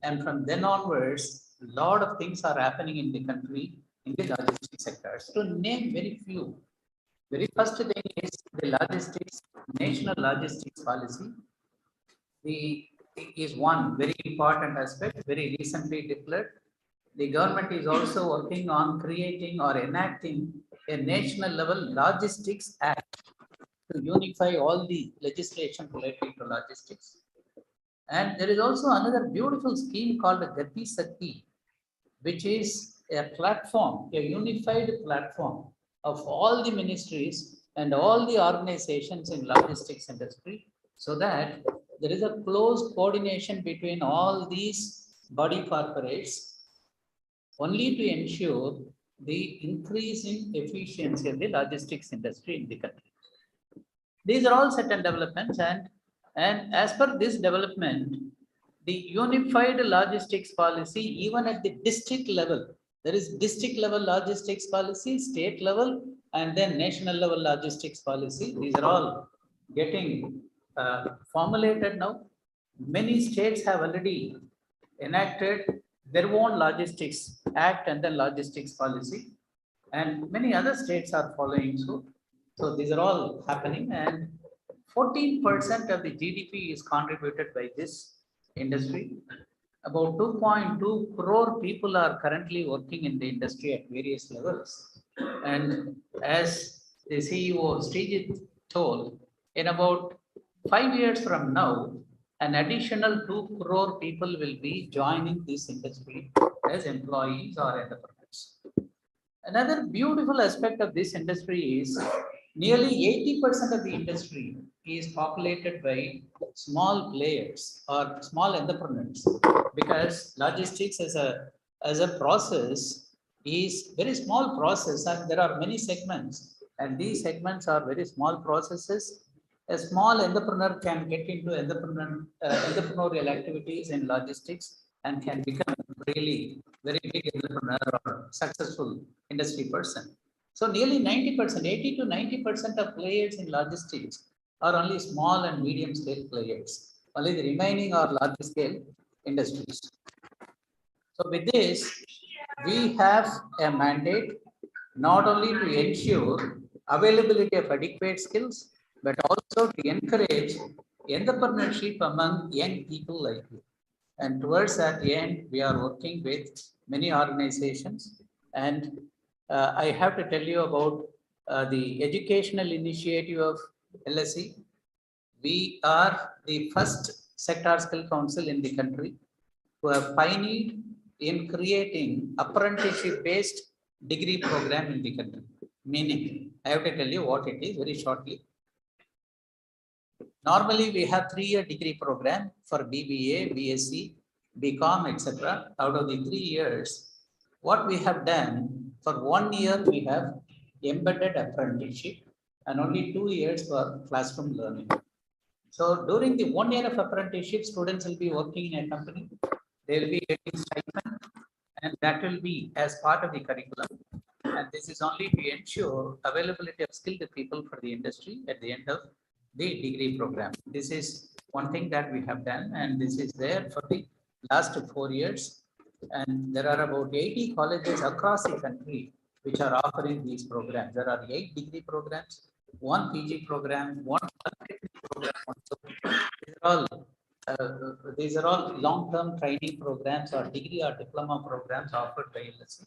And from then onwards, a lot of things are happening in the country in the logistics sectors. To name very few, very first thing is the logistics, national logistics policy. Is one very important aspect, very recently declared. The government is also working on creating or enacting a national level logistics act to unify all the legislation related to logistics. And there is also another beautiful scheme called Gati Sakti, which is a platform, a unified platform of all the ministries and all the organizations in logistics industry, so that there is a close coordination between all these body corporates, only to ensure the increase in efficiency of the logistics industry in the country. These are all certain developments, and as per this development, the unified logistics policy, even at the district level, there is district level logistics policy, state level, and then national level logistics policy. These are all getting formulated now. Many states have already enacted their own logistics act and then logistics policy, and many other states are following suit. So these are all happening, and 14% of the GDP is contributed by this industry. About 2.2 crore people are currently working in the industry at various levels. And as the CEO Srijit told, in about 5 years from now, an additional 2 crore people will be joining this industry as employees or entrepreneurs. Another beautiful aspect of this industry is nearly 80% of the industry is populated by small players or small entrepreneurs, because logistics as a process is very small process, and there are many segments, and these segments are very small processes. A small entrepreneur can get into entrepreneurial activities in logistics and can become really very big entrepreneur or successful industry person. So nearly 90%, 80 to 90% of players in logistics are only small and medium scale players. Only the remaining are large scale industries. So with this, we have a mandate not only to ensure availability of adequate skills, but also to encourage entrepreneurship among young people like you. And towards that end, we are working with many organizations. And I have to tell you about the educational initiative of LSE. We are the first sector skill council in the country who have pioneered in creating apprenticeship-based degree program in the country. Meaning, I have to tell you what it is very shortly. Normally, we have 3-year degree program for BBA, BSc, BCom, etc. Out of the 3 years, what we have done for 1 year, we have embedded apprenticeship, and only 2 years for classroom learning. So during the 1 year of apprenticeship, students will be working in a company. They will be getting stipend, and that will be as part of the curriculum. And this is only to ensure availability of skilled people for the industry at the end of the degree program. This is one thing that we have done, and this is there for the last 4 years. And there are about 80 colleges across the country which are offering these programs. There are 8 degree programs, 1 PG program, 1 program also. These are all long-term training programs or degree or diploma programs offered by LSE.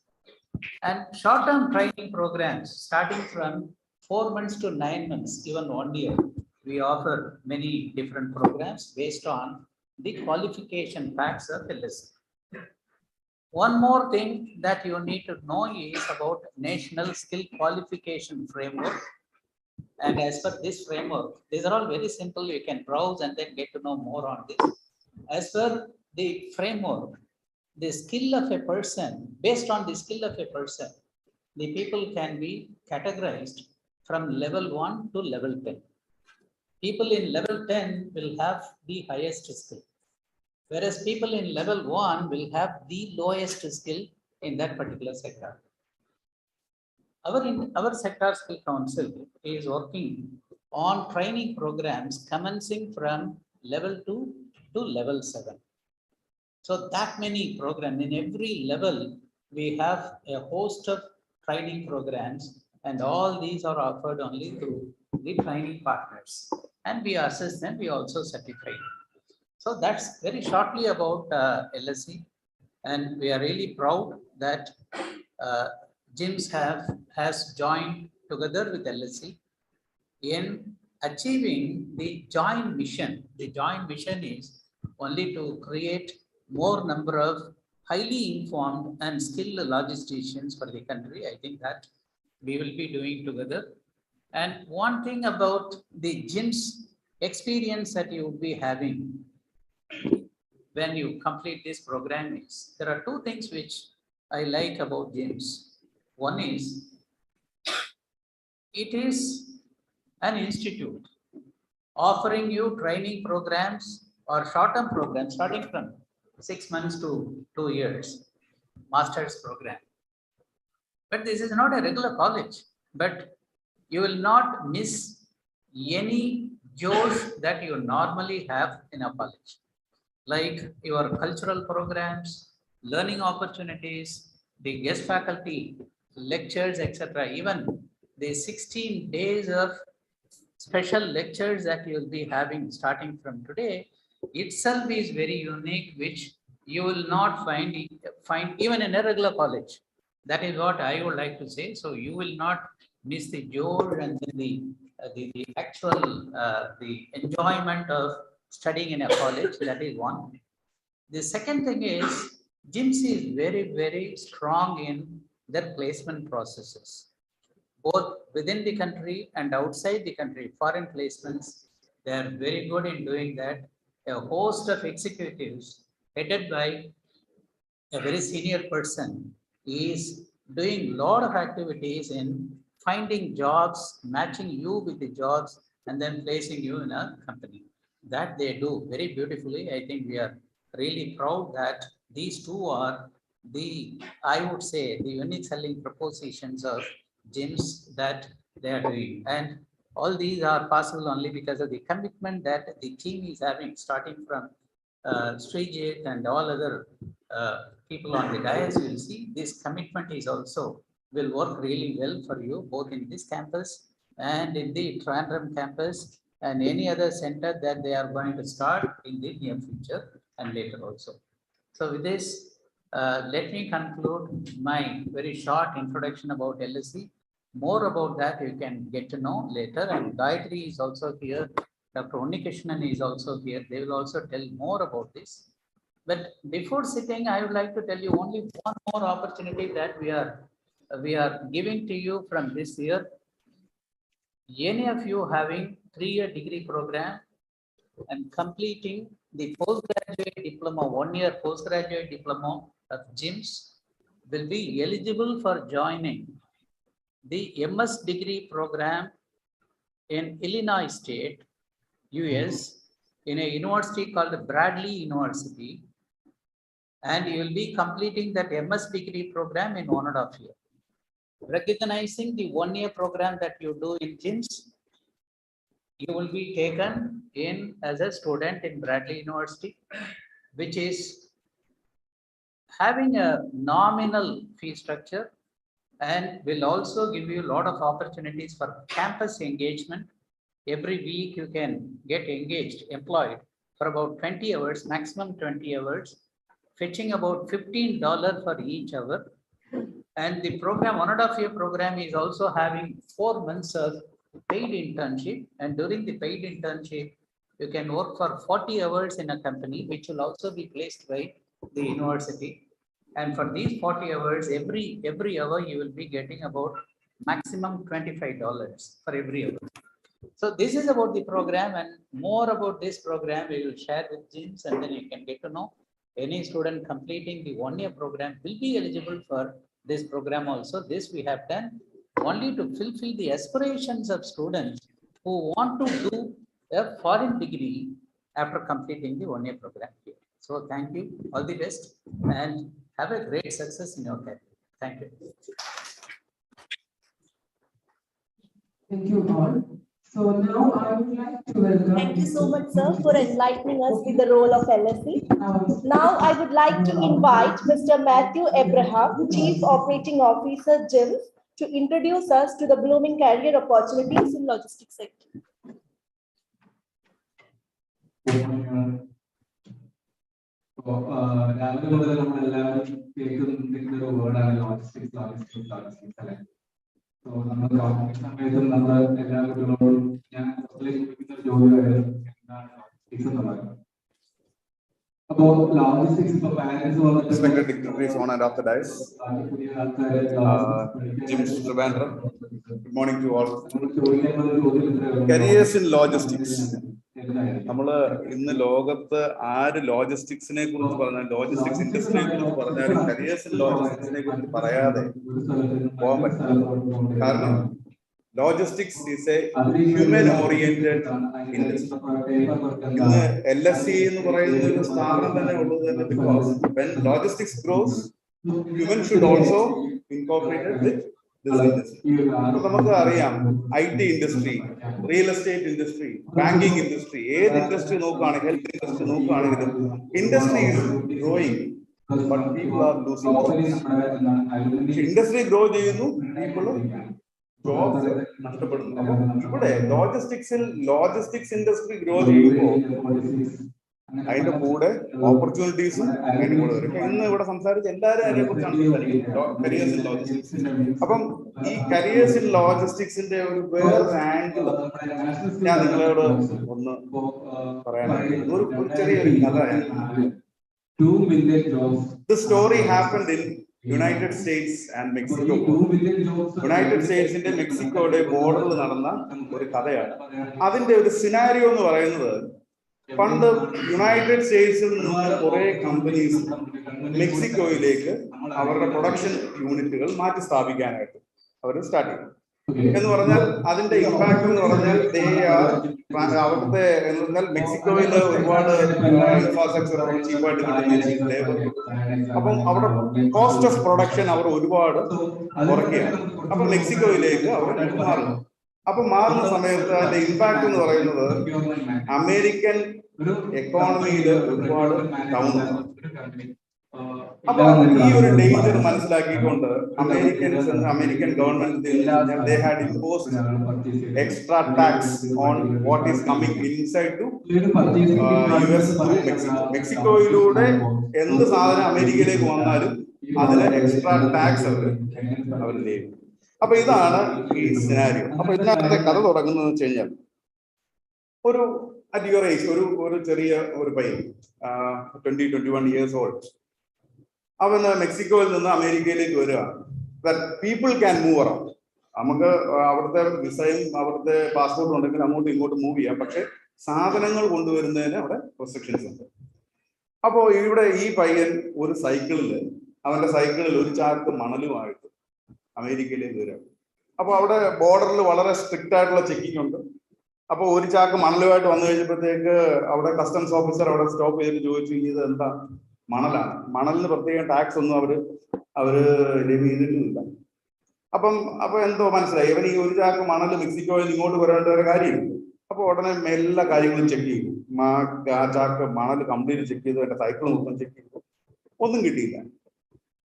And short-term training programs starting from 4 months to 9 months, even 1 year. We offer many different programs based on the qualification facts of LSE. One more thing that you need to know is about National Skill Qualification Framework. And as per this framework, these are all very simple. You can browse and then get to know more on this. As per the framework, the skill of a person, based on the skill of a person, the people can be categorized from level 1 to level 10. People in level 10 will have the highest skill, whereas people in level 1 will have the lowest skill in that particular sector. Our sector skill council is working on training programs commencing from level 2 to level 7. So that many programs in every level, we have a host of training programs, and all these are offered only through the training partners. And we assess them, we also certify. So that's very shortly about LSE, and we are really proud that GIIMS has joined together with LSE in achieving the joint mission. The joint mission is only to create more number of highly informed and skilled logisticians for the country. I think that we will be doing together. And one thing about the GIIMS experience that you will be having when you complete this program is, there are 2 things which I like about GIIMS. One is, it is an institute offering you training programs or short-term programs starting from 6 months to 2 years, master's program. But this is not a regular college, but you will not miss any josh that you normally have in a college, like your cultural programs, learning opportunities, the guest faculty, lectures, etc. Even the 16 days of special lectures that you will be having starting from today itself is very unique, which you will not find even in a regular college. That is what I would like to say. So you will not miss the joy and the actual the enjoyment of studying in a college. That is one. The second thing is GIIMS is very, very strong in their placement processes, both within the country and outside the country. Foreign placements, they are very good in doing that. A host of executives headed by a very senior person is doing a lot of activities in finding jobs, matching you with the jobs, and then placing you in a company. That they do very beautifully. I think we are really proud that these two are the, I would say, the unique selling propositions of GIIMS that they are doing. And all these are possible only because of the commitment that the team is having, starting from Srijit and all other people on the dais. You will see this commitment is also will work really well for you, both in this campus and in the Trivandrum campus and any other center that they are going to start in the near future and later also. So with this, let me conclude my very short introduction about LSE. More about that you can get to know later. And Gayatri is also here. Dr. Unnikrishnan is also here. They will also tell more about this. But before sitting, I would like to tell you only one more opportunity that we are giving to you from this year. Any of you having 3-year degree program and completing the postgraduate diploma, 1-year postgraduate diploma of GIIMS, will be eligible for joining the MS degree program in Illinois State, US, in a university called Bradley University, and you will be completing that MS degree program in 1.5 years. Recognizing the 1-year program that you do in GIIMS, you will be taken in as a student in Bradley University, which is having a nominal fee structure and will also give you a lot of opportunities for campus engagement. Every week you can get engaged, employed for about 20 hours, maximum 20 hours, fetching about $15 for each hour. And the program, 1.5-year program, is also having 4 months of paid internship. And during the paid internship, you can work for 40 hours in a company, which will also be placed by the university. And for these 40 hours, every hour, you will be getting about maximum $25 for every hour. So this is about the program, and more about this program we will share with GIIMS, and then you can get to know. Any student completing the 1-year program will be eligible for this program also. This we have done only to fulfill the aspirations of students who want to do a foreign degree after completing the 1-year program here. So thank you, all the best, and have a great success in your career. Thank you.
Thank you all. So now I would like to welcome.
Thank you so much, sir, for enlightening us with the role of LSE. Now I would like to invite Mr. Matthew Abraham, Chief Operating Officer, GIIMS, to introduce us to the blooming career opportunities in logistics sector.
രാവിലെ മുതൽ നമ്മളെല്ലാവരും കേൾക്കുന്ന ഒരു വേർഡാണ് logistics അല്ലെ. So നമ്മൾ സമയത്തും നമ്മൾ എല്ലാ കുട്ടികളോടും ഞാൻ ചോദിക്കുന്ന ഒരു ചോദ്യമായിരുന്നു എന്താണ് ലോജിസ്റ്റിക്സ് എന്നുള്ളത്. അപ്പോ ലോജിസ്റ്റിക്സ് ഇപ്പൊ പാരന്റ്സ് വന്നിട്ട്
GIIMS Trivandrum. Good morning to all. Careers in logistics. നമ്മൾ ഇന്ന് ലോകത്ത് ആര് ലോജിസ്റ്റിക്സിനെ കുറിച്ച് പറഞ്ഞാൽ, ലോജിസ്റ്റിക്സ് ഇൻഡസ്ട്രിയെ കുറിച്ച് പറഞ്ഞാലും കരിയേഴ്സ് ഇൻ ലോജിസ്റ്റിക്സിനെ കുറിച്ച് പറയാതെ പോകാൻ പറ്റില്ല. കാരണം logistics is A human oriented industry. ഇന്ന് LSE എന്ന് പറയുന്ന ഒരു സ്ഥാപനം തന്നെ ഉള്ളത് തന്നെ because when logistics gross human should also incorporated with this industry. അപ്പൊ നമുക്ക് അറിയാം IT industry, real estate industry, banking industry, ഏത് ഇൻഡസ്ട്രി നോക്കുകയാണെങ്കിൽ, ഹെൽത്ത് ഇൻഡസ്ട്രി നോക്കുകയാണെങ്കിലും industry is growing but people are losing jobs. Industry grow ചെയ്യുന്നു, people jobs നഷ്ടപ്പെടുന്നു. അപ്പം ഇവിടെ ലോജിസ്റ്റിക്സ് ഇൻഡസ്ട്രി ഗ്രോ ചെയ്യുമ്പോൾ അതിന്റെ കൂടെ ഓപ്പർച്യൂണിറ്റീസും അതിന്റെ കൂടെ വരും. ഇപ്പൊ ഇന്ന് ഇവിടെ സംസാരിച്ച എല്ലാവരും അതിനെ കുറിച്ചാണ് സംസാരിക്കുന്നത്, കരിയേഴ്സ് ഇൻ ലോജിസ്റ്റിക്സ്. അപ്പം ഈ കരിയേഴ്സ് ഇൻ ലോജിസ്റ്റിക്സിന്റെ ഒരു വേറൊരു ആംഗിൾ ഞാൻ നിങ്ങളോട് ഒന്ന് പറയാനായിട്ട് ഒരു ചെറിയൊരു കഥ. The story happened in United States and Mexico. United സ്റ്റേറ്റ്സിന്റെ മെക്സിക്കോയുടെ ബോർഡറിൽ നടന്ന ഒരു കഥയാണ്. അതിന്റെ ഒരു സിനാരിയോ എന്ന് പറയുന്നത്, പണ്ട് യുണൈറ്റഡ് സ്റ്റേറ്റ്സിൽ നിന്ന് കുറെ കമ്പനീസ് മെക്സിക്കോയിലേക്ക് അവരുടെ പ്രൊഡക്ഷൻ യൂണിറ്റുകൾ മാറ്റി സ്ഥാപിക്കാനായിട്ട് അവർ സ്റ്റാർട്ട് ചെയ്തു. എന്ന് പറഞ്ഞാൽ അതിന്റെ ഇമ്പാക്ട് എന്ന് പറഞ്ഞാൽ അവിടുത്തെ മെക്സിക്കോയിൽ ഒരുപാട് ഇൻഫ്രാസ്ട്രക്ചർ ചീപ്പായിട്ട് കിട്ടുന്ന ലേബർ. അപ്പം അവിടെ കോസ്റ്റ് ഓഫ് പ്രൊഡക്ഷൻ അവർ ഒരുപാട് കുറയ്ക്കുകയാണ്. അപ്പൊ മെക്സിക്കോയിലേക്ക് അവർ മാറുന്നു. അപ്പൊ മാറുന്ന സമയത്ത് അതിന്റെ ഇമ്പാക്ട് എന്ന് പറയുന്നത് അമേരിക്കൻ എക്കോണമിയിൽ ഒരുപാട് ഡൗൺ ആണ്. അപ്പൊ ഈ ഒരു ഡേഞ്ചർ മനസ്സിലാക്കിക്കൊണ്ട് American government they had imposed extra tax on what is coming inside to US through Mexico. മെക്സിക്കോയിലൂടെ എന്ത് സാധനം അമേരിക്കയിലേക്ക് വന്നാലും അതിന് എക്സ്ട്രാ ടാക്സ് അവർ ചെയ്യും. അപ്പൊ ഇതാണ് ഈ സിനാരിയോ. അപ്പൊ ഇതിനകത്തെ കഥ തുടങ്ങുന്നത് വെച്ച് കഴിഞ്ഞാൽ, ഒരു അറ്റ് യുവർ ഏജ് ഒരു ചെറിയ ഒരു പയ്യൻ 21 years old, അവൻ മെക്സിക്കോയിൽ നിന്ന് അമേരിക്കയിലേക്ക് വരിക. People can move around. നമുക്ക് അവിടുത്തെ വിസയും അവിടുത്തെ പാസ്പോർട്ടും ഉണ്ടെങ്കിൽ അങ്ങോട്ടും ഇങ്ങോട്ടും മൂവ് ചെയ്യാം. പക്ഷെ സാധനങ്ങൾ കൊണ്ടുവരുന്നതിന് അവിടെ റെസ്ട്രിക്ഷൻസ് ഉണ്ട്. അപ്പോൾ ഇവിടെ ഈ പയ്യൻ ഒരു അവന്റെ സൈക്കിളിൽ ഒരു ചാക്ക് മണലുമായിട്ട് അമേരിക്കയിലേക്ക് വരിക. അപ്പോൾ അവിടെ ബോർഡറിൽ വളരെ സ്ട്രിക്റ്റ് ആയിട്ടുള്ള ചെക്കിംഗ് ഉണ്ട്. അപ്പോൾ ഒരു ചാക്ക് മണലുമായിട്ട് വന്നു കഴിഞ്ഞപ്പോഴത്തേക്ക് അവിടെ കസ്റ്റംസ് ഓഫീസർ അവിടെ സ്റ്റോപ്പ് ചെയ്ത് ചോദിച്ചു, ഇത് എന്താ? മണലാണ്. മണലിന് പ്രത്യേകം ടാക്സ് ഒന്നും അവര് ലഭ്യ ചെയ്തിട്ടില്ല. അപ്പൊ എന്തോ മനസ്സിലായി, ഇവൻ ഈ ഒരു ചാക്ക് മണൽ മെക്സിക്കോയിൽ ഇങ്ങോട്ട് വരേണ്ട ഒരു കാര്യമില്ല. അപ്പൊ ഉടനെ എല്ലാ കാര്യങ്ങളും ചെക്ക് ചെയ്തു. ആ ചാക്ക് മണൽ കംപ്ലീറ്റ് ചെക്ക് ചെയ്തു, എന്റെ സൈക്കിൾ മൊത്തം ചെക്ക് ചെയ്തു, ഒന്നും കിട്ടിയില്ല.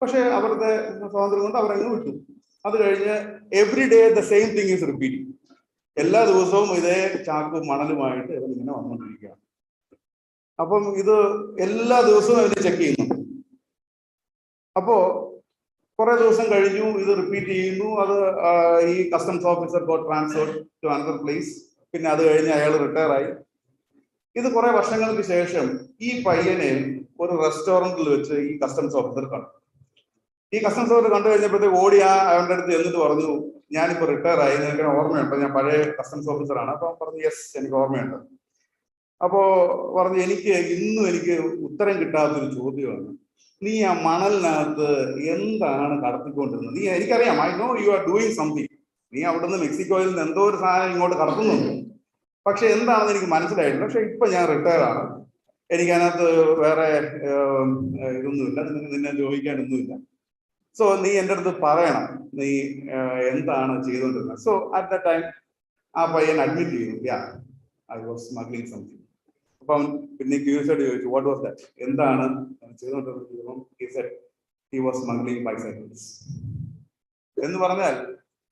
പക്ഷെ അവരുടെ സ്വാതന്ത്ര്യം കൊണ്ട് അവരങ്ങ് വിട്ടു. അത് കഴിഞ്ഞ് every day the same thing is repeating. എല്ലാ ദിവസവും ഇതേ ചാക്ക് മണലുമായിട്ട് ഇവൻ ഇങ്ങനെ വന്നുകൊണ്ടിരിക്കുകയാണ്. അപ്പം ഇത് എല്ലാ ദിവസവും അവര് ചെക്ക് ചെയ്യുന്നുണ്ട്. അപ്പോ കുറെ ദിവസം കഴിഞ്ഞു, ഇത് റിപ്പീറ്റ് ചെയ്യുന്നു. അത് ഈ customs officer got transferred to another place. പിന്നെ അത് കഴിഞ്ഞ് അയാൾ റിട്ടയർ ആയി. ഇത് കുറെ വർഷങ്ങൾക്ക് ശേഷം ഈ പയ്യനെ ഒരു റെസ്റ്റോറന്റിൽ വെച്ച് ഈ കസ്റ്റംസ് ഓഫീസർ കണ്ടു. ഈ കസ്റ്റംസ് ഓഫീസർ കണ്ടു കഴിഞ്ഞപ്പോഴത്തേക്ക് ഓടി അവന്റെ അടുത്ത് എന്നിട്ട് പറഞ്ഞു, ഞാനിപ്പോ റിട്ടയർ ആയി, നിനക്ക് ഓർമ്മയുണ്ടോ? ഞാൻ പഴയ കസ്റ്റംസ് ഓഫീസറാണ്. അപ്പൊ പറഞ്ഞു, യെസ്, എനിക്ക് ഓർമ്മയുണ്ട്. അപ്പോ പറഞ്ഞു, എനിക്ക് ഉത്തരം കിട്ടാത്തൊരു ചോദ്യമാണ്. നീ ആ മണലിനകത്ത് എന്താണ് കടത്തിക്കൊണ്ടിരുന്നത്? എനിക്കറിയാം, I know you are doing something. നീ അവിടുന്ന് മെക്സിക്കോയിൽ നിന്ന് എന്തോ ഒരു സാധനം ഇങ്ങോട്ട് കടത്തുന്നുണ്ട്. പക്ഷെ എന്താണെന്ന് എനിക്ക് മനസ്സിലായിട്ടില്ല. പക്ഷെ ഇപ്പൊ ഞാൻ റിട്ടയർ ആണ്, എനിക്ക് അതിനകത്ത് വേറെ ഇതൊന്നുമില്ല, നിന്നെ ചോദിക്കാനൊന്നുമില്ല. സോ നീ എൻ്റെ അടുത്ത് പറയണം, നീ എന്താണ് ചെയ്തുകൊണ്ടിരുന്നത്. സോ അറ്റ് ദ ടൈം ആ പയ്യൻ അഡ്മിറ്റ് ചെയ്തു, യാ ഐ വാസ് സ്മഗ്ലിംഗ് സംതിങ്. അപ്പം പിന്നെ ക്യൂരിയോസിറ്റി ചോദിച്ചു, വാട്ട് വാസ് ദാറ്റ്? എന്താണ് ചെയ്തുകൊണ്ടിരുന്നത്? He was smuggling bicycles. എന്ന് പറഞ്ഞാൽ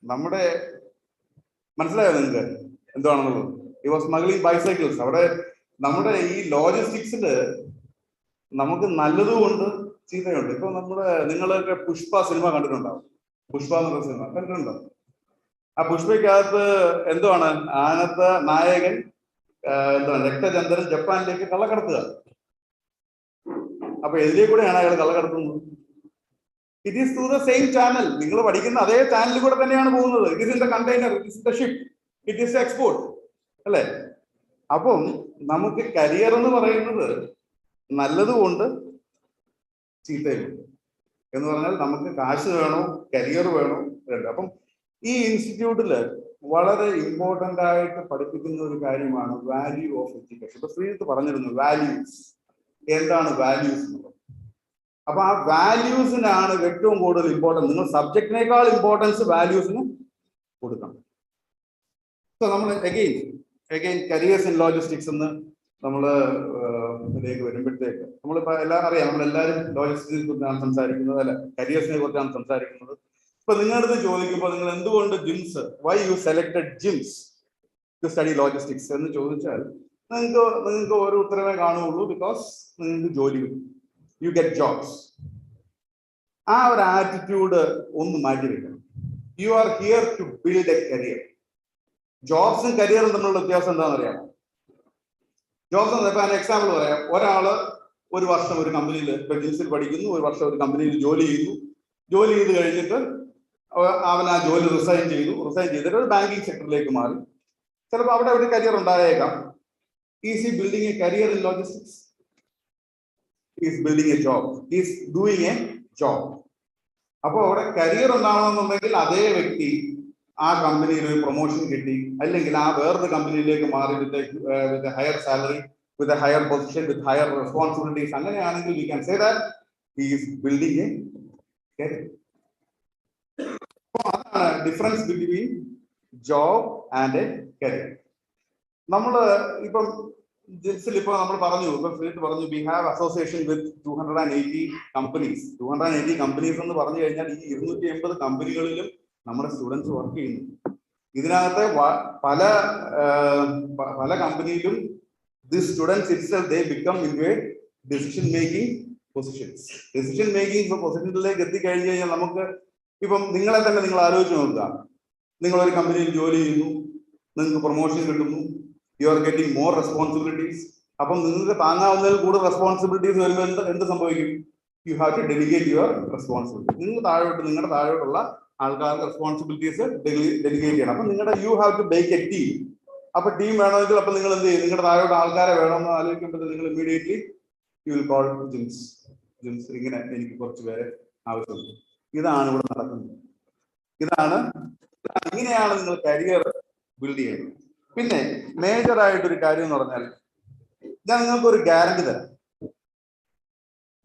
നമ്മുടെ മനസ്സിലായോ നിങ്ങൾക്ക് എന്താണെന്നുള്ളത്? He was smuggling bicycles. അവിടെ നമ്മുടെ ഈ ലോജിസ്റ്റിക്സില് നമുക്ക് നല്ലതുകൊണ്ട് ചീത്തയുണ്ട്. ഇപ്പൊ നിങ്ങളൊക്കെ പുഷ്പ സിനിമ കണ്ടിട്ടുണ്ടാവും. പുഷ്പ എന്നുള്ള സിനിമ കണ്ടിട്ടുണ്ടോ? ആ പുഷ്പയ്ക്കകത്ത് എന്തുവാണ്, അതിനകത്ത് നായകൻ എന്താണ്, രക്തചന്ദ്രൻ ജപ്പാനിലേക്ക് കള്ളക്കടത്തുക. അപ്പൊ എതിരെ കൂടെയാണ് അയാൾ കള്ളക്കടത്തുന്നത്. It is through the same channel. നിങ്ങൾ പഠിക്കുന്ന അതേ ചാനലിൽ കൂടെ തന്നെയാണ് പോകുന്നത്. It is in the container, it is the ship, it is export, അല്ലേ? അപ്പം നമുക്ക് കരിയർ എന്ന് പറയുന്നത് നല്ലതുകൊണ്ട് ചീത്തയുണ്ട്. എന്ന് പറഞ്ഞാൽ നമുക്ക് കാശ് വേണോ, കരിയർ വേണോ, വേണ്ട. അപ്പം ഈ ഇൻസ്റ്റിറ്റ്യൂട്ടില് വളരെ ഇമ്പോർട്ടന്റ് ആയിട്ട് പഠിപ്പിക്കുന്ന ഒരു കാര്യമാണ് വാല്യൂ ഓഫ് എഡ്യൂക്കേഷൻ. ഇപ്പൊ ശ്രീജിത്ത് പറഞ്ഞിരുന്നു വാല്യൂസ്. എന്താണ് വാല്യൂസ് എന്നുള്ളത്? അപ്പൊ ആ വാല്യൂസിനാണ് ഏറ്റവും കൂടുതൽ ഇമ്പോർട്ടൻസ്. നിങ്ങൾ സബ്ജക്റ്റിനേക്കാൾ ഇമ്പോർട്ടൻസ് വാല്യൂസിന് കൊടുക്കണം. സോ നമ്മൾ അഗെയിൻ കരിയേഴ്സ് ഇൻ ലോജിസ്റ്റിക്സ് എന്ന് നമ്മൾ ഇതിലേക്ക് വരുമ്പോഴത്തേക്ക് നമ്മളിപ്പോ എല്ലാവരും അറിയാം, നമ്മളെല്ലാവരും ലോജിസ്റ്റിക്സിനെ കുറിച്ചാണ് സംസാരിക്കുന്നത്, അല്ലെ? കരിയേഴ്സിനെ കുറിച്ചാണ് സംസാരിക്കുന്നത്. ഇപ്പൊ നിങ്ങളുടെ അടുത്ത് ചോദിക്കുമ്പോൾ നിങ്ങൾ എന്തുകൊണ്ട് JIMS, why you selected JIMS to study logistics എന്ന് ചോദിച്ചാൽ നിങ്ങൾക്ക് ഒരു ഉത്തരവേ കാണുകയുള്ളൂ. ബിക്കോസ് നിങ്ങൾക്ക് ജോലി കിട്ടും, യു ഗെറ്റ് ജോബ്സ്. ആ ഒരു ആറ്റിറ്റ്യൂഡ് ഒന്ന് മാറ്റി വെക്കണം. You are here to build a career. ജോബ്സും കരിയറും തമ്മിലുള്ള വ്യത്യാസം എന്താണെന്ന് അറിയാം? ജോബ്സ് എന്ന് ഇപ്പൊ എക്സാമ്പിൾ പറയാം. ഒരാള് ഒരു വർഷം ഒരു കമ്പനിയിൽ, ഇപ്പൊ ജിംസിൽ പഠിക്കുന്നു, ഒരു വർഷം ഒരു കമ്പനിയിൽ ജോലി ചെയ്യുന്നു. ജോലി ചെയ്ത് കഴിഞ്ഞിട്ട് അവൻ ആ ജോലി റിസൈൻ ചെയ്തിട്ട് ഒരു ബാങ്കിങ് സെക്ടറിലേക്ക് മാറി. ചിലപ്പോൾ അവിടെ ഒരു കരിയർ ഉണ്ടായേക്കാം. Is he building a career in logistics? Is building A job, is doing A job. അപ്പോൾ അവിടെ കരിയർ ഉണ്ടാവണമെന്നുണ്ടെങ്കിൽ അതേ വ്യക്തി ആ കമ്പനിയിൽ ഒരു പ്രൊമോഷൻ കിട്ടി, അല്ലെങ്കിൽ ആ വേറൊരു കമ്പനിയിലേക്ക് മാറി with higher salary, with a higher position, with higher responsibilities. അങ്ങനെയാണെങ്കിൽ we can say that he is building a career. അതാണ് difference between job and a career. നമ്മൾ ഇപ്പം ജിംസിൽ ഇപ്പോൾ നമ്മൾ പറഞ്ഞു, ഇപ്പം ശ്രീത്ത് പറഞ്ഞു, we have association with 280 companies. 280 companies എന്ന് പറഞ്ഞു കഴിഞ്ഞാൽ ഈ 280 കമ്പനികളിലും നമ്മുടെ സ്റ്റുഡൻസ് വർക്ക് ചെയ്യുന്നു. ഇതിനകത്തെ പല കമ്പനിയിലും the students itself they become into a decision making positions. Decision making പൊസിഷനിലേക്ക് എത്തിക്കഴിഞ്ഞു കഴിഞ്ഞാൽ നമുക്ക് ഇപ്പം നിങ്ങളെ തന്നെ നിങ്ങൾ ആലോചിച്ച് നോക്കുക. നിങ്ങളൊരു കമ്പനിയിൽ ജോലി ചെയ്യുന്നു, നിങ്ങൾക്ക് പ്രൊമോഷൻ കിട്ടുന്നു, you are getting more responsibilities. അപ്പം നിങ്ങൾക്ക് താങ്ങാവുന്നതിൽ കൂടുതൽ റെസ്പോൺസിബിലിറ്റീസ് വരുമ്പോൾ എന്ത് സംഭവിക്കും? You have to delegate your responsibility. നിങ്ങളുടെ താഴോട്ടുള്ള ആൾക്കാർക്ക് റെസ്പോൺസിബിലിറ്റീസ് ഡെലിഗേറ്റ് ചെയ്യണം. അപ്പം you have to make a team. അപ്പൊ ടീം വേണമെങ്കിൽ അപ്പൊ നിങ്ങൾ എന്ത് ചെയ്യും? നിങ്ങളുടെ താഴോട്ട് ആൾക്കാരെ വേണമെന്ന് ആലോചിക്കുമ്പോൾ നിങ്ങൾ immediately you will call Jims. ഇങ്ങനെ എനിക്ക് കുറച്ച് പേരെ ആവശ്യമുണ്ട്. ഇതാണ് ഇവിടെ നടക്കുന്നത്. ഇങ്ങനെയാണ് നിങ്ങൾ കരിയർ ബിൽഡ് ചെയ്യുന്നത്. പിന്നെ മേജർ ആയിട്ടൊരു കാര്യം എന്ന് പറഞ്ഞാൽ, ഞാൻ നിങ്ങൾക്ക് ഒരു ഗ്യാരണ്ടി തരാം.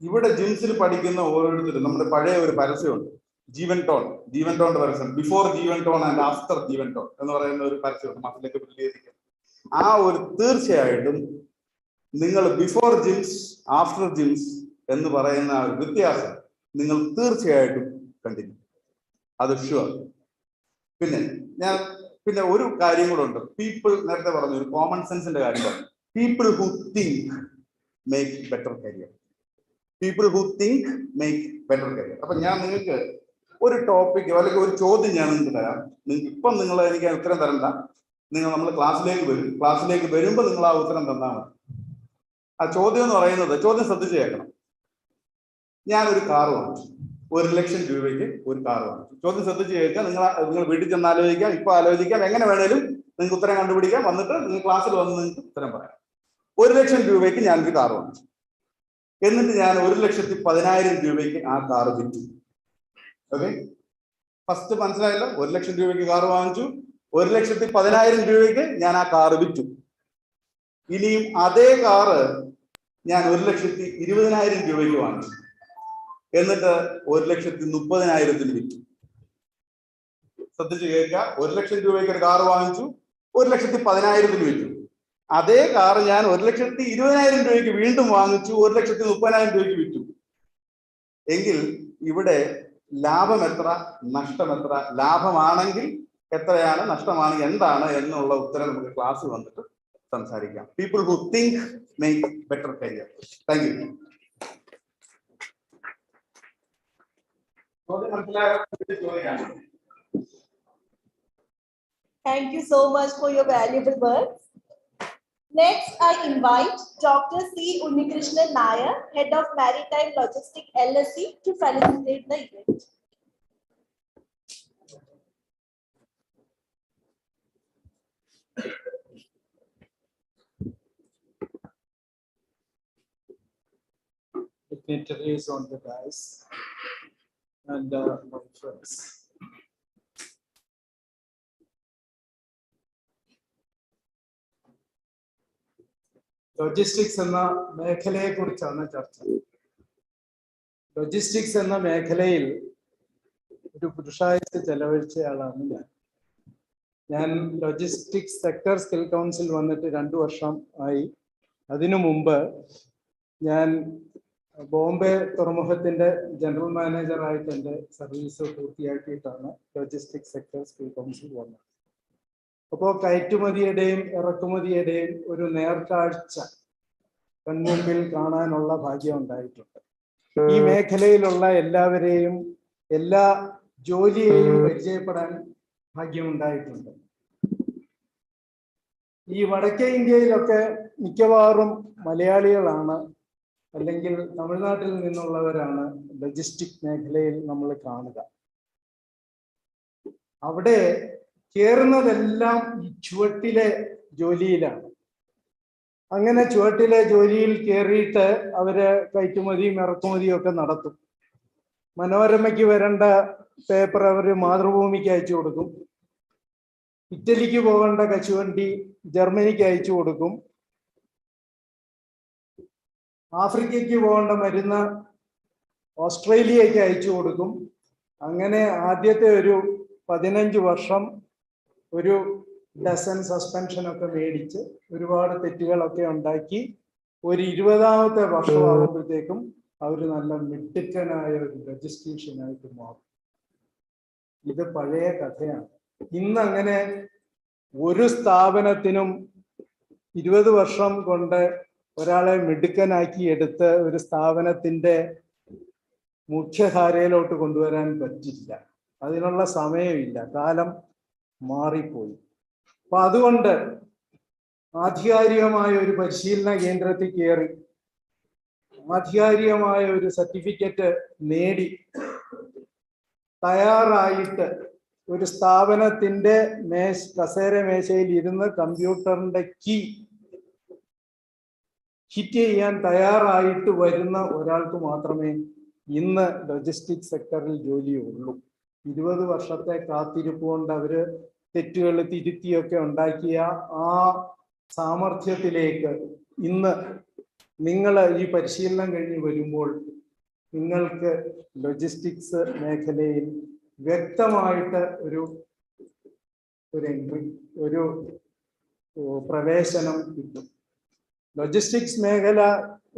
ഇവിടെ ജിംസിൽ പഠിക്കുന്ന ഓരോരുത്തരും, നമ്മുടെ പഴയ ഒരു പരസ്യമുണ്ട്, ജീവൻ ടോണിന്റെ പരസ്യം, before Jeevan tone and after Jeevan tone എന്ന് പറയുന്ന ഒരു പരസ്യമുണ്ട് മസിലേക്ക് പ്രതികരിക്കുക. ആ ഒരു തീർച്ചയായിട്ടും നിങ്ങൾ ബിഫോർ ജിംസ് ആഫ്റ്റർ ജിംസ് എന്ന് പറയുന്ന ആ ഒരു വ്യത്യാസം നിങ്ങൾ തീർച്ചയായിട്ടും കണ്ടിരിക്കും, അത് ഷുവർ. പിന്നെ ഒരു കാര്യം കൂടെ ഉണ്ട്. പീപ്പിൾ, നേരത്തെ പറഞ്ഞു ഒരു കോമൺ സെൻസിന്റെ കാര്യം, people who think make better career. People who think make better career. അപ്പൊ ഞാൻ നിങ്ങൾക്ക് ഒരു ടോപ്പിക് അല്ലെങ്കിൽ ഒരു ചോദ്യം ഞാൻ നിങ്ങൾക്ക് തരാം. ഇപ്പം നിങ്ങൾ എനിക്ക് ഉത്തരം തരണ്ട, നമ്മൾ ക്ലാസ്സിലേക്ക് വരുമ്പോൾ നിങ്ങൾ ആ ഉത്തരം തന്നാൽ മതി. ആ ചോദ്യം എന്ന് പറയുന്നത്, ചോദ്യം ശ്രദ്ധിച്ച് കേൾക്കണം. ഞാനൊരു കാർ വാങ്ങിച്ചു, 1 ലക്ഷം രൂപയ്ക്ക് ഒരു കാർ വാങ്ങിച്ചു. ചോദ്യം ശ്രദ്ധിച്ച് കേൾക്കുക. നിങ്ങൾ വീട്ടിൽ ചെന്ന് ആലോചിക്കാം, ഇപ്പൊ ആലോചിക്കാം, എങ്ങനെ വേണേലും നിങ്ങൾക്ക് ഉത്തരം കണ്ടുപിടിക്കാം. വന്നിട്ട് നിങ്ങൾ ക്ലാസ്സിൽ വന്ന് നിങ്ങൾക്ക് ഉത്തരം പറയാം. 1 ലക്ഷം രൂപയ്ക്ക് ഞാനൊരു കാർ വാങ്ങിച്ചു. എന്നിട്ട് ഞാൻ 1,10,000 രൂപയ്ക്ക് ആ കാർ വിറ്റു. ഓക്കെ, ഫസ്റ്റ് മനസ്സിലായല്ലോ? 1 ലക്ഷം രൂപയ്ക്ക് കാർ വാങ്ങിച്ചു, 1,10,000 രൂപയ്ക്ക് ഞാൻ ആ കാർ വിറ്റു. ഇനിയും അതേ കാറ് ഞാൻ 1,20,000 രൂപയ്ക്ക് വാങ്ങിച്ചു, എന്നിട്ട് 1,30,000 വിറ്റു. ശ്രദ്ധിച്ച് കേൾക്കുക. 1 ലക്ഷം രൂപയ്ക്ക് ഒരു കാർ വാങ്ങിച്ചു, 1,10,000 വിറ്റു. അതേ കാർ ഞാൻ 1,20,000 രൂപയ്ക്ക് വീണ്ടും വാങ്ങിച്ചു, 1,30,000 രൂപയ്ക്ക് വിറ്റു. എങ്കിൽ ഇവിടെ ലാഭം എത്ര, നഷ്ടം എത്ര? ലാഭമാണെങ്കിൽ എത്രയാണ്, നഷ്ടമാണെങ്കിൽ എന്താണ് എന്നുള്ള ഉത്തരം നമുക്ക് ക്ലാസ് വന്നിട്ട് സംസാരിക്കാം. People who think make better career. Thank you.
Thank you so much for your valuable words. Next, I invite Dr. C. Unnikrishnan Nair, Head of Maritime Logistics LSC, to facilitate the event.
Dignitaries on the dais and my friends. Logistics എന്ന മേഖലയെ കുറിച്ചാണ് ചർച്ച. Logistics എന്ന മേഖലയിൽ ഒരു പുരുഷായുസ് ചെലവഴിച്ചയാളാണ് ഞാൻ. Logistics sector skill council വന്നിട്ട് 2 വർഷം ആയി. അതിനു മുമ്പ് ഞാൻ
ബോംബെ തുറമുഖത്തിന്റെ ജനറൽ മാനേജറായിട്ട് എൻ്റെ സർവീസ് പൂർത്തിയാക്കിയിട്ടാണ് ലോജിസ്റ്റിക് സെക്ടർ സ്കിൽ കൗൺസിൽ വന്നത്. അപ്പോൾ കയറ്റുമതിയുടെയും ഇറക്കുമതിയുടെയും ഒരു നേർക്കാഴ്ച കൺമുമ്പിൽ കാണാനുള്ള ഭാഗ്യം ഉണ്ടായിട്ടുണ്ട്. ഈ മേഖലയിലുള്ള എല്ലാവരെയും എല്ലാ ജോലിയെയും പരിചയപ്പെടാൻ ഭാഗ്യമുണ്ടായിട്ടുണ്ട്. ഈ വടക്കേ ഇന്ത്യയിലൊക്കെ മിക്കവാറും മലയാളികളാണ്, അല്ലെങ്കിൽ തമിഴ്നാട്ടിൽ നിന്നുള്ളവരാണ് ലോജിസ്റ്റിക് മേഖലയിൽ നമ്മൾ കാണുക. അവിടെ കയറുന്നതെല്ലാം ഈ ചുവട്ടിലെ ജോലിയിലാണ്. അങ്ങനെ ചുവട്ടിലെ ജോലിയിൽ കയറിയിട്ട് അവര് കയറ്റുമതിയും ഇറക്കുമതിയും ഒക്കെ നടത്തും. മനോരമയ്ക്ക് വരേണ്ട പേപ്പർ അവർ മാതൃഭൂമിക്ക് അയച്ചു കൊടുക്കും. ഇറ്റലിക്ക് പോകേണ്ട കശുവണ്ടി ജർമ്മനിക്ക് അയച്ചു കൊടുക്കും. ആഫ്രിക്കയ്ക്ക് പോകേണ്ട മരുന്ന് ഓസ്ട്രേലിയക്ക് അയച്ചു കൊടുക്കും. അങ്ങനെ ആദ്യത്തെ ഒരു 15 വർഷം ഒരു ഡസൻ സസ്പെൻഷനൊക്കെ മേടിച്ച് ഒരുപാട് തെറ്റുകളൊക്കെ ഉണ്ടാക്കി ഒരു 20ാമത്തെ വർഷമാകുമ്പോഴത്തേക്കും അവർ നല്ല മിടുക്കനായ ഒരു രജിസ്ട്രേഷനായിട്ട് മാറും. ഇത് പഴയ കഥയാണ്. ഇന്ന് അങ്ങനെ ഒരു സ്ഥാപനത്തിനും 20 വർഷം കൊണ്ട് ഒരാളെ മിടുക്കനാക്കി എടുത്ത് ഒരു സ്ഥാപനത്തിന്റെ മുഖ്യധാരയിലോട്ട് കൊണ്ടുവരാൻ പറ്റില്ല. അതിനുള്ള സമയമില്ല, കാലം മാറിപ്പോയി. അപ്പൊ അതുകൊണ്ട് ആധികാരികമായ ഒരു പരിശീലന കേന്ദ്രത്തിൽ കയറി ആധികാരികമായ ഒരു സർട്ടിഫിക്കറ്റ് നേടി തയ്യാറായിട്ട് ഒരു സ്ഥാപനത്തിന്റെ കസേര മേശയിൽ ഇരുന്ന് കമ്പ്യൂട്ടറിന്റെ കീ ഹിറ്റ് ചെയ്യാൻ തയ്യാറായിട്ട് വരുന്ന ഒരാൾക്ക് മാത്രമേ ഇന്ന് ലോജിസ്റ്റിക് സെക്ടറിൽ ജോലിയുള്ളൂ. 20 വർഷത്തെ കാത്തിരിപ്പ് കൊണ്ട് അവര് തെറ്റുകൾ തിരുത്തിയൊക്കെ ഉണ്ടാക്കിയ ആ സാമർഥ്യത്തിലേക്ക് ഇന്ന് നിങ്ങൾ ഈ പരിശീലനം കഴിഞ്ഞ് വരുമ്പോൾ നിങ്ങൾക്ക് ലോജിസ്റ്റിക്സ് മേഖലയിൽ വ്യക്തമായിട്ട് ഒരു എൻട്രി, ഒരു പ്രവേശനം കിട്ടും. ലോജിസ്റ്റിക്സ് മേഖല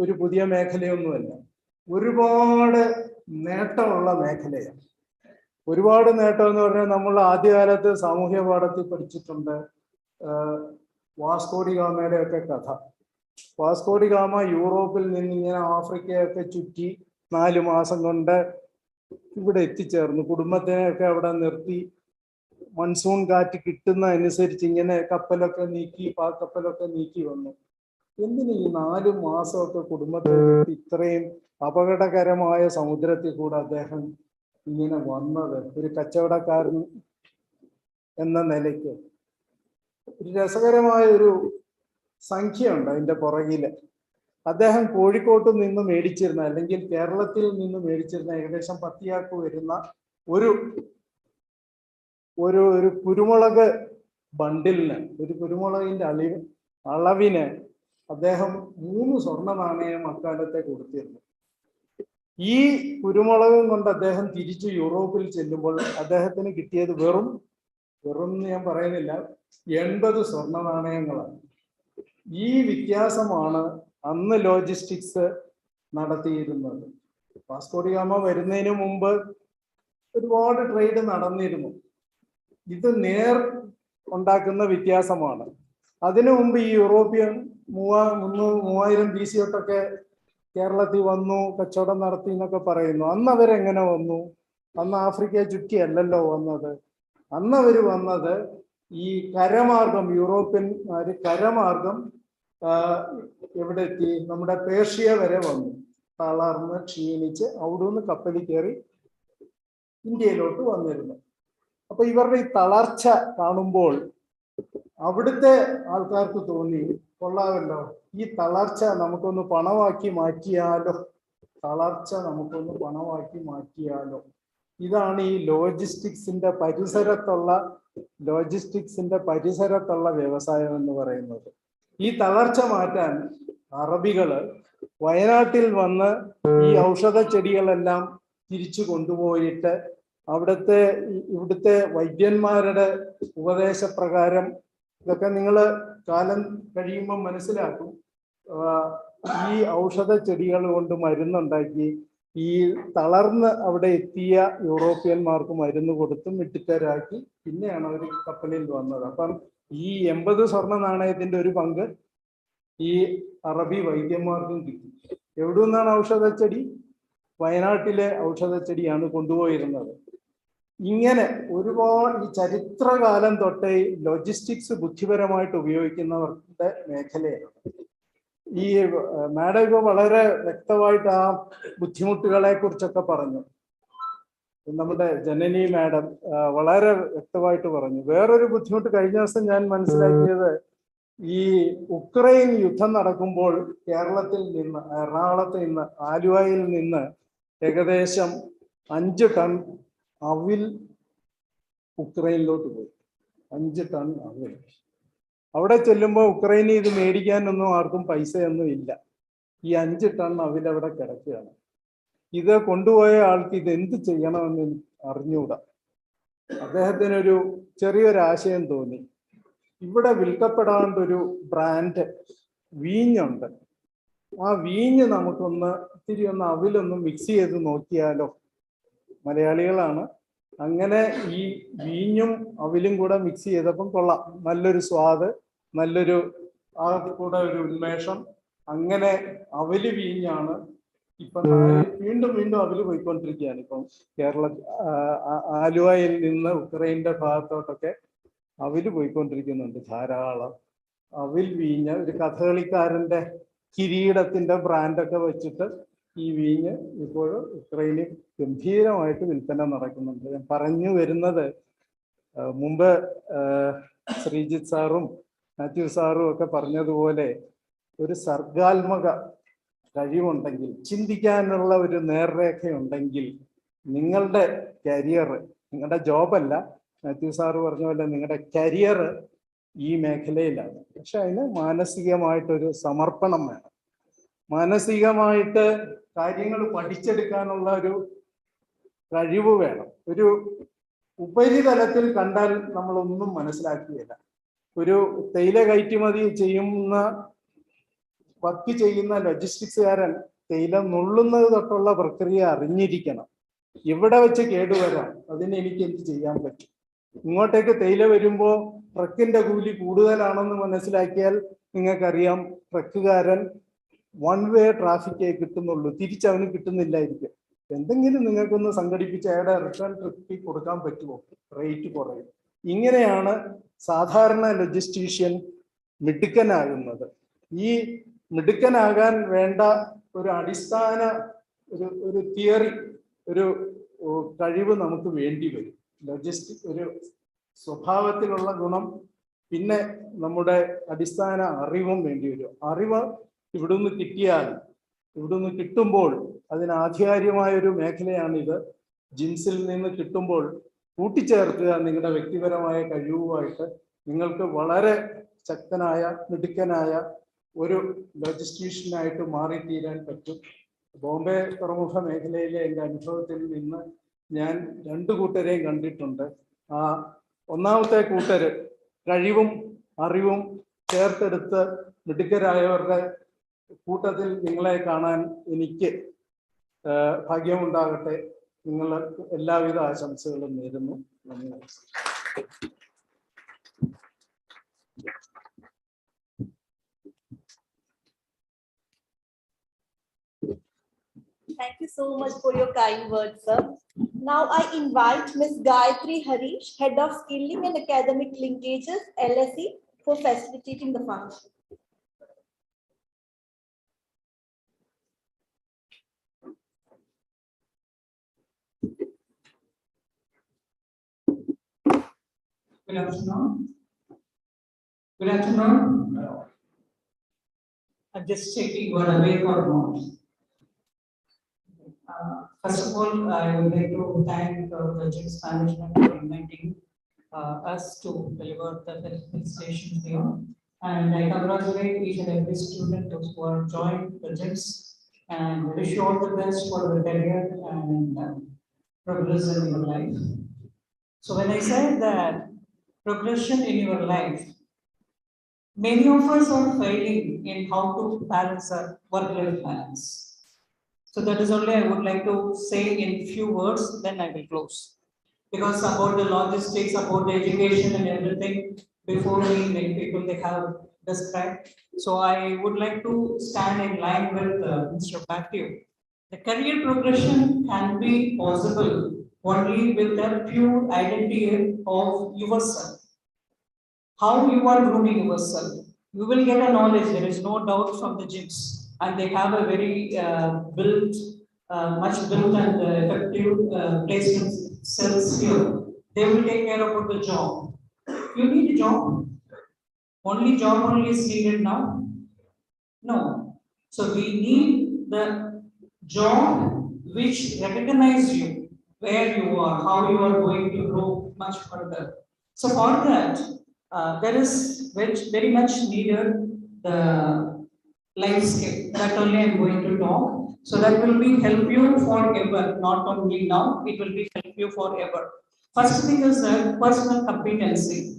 ഒരു പുതിയ മേഖലയൊന്നുമല്ല, ഒരുപാട് നേട്ടമുള്ള മേഖലയാണ്. ഒരുപാട് നേട്ടം എന്ന് പറഞ്ഞാൽ നമ്മൾ ആദ്യകാലത്ത് സാമൂഹ്യ പാഠത്തിൽ പഠിച്ചിട്ടുണ്ട് വാസ്കോ ഡി ഗാമയുടെ ഒക്കെ കഥ. വാസ്കോ ഡി ഗാമ യൂറോപ്പിൽ നിന്ന് ഇങ്ങനെ ആഫ്രിക്കയൊക്കെ ചുറ്റി 4 മാസം കൊണ്ട് ഇവിടെ എത്തിച്ചേർന്നു. കുടുംബത്തിനെയൊക്കെ അവിടെ നിർത്തി മൺസൂൺ കാറ്റ് കിട്ടുന്ന അനുസരിച്ച് ഇങ്ങനെ കപ്പലൊക്കെ നീക്കി വന്നു. എന്തിനു ഈ 4 മാസമൊക്കെ കുടുംബത്തെ ഇത്രയും അപകടകരമായ സമുദ്രത്തിൽ കൂടെ അദ്ദേഹം ഇങ്ങനെ വന്നത്? ഒരു കച്ചവടക്കാരൻ എന്ന നിലയ്ക്ക് ഒരു രസകരമായ ഒരു സംഖ്യ ഉണ്ട് അതിന്റെ പുറകില്. അദ്ദേഹം കോഴിക്കോട്ട് നിന്ന് മേടിച്ചിരുന്ന, അല്ലെങ്കിൽ കേരളത്തിൽ നിന്ന് മേടിച്ചിരുന്ന ഏകദേശം 10 ചാക്ക് വരുന്ന ഒരു കുരുമുളക് ബണ്ടിലിന്, ഒരു കുരുമുളകിന്റെ അളവിന് അദ്ദേഹം 3 സ്വർണ്ണ നാണയം അക്കാലത്തെ കൊടുത്തിരുന്നു. ഈ കുരുമുളകും കൊണ്ട് അദ്ദേഹം തിരിച്ചു യൂറോപ്പിൽ ചെല്ലുമ്പോൾ അദ്ദേഹത്തിന് കിട്ടിയത് വെറും ഞാൻ പറയുന്നില്ല 80 സ്വർണ്ണ നാണയങ്ങളാണ്. ഈ വ്യത്യാസമാണ് അന്ന് ലോജിസ്റ്റിക്സ് നടത്തിയിരുന്നത്. വാസ്കോ ഡി ഗാമ വരുന്നതിന് മുമ്പ് ഒരുപാട് ട്രേഡ് നടന്നിരുന്നു. ഇത് ഉണ്ടാക്കുന്ന വ്യത്യാസമാണ്. അതിനു മുമ്പ് ഈ യൂറോപ്യൻ 3000 BC തൊട്ടൊക്കെ കേരളത്തിൽ വന്നു, കച്ചവടം നടത്തി എന്നൊക്കെ പറയുന്നു. അന്ന് അവരെങ്ങനെ വന്നു? അന്ന് ആഫ്രിക്ക ചുറ്റിയല്ലല്ലോ വന്നത്. അന്ന് അവർ വന്നത് ഈ കരമാർഗം, യൂറോപ്യന്മാര് കരമാർഗം എവിടെ എത്തി? നമ്മുടെ പേർഷ്യ വരെ വന്നു. തളർന്ന് ക്ഷീണിച്ച് അവിടുന്ന് കപ്പലിൽ കയറി ഇന്ത്യയിലോട്ട് വന്നിരുന്നു. അപ്പൊ ഇവരുടെ ഈ തളർച്ച കാണുമ്പോൾ അവിടുത്തെ ആൾക്കാർക്ക് തോന്നി, കൊള്ളാമല്ലോ, ഈ തളർച്ച നമുക്കൊന്ന് പണമാക്കി മാറ്റിയാലോ, ഇതാണ് ഈ ലോജിസ്റ്റിക്സിന്റെ പരിസരത്തുള്ള വ്യവസായം എന്ന് പറയുന്നത്. ഈ തളർച്ച മാറ്റാൻ അറബികള് വയനാട്ടിൽ വന്ന് ഈ ഔഷധ ചെടികളെല്ലാം തിരിച്ചു കൊണ്ടുപോയിട്ട് ഇവിടുത്തെ വൈദ്യന്മാരുടെ ഉപദേശപ്രകാരം, ഇതൊക്കെ നിങ്ങൾ കാലം കഴിയുമ്പോൾ മനസ്സിലാക്കും, ഈ ഔഷധ ചെടികൾ കൊണ്ട് മരുന്നുണ്ടാക്കി ഈ തളർന്ന് അവിടെ എത്തിയ യൂറോപ്യന്മാർക്ക് മരുന്ന് കൊടുത്ത് മിടുക്കരാക്കി പിന്നെയാണ് അവർ കപ്പലിൽ വന്നത്. അപ്പം ഈ 80 സ്വർണ്ണ നാണയത്തിന്റെ ഒരു പങ്ക് ഈ അറബി വൈദ്യന്മാർക്കും കിട്ടി. എവിടെ നിന്നാണ് ഔഷധച്ചെടി? വയനാട്ടിലെ ഔഷധച്ചെടിയാണ് കൊണ്ടുപോയിരുന്നത്. ഇങ്ങനെ ഒരുപാട് ഈ ചരിത്രകാലം തൊട്ടേ ലോജിസ്റ്റിക്സ് ബുദ്ധിപരമായിട്ട് ഉപയോഗിക്കുന്നവരുടെ മേഖലയാണ്. ഈ മാഡം ഇപ്പോൾ വളരെ വ്യക്തമായിട്ട് ആ ബുദ്ധിമുട്ടുകളെ കുറിച്ചൊക്കെ പറഞ്ഞു. നമ്മുടെ ജനനി മാഡം വളരെ വ്യക്തമായിട്ട് പറഞ്ഞു. വേറൊരു ബുദ്ധിമുട്ട് കഴിഞ്ഞ ദിവസം ഞാൻ മനസ്സിലാക്കിയത്, ഈ ഉക്രൈൻ യുദ്ധം നടക്കുമ്പോൾ കേരളത്തിൽ നിന്ന്, എറണാകുളത്ത് നിന്ന്, ആലുവയിൽ നിന്ന് ഏകദേശം 5 ടൺ അവിൽ ഉക്രൈനിലോട്ട് പോയി. 5 ടൺ അവിൽ. അവിടെ ചെല്ലുമ്പോൾ ഉക്രൈനിൽ ഇത് മേടിക്കാനൊന്നും ആർക്കും പൈസയൊന്നും ഇല്ല. ഈ 5 ടൺ അവിൽ അവിടെ കിടക്കുകയാണ്. ഇത് കൊണ്ടുപോയ ആൾക്ക് ഇത് എന്ത് ചെയ്യണമെന്ന് അറിഞ്ഞുകൂടാ. അദ്ദേഹത്തിനൊരു ചെറിയൊരു ആശയം തോന്നി. ഇവിടെ വിൽക്കപ്പെടാണ്ടൊരു ബ്രാൻഡ് വീഞ്ഞുണ്ട്. ആ വീഞ്ഞ് നമുക്കൊന്ന് ഇത്തിരി ഒന്ന് അവിലൊന്ന് മിക്സ് ചെയ്ത് നോക്കിയാലോ. മലയാളികളാണ്. അങ്ങനെ ഈ വീഞ്ഞും അവിലും കൂടെ മിക്സ് ചെയ്തപ്പം കൊള്ളാം, നല്ലൊരു സ്വാദ്, നല്ലൊരു ആ കൂടെ ഒരു ഉന്മേഷം. അങ്ങനെ അവല് വീഞ്ഞാണ് ഇപ്പം വീണ്ടും വീണ്ടും അവല് പോയിക്കൊണ്ടിരിക്കുകയാണ്. ഇപ്പം ആലുവയിൽ നിന്ന് ഉക്രൈൻ്റെ ഭാഗത്തോട്ടൊക്കെ അവല് പോയിക്കൊണ്ടിരിക്കുന്നുണ്ട് ധാരാളം. അവിൽ വീഞ്ഞ് ഒരു കഥകളിക്കാരൻ്റെ കിരീടത്തിൻ്റെ ബ്രാൻഡൊക്കെ വെച്ചിട്ട് ഈ വീഞ്ഞ് ഇപ്പോൾ ഉക്രൈനിൽ ഗംഭീരമായിട്ട് വിൽപ്പന നടക്കുന്നുണ്ട്. ഞാൻ പറഞ്ഞു വരുന്നത്, മുമ്പ് ശ്രീജിത്ത് സാറും മാത്യു സാറും ഒക്കെ പറഞ്ഞതുപോലെ ഒരു സർഗാത്മക കഴിവുണ്ടെങ്കിൽ, ചിന്തിക്കാനുള്ള ഒരു നേർരേഖയുണ്ടെങ്കിൽ, നിങ്ങളുടെ കരിയർ, നിങ്ങളുടെ ജോബല്ല, മാത്യു സാറ് പറഞ്ഞ പോലെ നിങ്ങളുടെ കരിയർ ഈ മേഖലയിലാണ്. പക്ഷെ അതിന് മാനസികമായിട്ടൊരു സമർപ്പണം വേണം. മാനസികമായിട്ട് കാര്യങ്ങൾ പഠിച്ചെടുക്കാനുള്ള ഒരു കഴിവ് വേണം. ഒരു ഉപരിതലത്തിൽ കണ്ടാൽ നമ്മളൊന്നും മനസ്സിലാക്കുകയില്ല. ഒരു തേയില കയറ്റുമതി വർക്ക് ചെയ്യുന്ന ലോജിസ്റ്റിക്സുകാരൻ തേയില നുള്ളുന്നത് തൊട്ടുള്ള പ്രക്രിയ അറിഞ്ഞിരിക്കണം. ഇവിടെ വെച്ച് കേടുവരാം, അതിന് എനിക്ക് എന്ത് ചെയ്യാൻ പറ്റും? ഇങ്ങോട്ടേക്ക് തേയില വരുമ്പോൾ ട്രക്കിന്റെ കൂലി കൂടുതലാണെന്ന് മനസ്സിലാക്കിയാൽ നിങ്ങൾക്കറിയാം, ട്രക്കുകാരൻ 1 വേ ട്രാഫിക്കേ കിട്ടുന്നുള്ളൂ, തിരിച്ചവന് കിട്ടുന്നില്ലായിരിക്കും. എന്തെങ്കിലും നിങ്ങൾക്കൊന്ന് സംഘടിപ്പിച്ച് അയാളുടെ റിട്ടേൺ ട്രിപ്പിൽ കൊടുക്കാൻ പറ്റുമോ? റേറ്റ് കുറയും. ഇങ്ങനെയാണ് സാധാരണ ലോജിസ്റ്റീഷ്യൻ മിടുക്കനാകുന്നത്. ഈ മിടുക്കനാകാൻ വേണ്ട ഒരു അടിസ്ഥാന ഒരു തിയറി, ഒരു കഴിവ് നമുക്ക് വേണ്ടി വരും. ഒരു സ്വഭാവത്തിലുള്ള ഗുണം, പിന്നെ നമ്മുടെ അടിസ്ഥാന അറിവും വേണ്ടി വരും. അറിവ് ഇവിടുന്ന് കിട്ടുമ്പോൾ അതിന് ആധികാരികമായൊരു മേഖലയാണിത്. ജിംസിൽ നിന്ന് കിട്ടുമ്പോൾ കൂട്ടിച്ചേർക്കുക നിങ്ങളുടെ വ്യക്തിപരമായ കഴിവുമായിട്ട് നിങ്ങൾക്ക് വളരെ ശക്തനായ മിടുക്കനായ ഒരു ലോജിസ്റ്റീഷ്യനായിട്ട് മാറിത്തീരാൻ പറ്റും. ബോംബെ തുറമുഖ മേഖലയിലെ എൻ്റെ അനുഭവത്തിൽ നിന്ന് ഞാൻ 2 കൂട്ടരെയും കണ്ടിട്ടുണ്ട്. ആ ഒന്നാമത്തെ കൂട്ടര് കഴിവും അറിവും ചേർത്തെടുത്ത് മിടുക്കരായവരുടെ കൂട്ടത്തിൽ നിങ്ങളെ കാണാൻ എനിക്ക് ഭാഗ്യമുണ്ടാകട്ടെ. നിങ്ങൾക്ക് എല്ലാവിധ ആശംസകളും നേരുന്നു. നന്ദി.
Thank you so much for your kind words, sir. Now I invite Ms. Gayatri Harish, Head of Skilling and Academic Linkages, LSE, for facilitating the function.
Good afternoon. Good afternoon. I'm just checking you are awake or not. First of all, I would like to thank the GIIMS management for inviting us to deliver the felicitation here. And I congratulate each and every student who are joined the GIIMS and wish you all the best for the career and progress in your life. So when I said that progression in your life, many of us are failing in how to balance our work-life balance. So that is only I would like to say in few words, then I will close. Because about the logistics, about the education and everything, before me, many people they have described. So I would like to stand in line with Mr. Matthew. The career progression can be possible only with a pure identity of yourself. How you are grooming yourself. You will get a knowledge, there is no doubt from the GIIMS. And they have a very much built and effective placement cells here. They will take care about the job. You need a job. Only job only is needed now? No. So we need the job which recognize you, where you are, how you are going to grow much further. So for that, there is very much needed the life skill. That only I am going to talk. So that will be help you forever, not only now, it will be help you forever. First thing is that personal competency.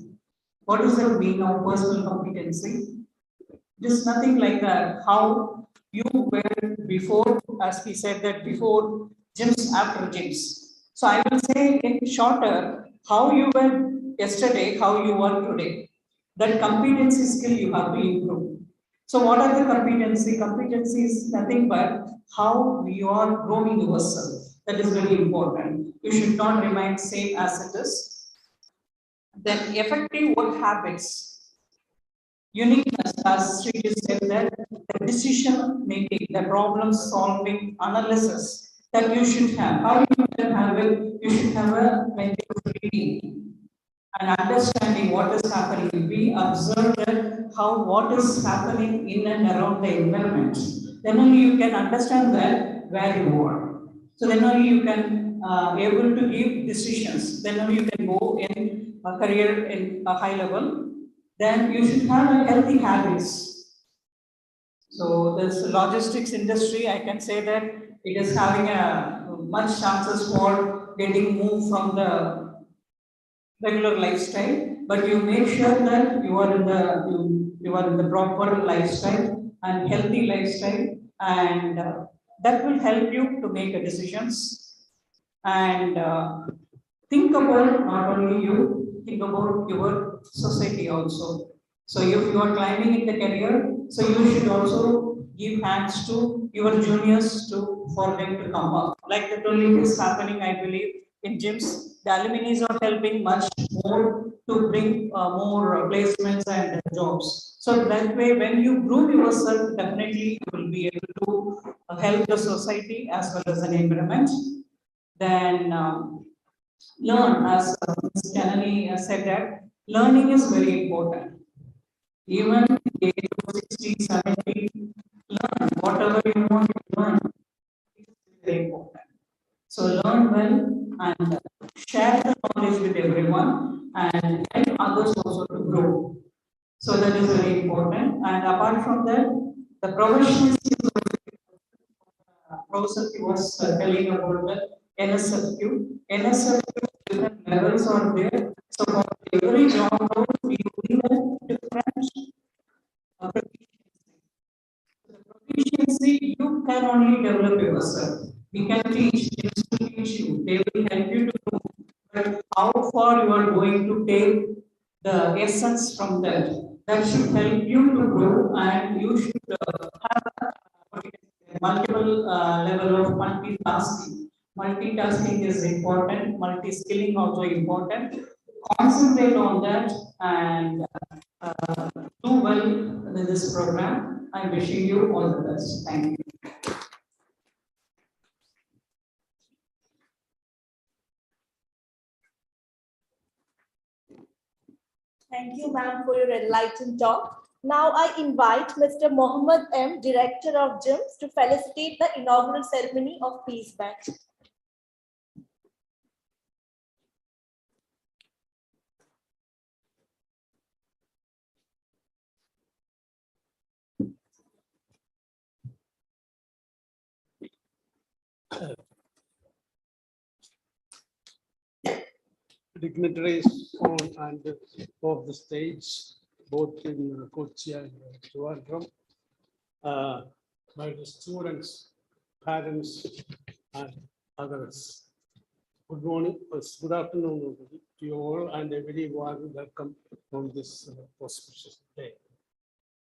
What is the meaning of personal competency? It is nothing like that. How you were before, as we said that before GIIMS, after GIIMS. So I will say in shorter, how you were yesterday, how you are today. That competency skill you have to improve. So what are the competency? Competency is nothing but how you are growing yourself. That is very important. You should not remain same as it is. Then effective work habits. Uniqueness, as Sri said, that the decision making, the problem solving analysis that you should have. How you can have it? You should have a mental reading and understanding what is happening. We observe that how what is happening in and around the environment. Then only you can understand that where you are. So then only you can able to give decisions. Then only you can go in a career in a high level. Then you should have a healthy habits. So this logistics industry, I can say that it is having a much chances for getting moved from the regular lifestyle, but you make sure that you are in the proper lifestyle and healthy lifestyle, and that will help you to make decisions and think about not only you, think about your society also. So if you are climbing in the career, so you should also give hands to your juniors for them to come up. Like that only is happening, I believe, in GIIMS. The alumni are helping much more to bring more placements and jobs. So that way, when you groom yourself, definitely you will be able to help the society as well as an environment. Then learn, as Ms. Janani said that learning is very important. Even age of 60, 70, learn whatever you want to learn. It is very important. So learn well and share the knowledge with everyone and help others also to grow. So that is very important. And apart from that, the professional skills Professor was telling about the NSFQ. NSFQ different levels are there. So for every job role, we need a different proficiency. You can only develop yourself. We can teach, teach you. They will help you to know. But how far you are going to take the essence from that? That should help you to grow, and you should have multiple level of multitasking. Multitasking is important. Multi-skilling also important. Concentrate on that and do well in this program. I'm wishing you all the best. Thank you.
Thank you, ma'am, for your enlightened talk. Now I invite Mr. Mohammed M., Director of GIIMS, to felicitate the inaugural ceremony of Peace Batch.
Dignitaries on and off the stage,
both in Kochi and Trivandrum, by the students, parents, and others. Good morning, good afternoon to you all, and a very warm welcome on this auspicious day.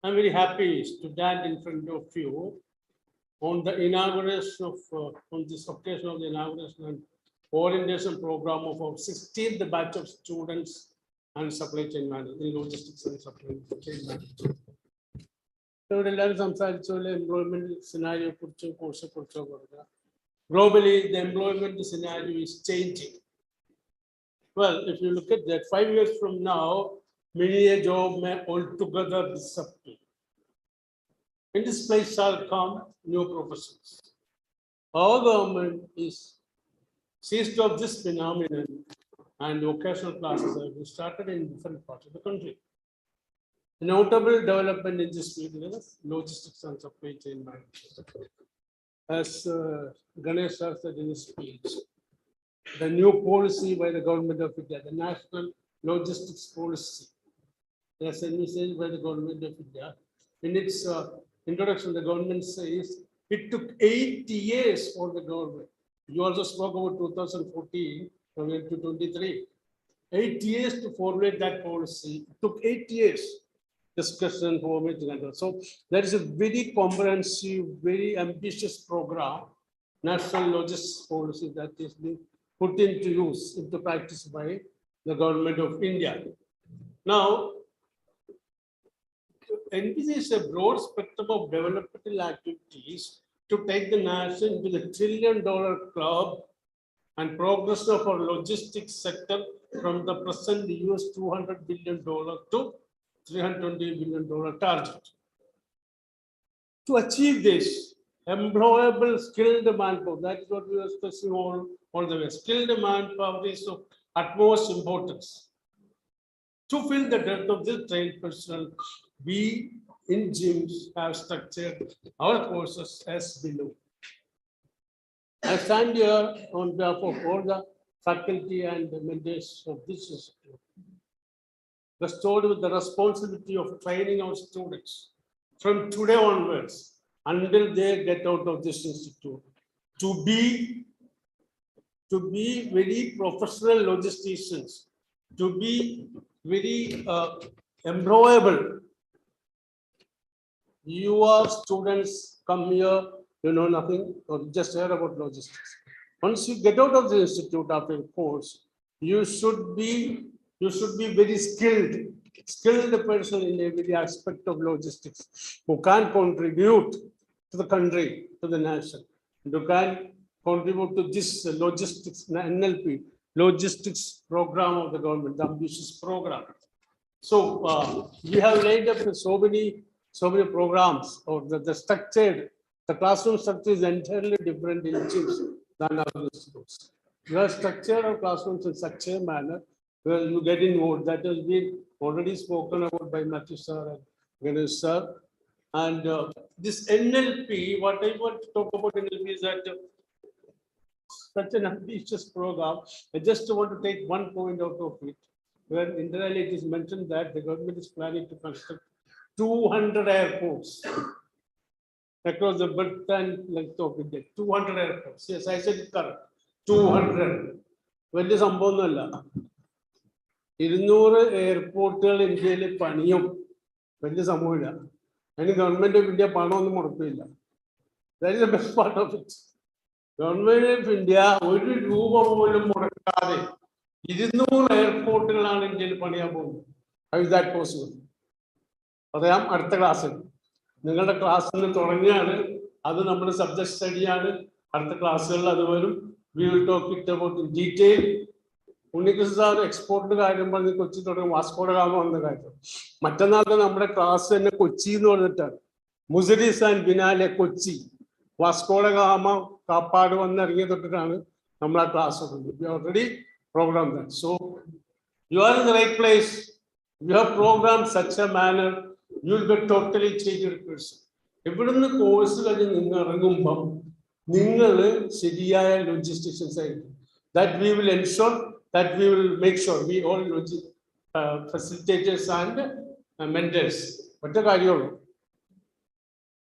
I'm very happy to stand in front of you on the inauguration of, on this occasion of the inauguration and orientation program of our 16th batch of students and supply chain management, in logistics and supply chain management. Employment scenario, course, globally, the employment scenario is changing. Well, if you look at that, 5 years from now, many a job may altogether disappear. In this place shall come new professions. Our government is seized of this phenomenon, and vocational classes have been started in different parts of the country. A notable development in this field is logistics and supply chain management. As Ganesh said in his speech, the new policy by the government of India, the national logistics policy, as envisaged by the government of India, in its introduction, the government says it took 8 years for the government. You also spoke about 2014 to 23. 8 years to formulate that policy. It took 8 years discussion, formation. So that is a very comprehensive, very ambitious program, national logistics policy that is being put into use, into practice by the government of India. Now, envisages a broad spectrum of developmental activities to take the nation into the $1 trillion club and progress of our logistics sector from the present US $200 billion to $320 billion target. To achieve this, employable skilled manpower, that is what we are stressing all the way. Skilled manpower is of utmost importance. To fill the depth of this trained personnel, we in GIIMS have structured our courses as below. I stand here on behalf of all the faculty and the members of this institute, bestowed with the responsibility of training our students from today onwards until they get out of this institute to be very professional logisticians, to be very employable. Your students come here, you know nothing, or just hear about logistics. Once you get out of the institute after a course, you should be very skilled person in every aspect of logistics, who can contribute to the country, to the nation, who can contribute to this logistics, NLP, logistics program of the government, the ambitious program. So we have laid up so many programs, or the structured, the classroom structure is entirely different in GIIMS than other institutes. You have structured our classrooms in such a manner where you get involved. That has been already spoken about by Matthew sir and Ganesh sir. And this NLP, what I want to talk about NLP is that such an ambitious program. I just want to take one point out of it, where inter alia it is mentioned that the government is planning to construct 200 airports across the breadth and length of India. 200 airports. Yes, I said it correct. 200. വലിയ സംഭവമൊന്നുമല്ല. 200 എയർപോർട്ടുകൾ ഇന്ത്യയിൽ പണിയും വലിയ സംഭവമില്ല. അതിന് government of India പണമൊന്നും മുടക്കില്ല. That is the best part of it. Government of India ഒരു രൂപ പോലും മുടക്കാതെ 200 എയർപോർട്ടുകളാണ് ഇന്ത്യയിൽ പണിയാൻ പോകുന്നത്. How is that possible? പറയാം അടുത്ത ക്ലാസ്സിൽ. നിങ്ങളുടെ ക്ലാസ്സിൽ തുടങ്ങിയാണ്, അത് നമ്മുടെ സബ്ജക്ട് സ്റ്റഡിയാണ്. അടുത്ത ക്ലാസ്സുകളിൽ അത് വരും. We will talk it about in detail. Unnikrishnan sir എക്സ്പോർട്ടിന്റെ കാര്യം പറഞ്ഞ് കൊച്ചി തുടങ്ങി വാസ്കോഡ ഗാമ വന്ന കാര്യം. മറ്റന്നാൾക്ക് നമ്മുടെ ക്ലാസ് തന്നെ കൊച്ചി എന്ന് പറഞ്ഞിട്ടാണ്. Muziris and biennale Kochi, Vasco da Gama Kappad വന്നിറങ്ങിയ തൊട്ടിട്ടാണ് നമ്മൾ ആ class already program. So you are in the right place. You have program such a manner you will be totally change person. ഇവിടുന്ന് കോഴ്സ് കഴിഞ്ഞ് നിങ്ങൾ ഇറങ്ങുമ്പം നിങ്ങൾ ശരിയായ ലോജിസ്റ്റിഷ്യൻസ് ആയിരിക്കും. That we will ensure, that we will make sure we all facilitators and mentors ഒറ്റ കാര്യമുള്ളൂ.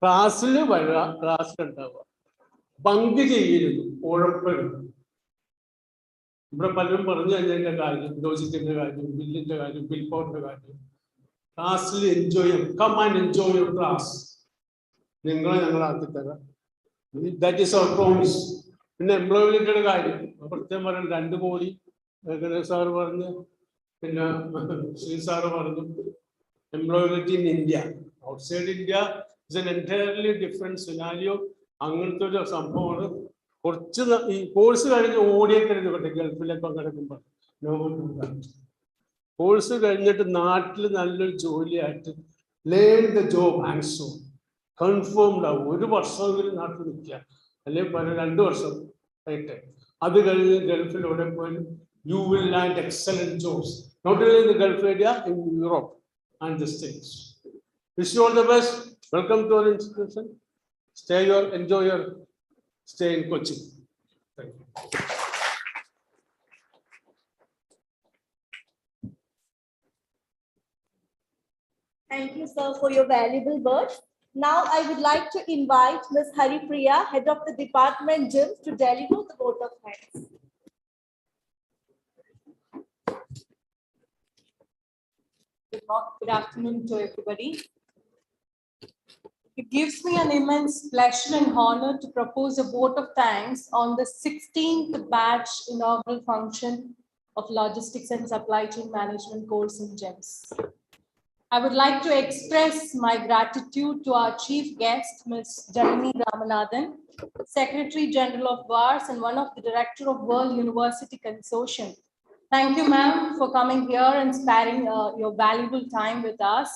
ക്ലാസ്സിൽ വരിക, ക്ലാസ്സിലുണ്ടാവുക, പങ്ക് ചെയ്യരുത്, ഉഴപ്പരുത്. ഇവിടെ പലരും പറഞ്ഞു കഴിഞ്ഞതിന്റെ കാര്യം, ലോജിക്കിന്റെ കാര്യം, ബില്ലിന്റെ കാര്യം, ബിൽ പവറിന്റെ കാര്യം. ക്ലാസ്സിൽ എൻജോയ് ചെയ്യും. Come and enjoy your class. നിങ്ങളെ ഞങ്ങളാക്കി തരാം. That is our promise. പിന്നെ എംപ്ലോയബിലിറ്റിയുടെ കാര്യം പ്രത്യേകം പറയാൻ 2 കോടി ഗണേഷ് സാറ് പറഞ്ഞു, പിന്നെ ശ്രീ സാറ് പറഞ്ഞു. Employability in India, outside India is an entirely different scenario. അങ്ങനത്തെ ഒരു സംഭവമാണ്. കുറച്ച് ഈ കോഴ്സ് കഴിഞ്ഞ് ഓടിയേക്കരുത് കേട്ടെ ഗൾഫിലൊക്കെ കിടക്കുമ്പോൾ. കോഴ്സ് കഴിഞ്ഞിട്ട് നാട്ടിൽ നല്ലൊരു ജോലിയായിട്ട് learn the job and so confirmed ആവും. 1 വർഷമെങ്കിലും നാട്ടിൽ നിൽക്കുക, അല്ലെങ്കിൽ 2 വർഷം ആയിട്ട്. അത് കഴിഞ്ഞ് ഗൾഫിൽ എവിടെ പോയാലും you will land excellent jobs, not only in the Gulf area, in Europe and the States. Wish you all the best. Welcome to our institution. Enjoy your stay in Kochi. Thank you.
Thank you, sir, for your valuable words. Now I would like to invite Ms. Haripriya, Head of the Department GIIMS, to deliver the vote of thanks.
Good afternoon to everybody. It gives me an immense pleasure and honor to propose a vote of thanks on the 16th batch inaugural function of Logistics and Supply Chain Management course in GIIMS. I would like to express my gratitude to our chief guest, Ms. Janani Ramanathan, Secretary General of WARS and one of the Director of World University Consortium. Thank you, ma'am, for coming here and sparing your valuable time with us.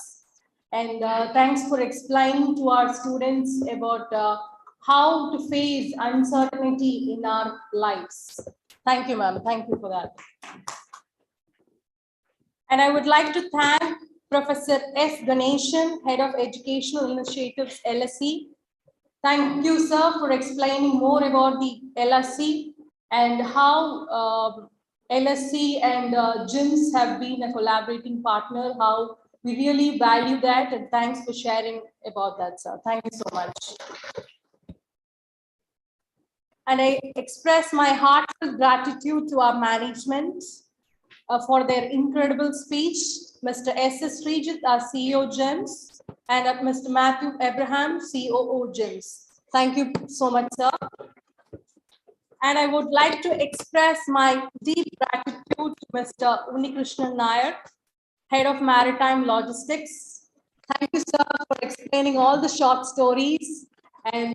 And thanks for explaining to our students about how to face uncertainty in our lives. Thank you, ma'am. Thank you for that. And I would like to thank Professor S. Ganeshan, Head of Educational Initiatives, LSE. Thank you, sir, for explaining more about the LSE and how LSE and GIIMS have been a collaborating partner, how we really value that, and thanks for sharing about that, sir. Thank you so much. And I express my heartfelt gratitude to our management for their incredible speech, Mr. S.S. Srijit, our CEO GIIMS, and Mr. Matthew Abraham, COO GIIMS. Thank you so much, sir. And I would like to express my deep gratitude to Mr. Unikrishnan Nair, Head of Maritime Logistics. Thank you, sir, for explaining all the short stories. And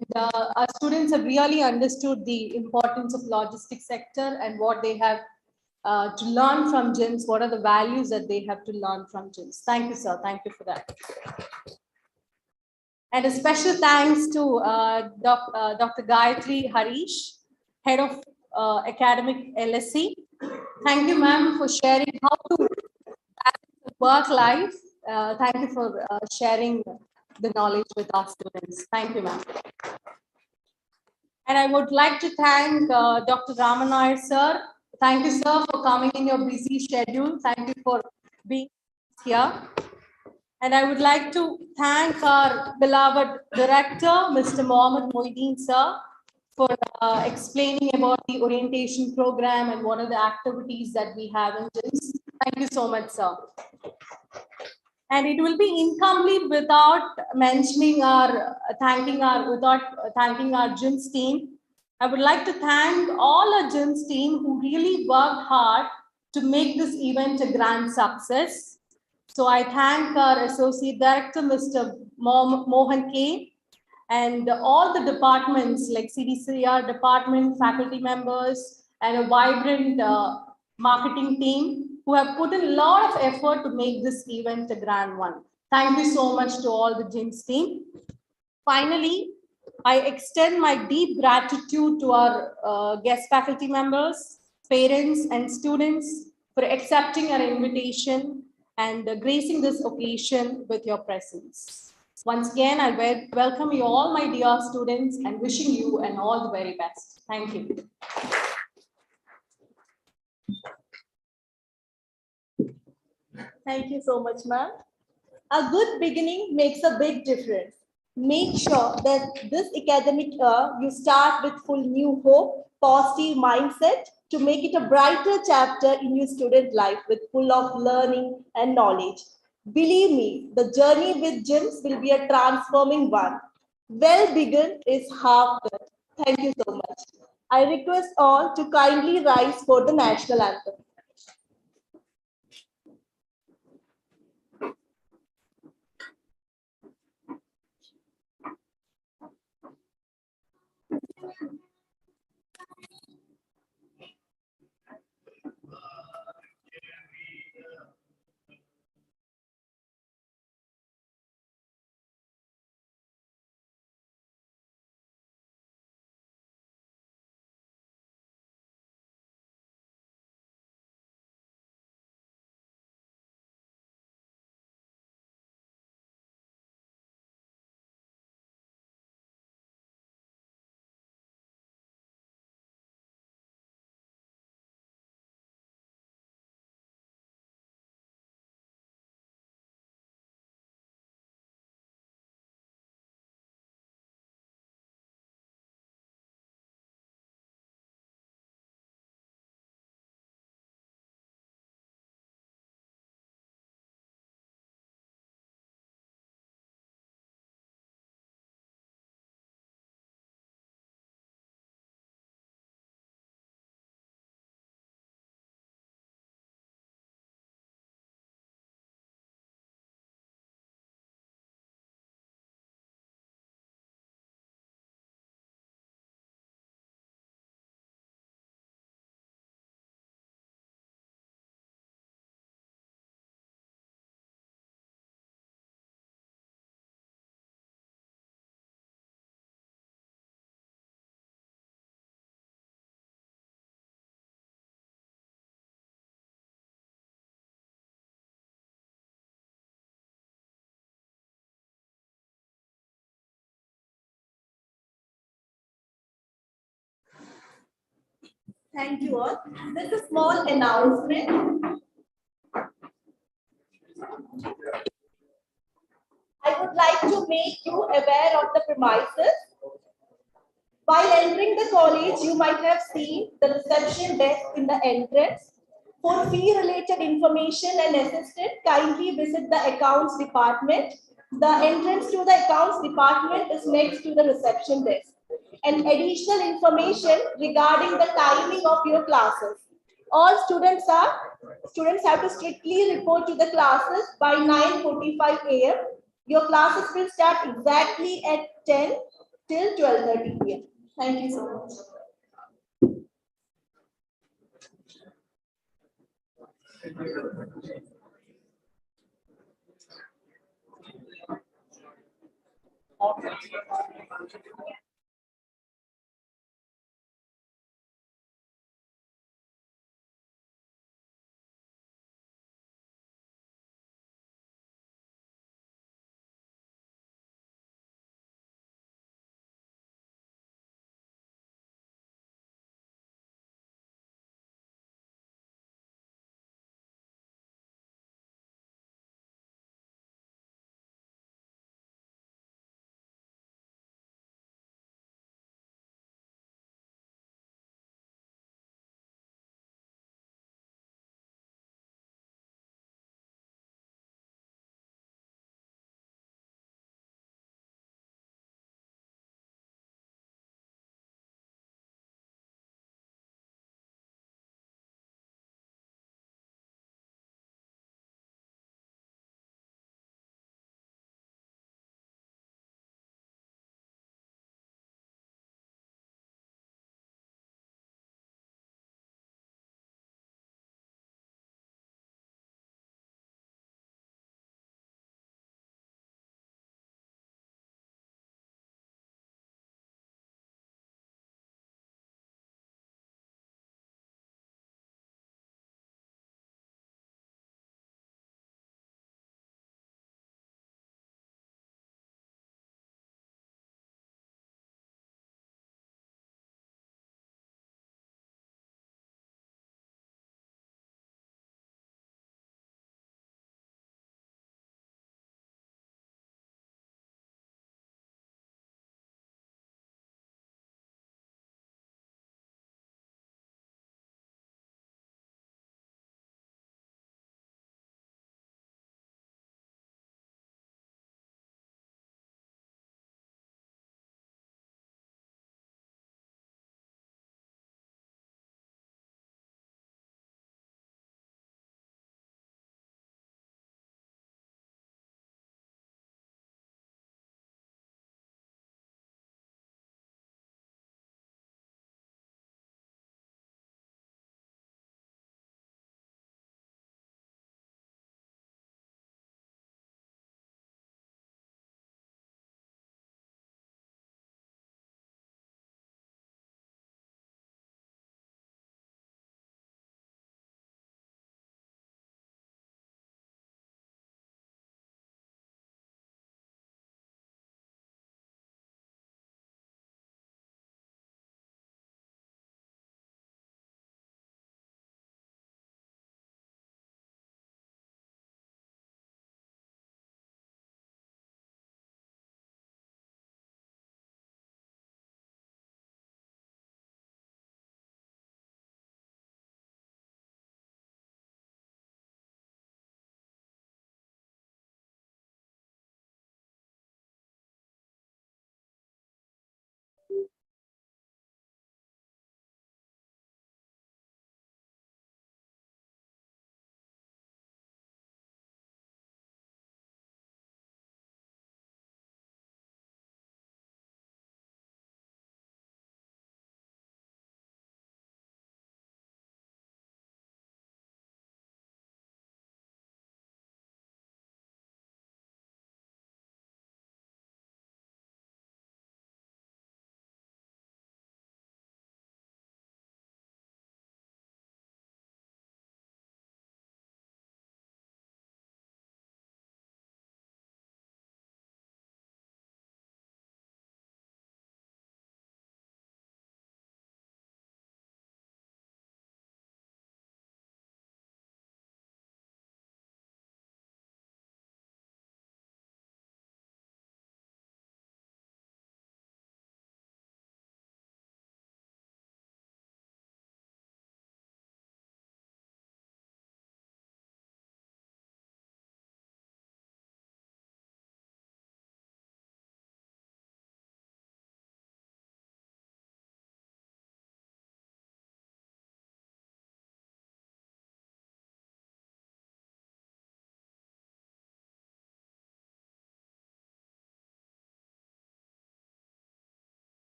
our students have really understood the importance of logistics sector and what they have to learn from GIIMS, what are the values that they have to learn from GIIMS. Thank you, sir. Thank you for that. And a special thanks to Dr. Gayatri Harish, Head of Academic LSE. Thank you, ma'am, for sharing how to work life. Thank you for sharing the knowledge with our students. Thank you, ma'am. And I would like to thank Dr. Ramanayar, sir. Thank you, sir, for coming in your busy schedule. Thank you for being here. And I would like to thank our beloved director, Mr. Mohammed Moideen, sir, for explaining about the orientation program and what are the activities that we have in GIIMS. Thank you so much, sir. And it will be incomplete without mentioning thanking our GIIMS team. I would like to thank all our GIIMS team who really worked hard to make this event a grand success. So I thank our Associate Director, Mr. Mohan K, and all the departments like CDCR department, faculty members, and a vibrant marketing team who have put in a lot of effort to make this event a grand one. Thank you so much to all the GIIMS team. Finally, I extend my deep gratitude to our guest faculty members, parents, and students for accepting our invitation and gracing this occasion with your presence. Once again, I welcome you all, my dear students, and wishing you all the very best. Thank you.
Thank you so much, ma'am. A good beginning makes a big difference. Make sure that this academic year you start with full new hope, positive mindset to make it a brighter chapter in your student life with full of learning and knowledge. Believe me, the journey with GIIMS will be a transforming one. Well begun is half done. Thank you so much. I request all to kindly rise for the national anthem. Thank you all. This is a small announcement. I would like to make you aware of the premises. While entering the college, you might have seen the reception desk in the entrance. For fee-related information and assistance, kindly visit the accounts department. The entrance to the accounts department is next to the reception desk. And additional information regarding the timing of your classes. All students have to strictly report to the classes by 9:45 a.m. Your classes will start exactly at 10 till 12:30 p.m. Thank you so much.